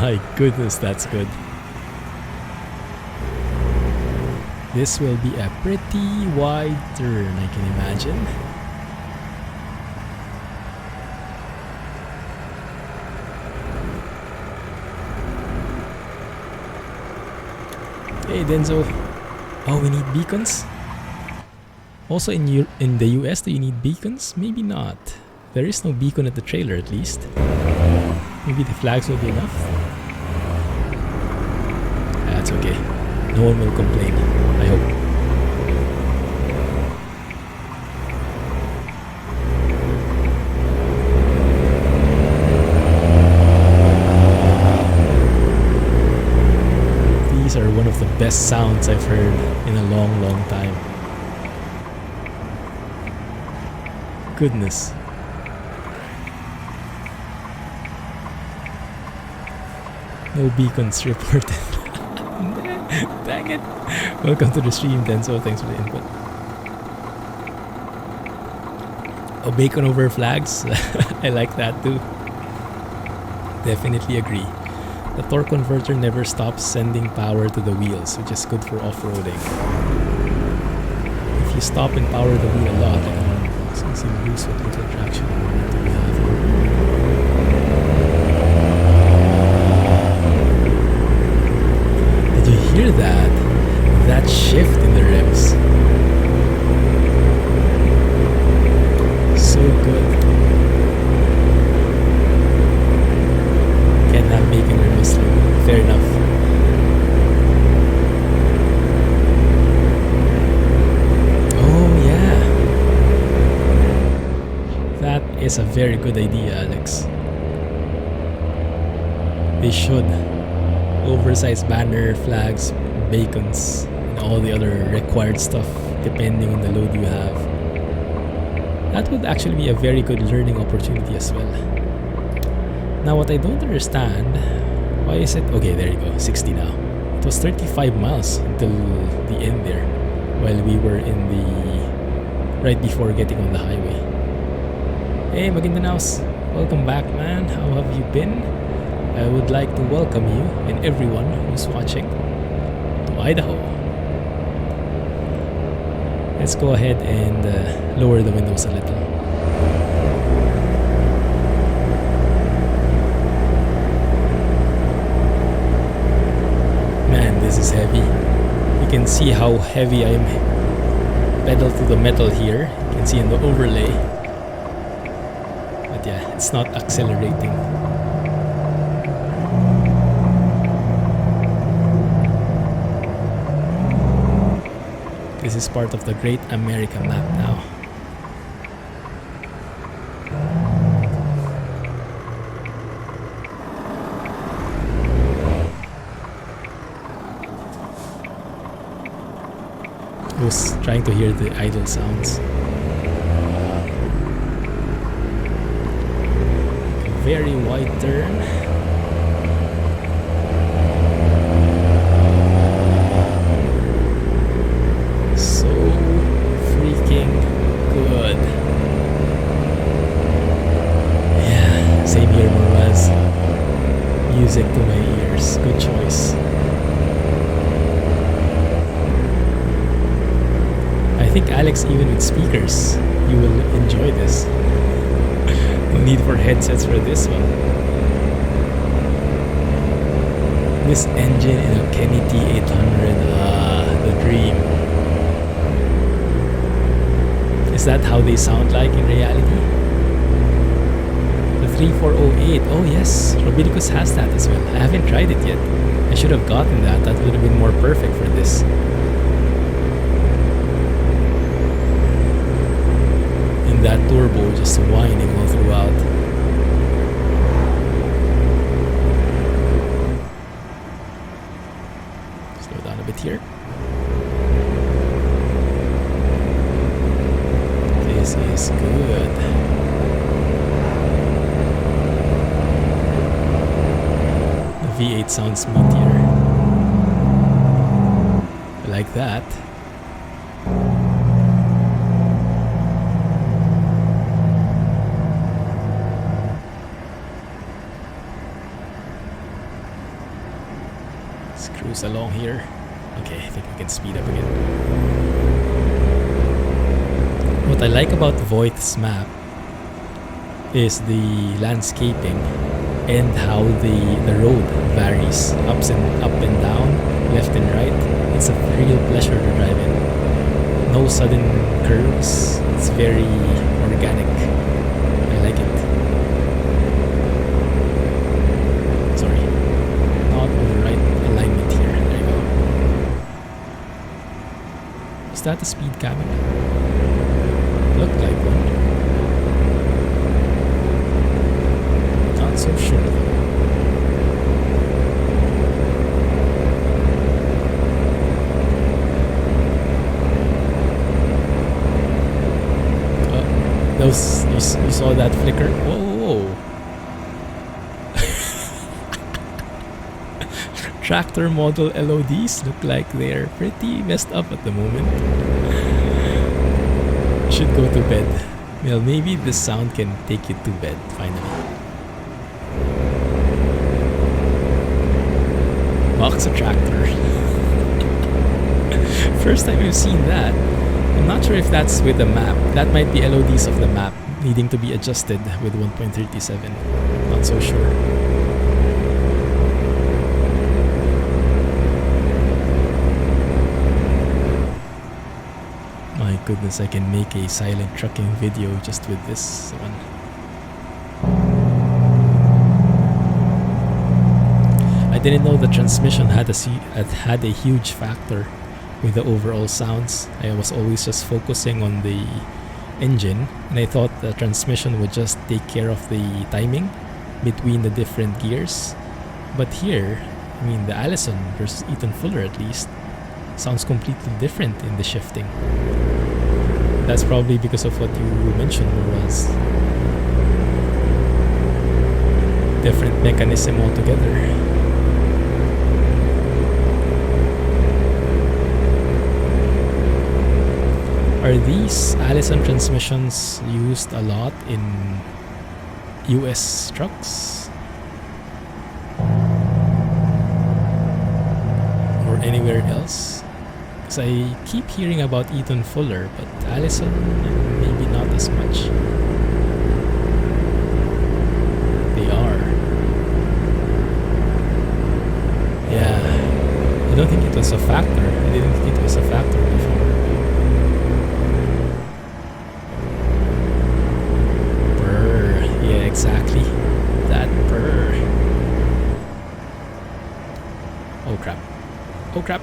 Speaker 1: My goodness, that's good. This will be a pretty wide turn, I can imagine. Hey Denzo. Oh, we need beacons? Also in the US, do you need beacons? Maybe not. There is no beacon at the trailer at least. Maybe the flags will be enough. That's okay. No one will complain, I hope. These are one of the best sounds I've heard in a long, long time. Goodness. No beacons reported. Dang it. Welcome to the stream, Denso. Thanks for the input. Oh, bacon over flags. I like that too. Definitely agree. The torque converter never stops sending power to the wheels, which is good for off-roading. If you stop and power the wheel a lot, since you lose what little traction momentum you have. Did you hear that? That shift in the revs. So good. Can't have bacon or Muslim. Fair enough. Oh yeah. That is a very good idea, Alex. They should. Oversized banner, flags, bacons, and all the other required stuff depending on the load you have. That would actually be a very good learning opportunity as well. Now what I don't understand, why is it, okay there you go, 60 now. It was 35 miles until the end there, while we were in the, right before getting on the highway. Hey Magindanaus, welcome back man, how have you been? I would like to welcome you and everyone who's watching to Idaho. Let's go ahead and lower the windows a little. Man, this is heavy. You can see how heavy I am pedal to the metal here. You can see in the overlay. But yeah, it's not accelerating. This is part of the Great America map now. I was trying to hear the idle sounds. A very wide turn. So music to my ears. Good choice. I think Alex, even with speakers, you will enjoy this. No need for headsets for this one. This engine in a Kenny T800, the dream. Is that how they sound like in reality? The 3408, oh yes, Robinicus has that as well. I haven't tried it yet. I should have gotten that, that would have been more perfect for this. And that turbo just whining all throughout. Slow down a bit here. This is good. The V8 sounds meatier. I like that. Let's cruise along here. Okay, I think we can speed up again. What I like about Voith's map is the landscaping and how the road varies up and down, left and right. It's a real pleasure to drive in. No sudden curves. It's very organic. I like it. Sorry, not in the right alignment here. There you go. Is that a speed camera? Looked like one. Not so sure though. Those you saw that flicker? Whoa! Tractor model LODs look like they're pretty messed up at the moment. Should go to bed. Well, maybe this sound can take you to bed finally. Box a tractor. First time I've seen that. I'm not sure if that's with the map. That might be LODs of the map needing to be adjusted with 1.37. Not so sure. My goodness, I can make a silent trucking video just with this one. I didn't know the transmission had a huge factor with the overall sounds. I was always just focusing on the engine, and I thought the transmission would just take care of the timing between the different gears. But here, I mean, the Allison versus Ethan Fuller at least sounds completely different in the shifting. That's probably because of what you mentioned, was different mechanism altogether. Are these Allison transmissions used a lot in US trucks? Or anywhere else? Because I keep hearing about Ethan Fuller, but Allison, maybe not as much. They are. Yeah. I don't think it was a factor. I didn't think it was a factor before. Exactly. That burr. Oh crap. Oh crap.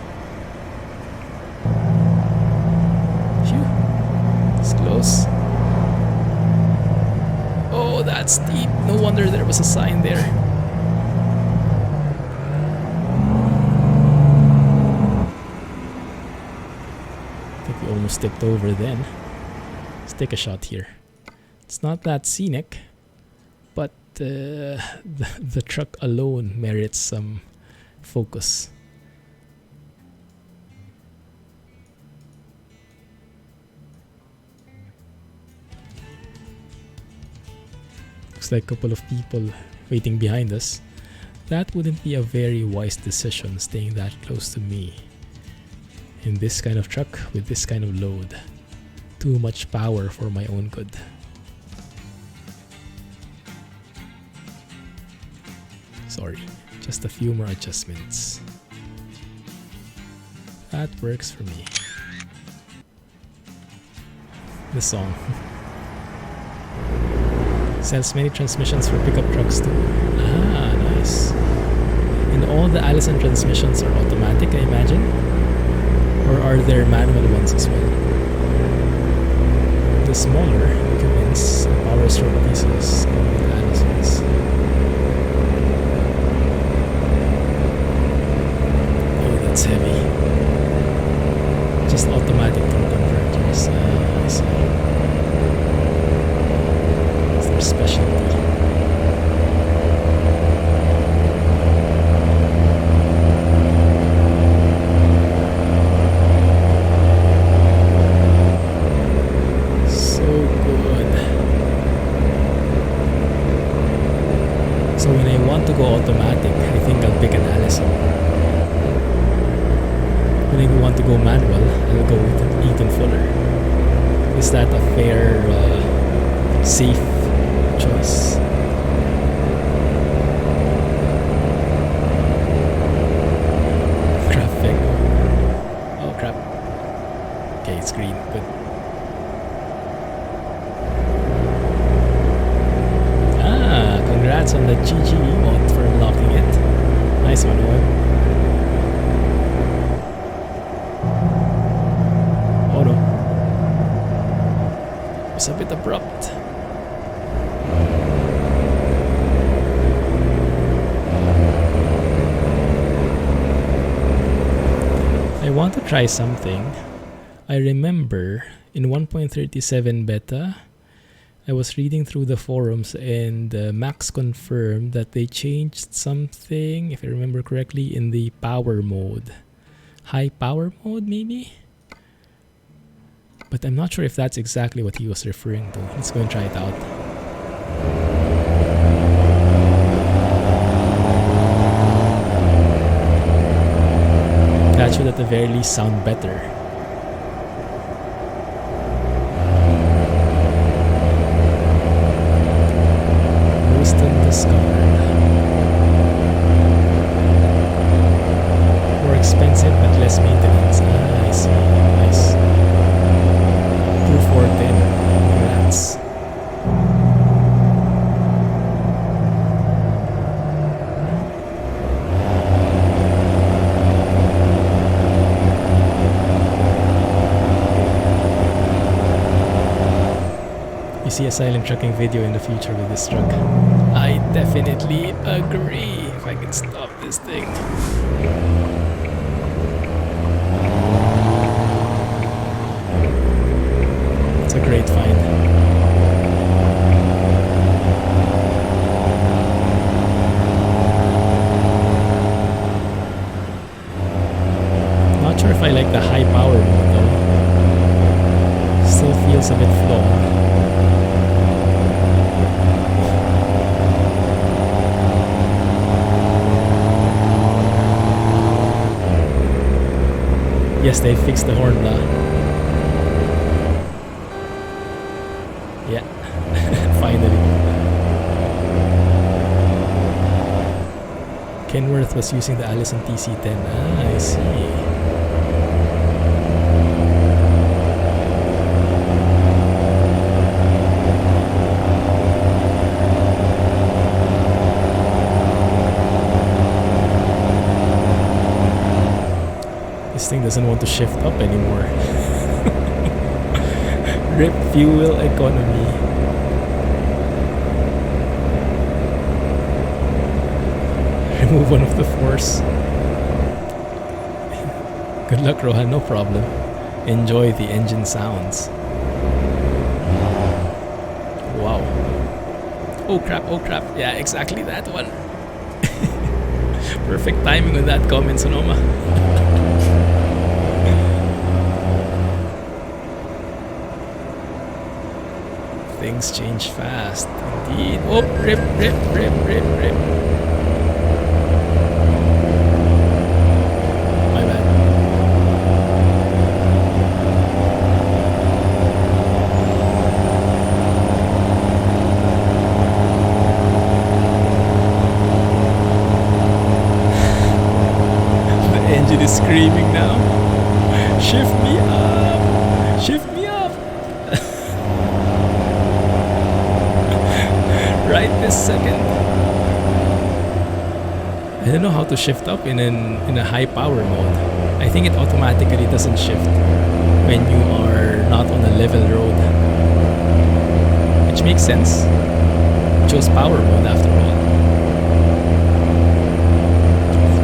Speaker 1: Phew. It's close. Oh, that's steep. No wonder there was a sign there. I think we almost tipped over then. Let's take a shot here. It's not that scenic, but the truck alone merits some focus. Looks like a couple of people waiting behind us. That wouldn't be a very wise decision staying that close to me. In this kind of truck with this kind of load. Too much power for my own good. Sorry, just a few more adjustments. That works for me. The song. Sells many transmissions for pickup trucks too. Ah, nice. And all the Allison transmissions are automatic, I imagine? Or are there manual ones as well? The smaller increments and power stroke pieces come with Allisons. Oh, that's heavy. Just automatic torque converters. I see. It's their specialty. So good. So when I want to go automatic, I think I'll pick an Allison. When I want to go manual, I'll go with an Eaton Fuller. Is that a fair, safe choice? Traffic. Oh crap. Okay, it's green. Good. Ah, congrats on the GG emote for unlocking it. Nice one, Owen. Oh no. It's a bit abrupt. I want to try something. I remember in 1.37 beta, I was reading through the forums and Max confirmed that they changed something, if I remember correctly, in the power mode. High power mode, maybe? But I'm not sure if that's exactly what he was referring to. Let's go and try it out. That should at the very least sound better. Most undiscovered. More expensive but less maintenance. Ah, I see. Nice. 410. Congrats. You see a silent trucking video in the future with this truck. I definitely agree. If I can stop this thing. It's a great find. Not sure if I like the high power mode though. Still feels a bit flawed. Yes, they fixed the horn now. Yeah, finally. Kenworth was using the Allison TC10. Ah, I see. This thing doesn't want to shift up anymore. Rip fuel economy. Remove one of the force. Good luck, Rohan, no problem. Enjoy the engine sounds. Wow. Oh crap, oh crap. Yeah, exactly that one. Perfect timing on that comment, Sonoma. Things change fast, indeed. Oh, rip, rip, rip, rip, rip. engine is screaming now. Shift me up! Shift me up! Right this second. I don't know how to shift up in a high power mode. I think it automatically doesn't shift when you are not on a level road. Which makes sense. Chose power mode after all.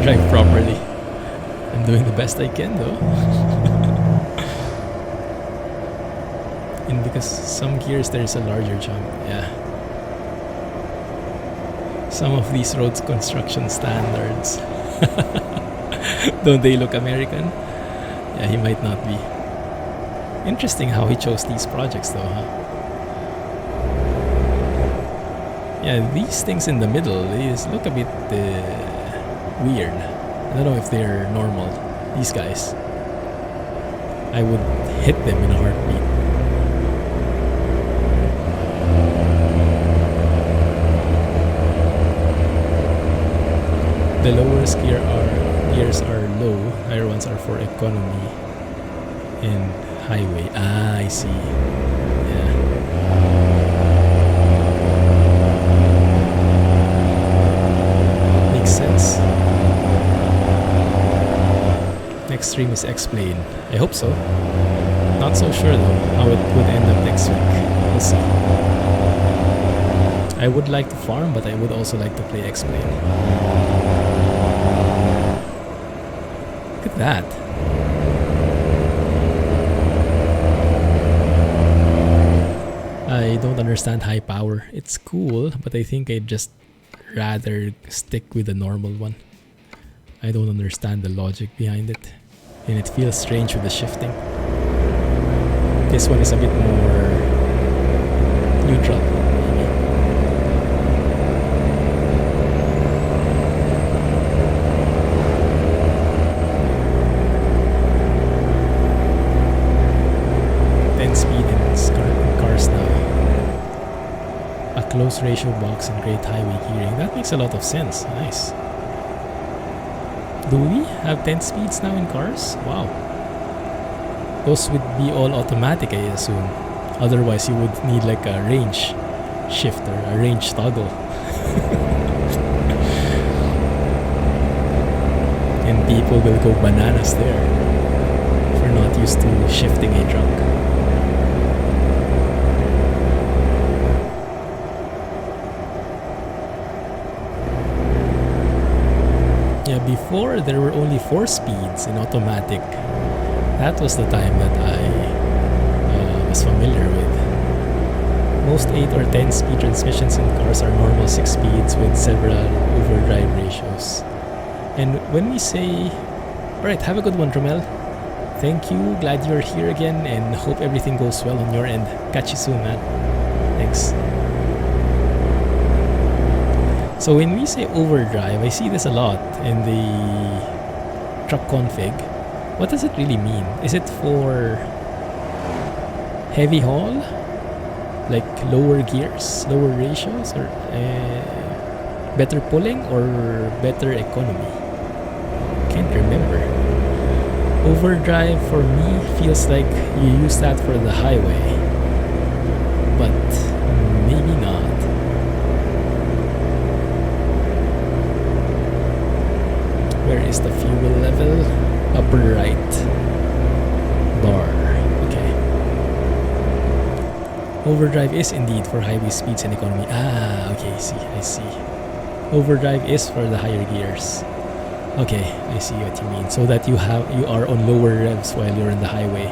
Speaker 1: Drive properly. I'm doing the best I can though. And because some gears there's a larger jump. Yeah. Some of these roads construction standards. Don't they look American? Yeah, he might not be. Interesting how he chose these projects though, huh? Yeah, these things in the middle, these look a bit weird. I don't know if they're normal. These guys. I would hit them in a heartbeat. The lowest gears are low, higher ones are for economy and highway. Ah, I see. Yeah. Makes sense. Next stream is explain. I hope so. Not so sure though how it would end up next week. We'll see. I would like to farm, but I would also like to play explain. Look at that. I don't understand high power. It's cool, but I think I'd just rather stick with the normal one. I don't understand the logic behind it. And it feels strange with the shifting. This one is a bit more neutral. 10 speed in cars now. A close ratio box and great highway gearing. That makes a lot of sense. Nice. Do we have 10 speeds now in cars? Wow. Those would be all automatic, I assume. Otherwise, you would need like a range shifter, a range toggle. And people will go bananas there if you're not used to shifting a truck. Yeah, before there were only 4 speeds in automatic. That was the time that I was familiar with. Most 8 or 10 speed transmissions in cars are normal 6 speeds with several overdrive ratios. And when we say, alright, have a good one, Romel. Thank you, glad you're here again, and hope everything goes well on your end. Catch you soon, man. Thanks. So when we say overdrive, I see this a lot in the truck config. What does it really mean? Is it for heavy haul? Like lower gears, lower ratios, or better pulling, or better economy? Can't remember. Overdrive for me feels like you use that for the highway, but maybe not. Where is the fuel level? Upper right bar. Okay. Overdrive is indeed for highway speeds and economy. Ah, okay, I see. Overdrive is for the higher gears. Okay, I see what you mean. So that you are on lower revs while you're in the highway.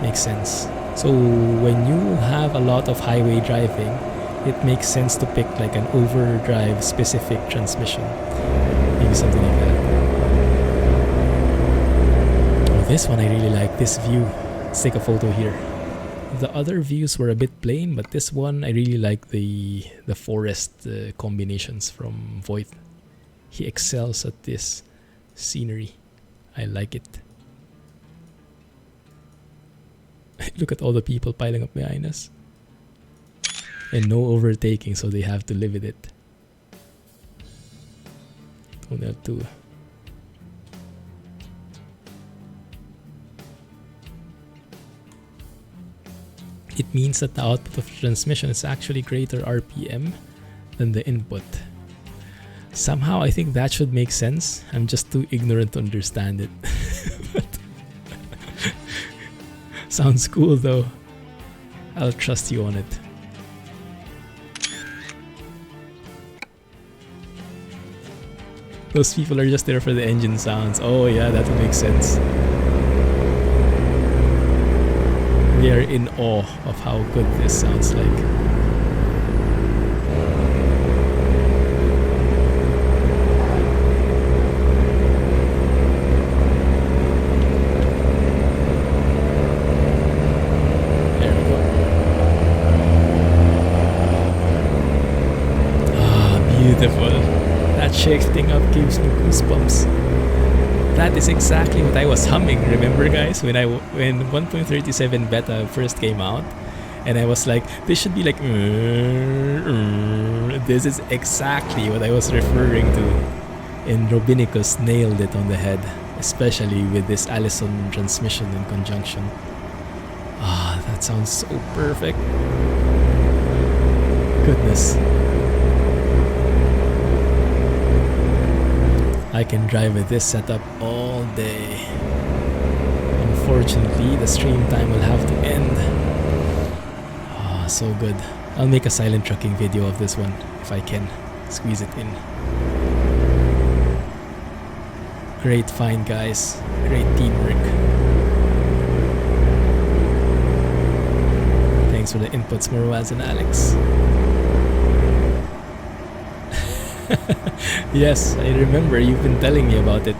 Speaker 1: Makes sense. So when you have a lot of highway driving, it makes sense to pick like an overdrive specific transmission. Maybe something like that. Oh, this one I really like, this view. Let's take a photo here. The other views were a bit plain, but this one I really like the forest combinations from Voith. He excels at this scenery. I like it. Look at all the people piling up behind us. And no overtaking, so they have to live with it. Don't have to it means that the output of the transmission is actually greater RPM than the input. Somehow I think that should make sense. I'm just too ignorant to understand it. Sounds cool though. I'll trust you on it. Those people are just there for the engine sounds. Oh yeah, that would make sense. They are in awe of how good this sounds like. There we go. Ah, beautiful. That shifting up gives me goosebumps. That is exactly what I was humming. Remember, guys, when 1.37 beta first came out, and I was like, this should be like, this is exactly what I was referring to. And Robinicus nailed it on the head, especially with this Allison transmission in conjunction. Ah, that sounds so perfect. Goodness. I can drive with this setup all day. Unfortunately, the stream time will have to end. Ah, so good. I'll make a silent trucking video of this one if I can squeeze it in. Great find, guys. Great teamwork. Thanks for the inputs, Marwaz and Alex. Yes, I remember you've been telling me about it.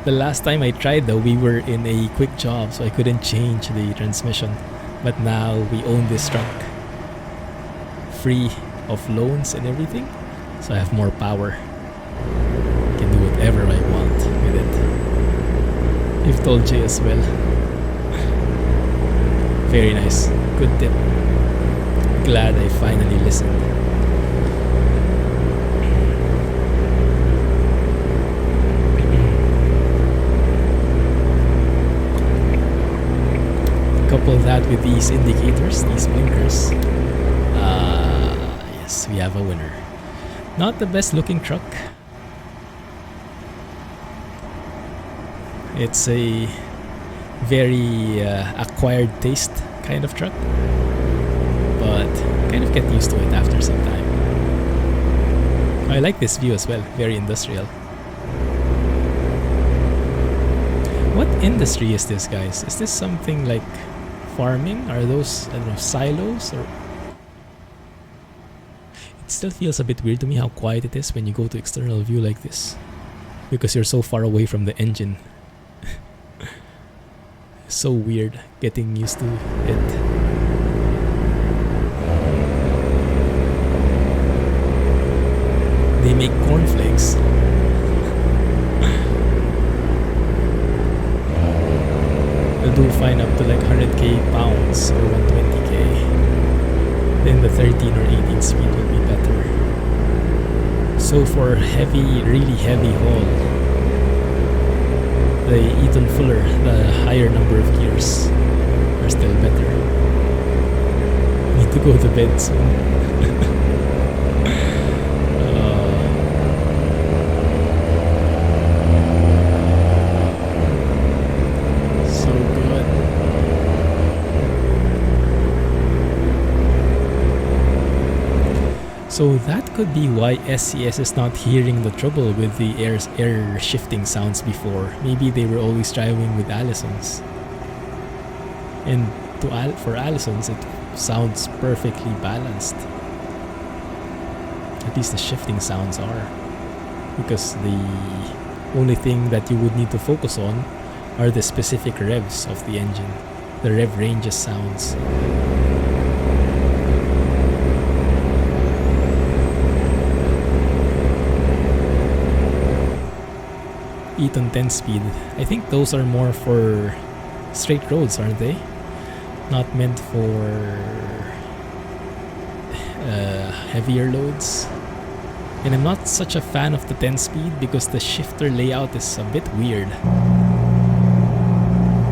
Speaker 1: The last time I tried though, we were in a quick job, so I couldn't change the transmission. But now we own this truck, free of loans and everything, so I have more power. I can do whatever I want with it. You've told Jay as well. Very nice. Good tip. Glad I finally listened. Couple that with these indicators, these blinkers. Yes, we have a winner. Not the best looking truck. It's a very acquired taste kind of truck, but kind of get used to it after some time. I like this view as well, very industrial. What industry is this, guys? Is this something like farming? Are those, I don't know, silos? Or it still feels a bit weird to me how quiet it is when you go to external view like this, because you're so far away from the engine. So weird getting used to it. They make cornflakes. They'll do fine up to like 100k pounds or 120k. Then the 13 or 18 speed will be better. So for heavy, really heavy haul, the Eaton Fuller, the higher number of gears, are still better. Need to go to bed soon. So that could be why SCS is not hearing the trouble with the air shifting sounds before. Maybe they were always driving with Allison's. And for Allison's, it sounds perfectly balanced. At least the shifting sounds are. Because the only thing that you would need to focus on are the specific revs of the engine. The rev ranges sounds. Eaton 10 speed. I think those are more for straight roads, aren't they? Not meant for heavier loads. And I'm not such a fan of the 10 speed because the shifter layout is a bit weird.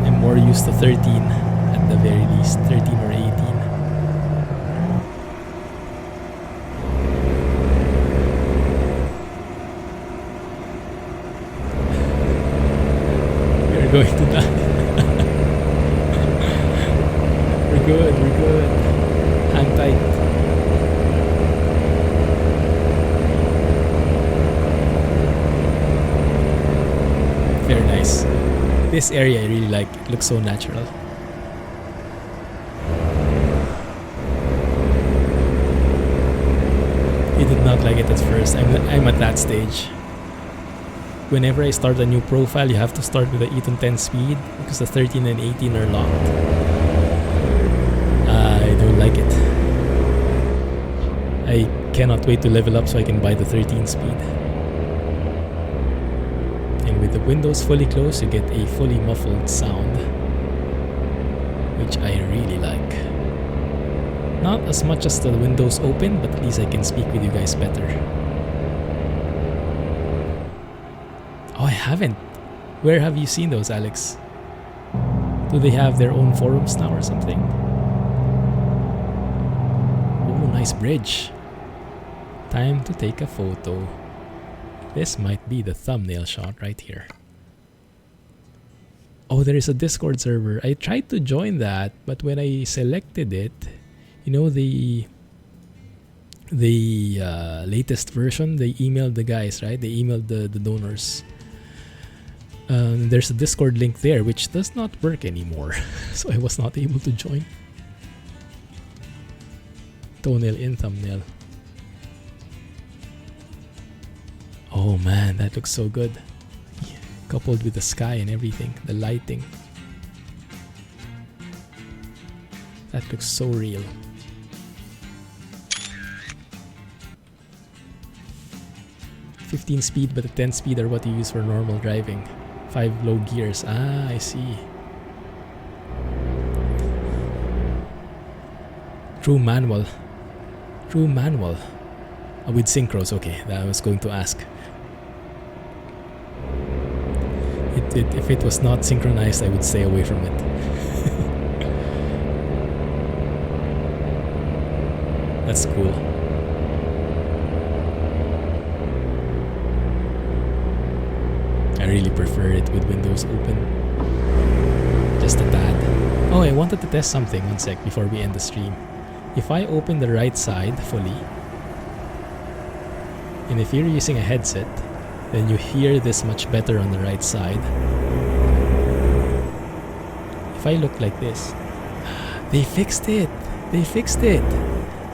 Speaker 1: I'm more used to 13 at the very least, 13 or 18. We're going to die. We're good, we're good. Hang tight. Very nice. This area I really like. It looks so natural. I did not like it at first. I'm at that stage. Whenever I start a new profile, you have to start with the Eton 10 speed because the 13 and 18 are locked. I don't like it. I cannot wait to level up so I can buy the 13 speed. And with the windows fully closed, you get a fully muffled sound, which I really like. Not as much as the windows open, but at least I can speak with you guys better. Oh, I haven't. Where have you seen those, Alex? Do they have their own forums now or something? Oh, nice bridge. Time to take a photo. This might be the thumbnail shot right here. Oh, there is a Discord server. I tried to join that, but when I selected it, you know, the latest version, they emailed the guys, right? They emailed the donors. There's a Discord link there which does not work anymore. So I was not able to join. Toenail in thumbnail. Oh man, that looks so good. Yeah, coupled with the sky and everything, the lighting. That looks so real. .15 speed, but the 10 speed are what you use for normal driving. 5 low gears. Ah, I see. True manual. True manual. With synchros, okay. That I was going to ask. If it was not synchronized, I would stay away from it. That's cool. I really prefer it with windows open. Just a tad. Oh, I wanted to test something. One sec before we end the stream. If I open the right side fully, and if you're using a headset, then you hear this much better on the right side. If I look like this, they fixed it. They fixed it.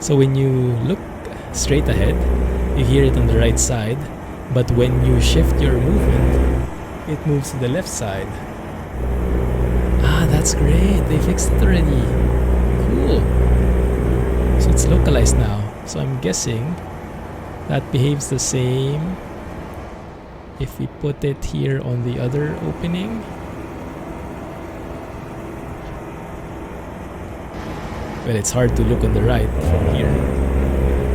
Speaker 1: So when you look straight ahead, you hear it on the right side. But when you shift your movement, it moves to the left side. Ah, that's great. They fixed it already. Cool. So it's localized now. So I'm guessing that behaves the same if we put it here on the other opening. Well, it's hard to look on the right from here.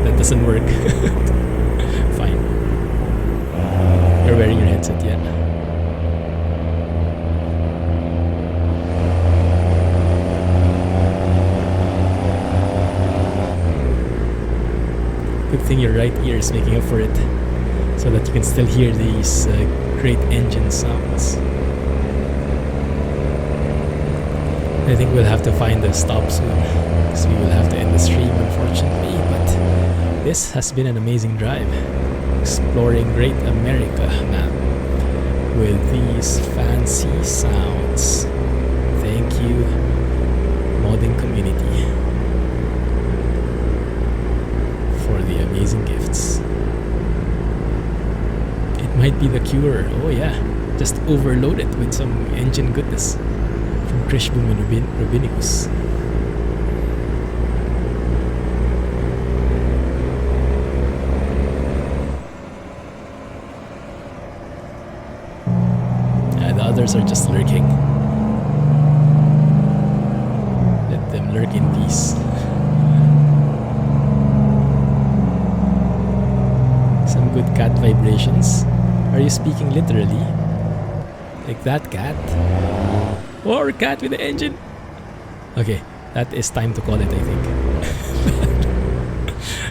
Speaker 1: That doesn't work. Fine. You're wearing your headset yet? Good thing your right ear is making up for it, so that you can still hear these great engine sounds. I think we'll have to find a stop soon, because we will have to end the stream, unfortunately. But this has been an amazing drive. Exploring Great America map with these fancy sounds. Thank you, modding community, for the amazing gifts. It might be the cure. Oh yeah, just overload it with some engine goodness from Krishboom and Robinicus. Others are just lurking. Let them lurk in peace. Some good cat vibrations. Are you speaking literally? Like that cat? Or cat with the engine? Okay, that is time to call it, I think.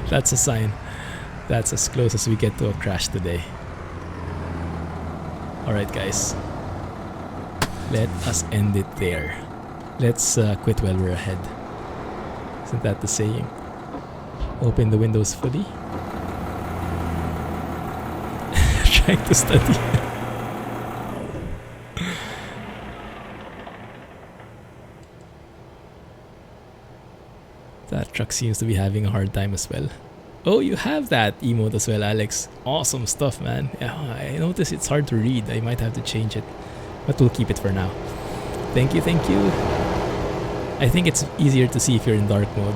Speaker 1: That's a sign. That's as close as we get to a crash today. Alright guys. let us end it there. Let's quit while we're ahead. Isn't that the saying? Open the windows fully. Trying to study. That truck seems to be having a hard time as well. Oh, you have that emote as well, Alex. Awesome stuff, man. Yeah, I noticed it's hard to read. I might have to change it, but we'll keep it for now. Thank you, thank you. I think it's easier to see if you're in dark mode.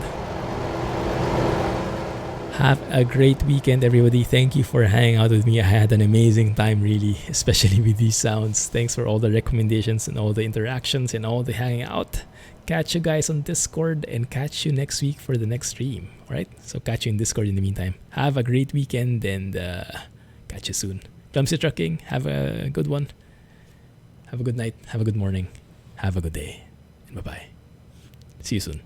Speaker 1: Have a great weekend, everybody. Thank you for hanging out with me. I had an amazing time, really, especially with these sounds. Thanks for all the recommendations and all the interactions and all the hanging out. Catch you guys on Discord and catch you next week for the next stream. Alright? So catch you in Discord in the meantime. Have a great weekend and catch you soon. Clumsy Trucking, have a good one. Have a good night. Have a good morning. Have a good day. And bye-bye. See you soon.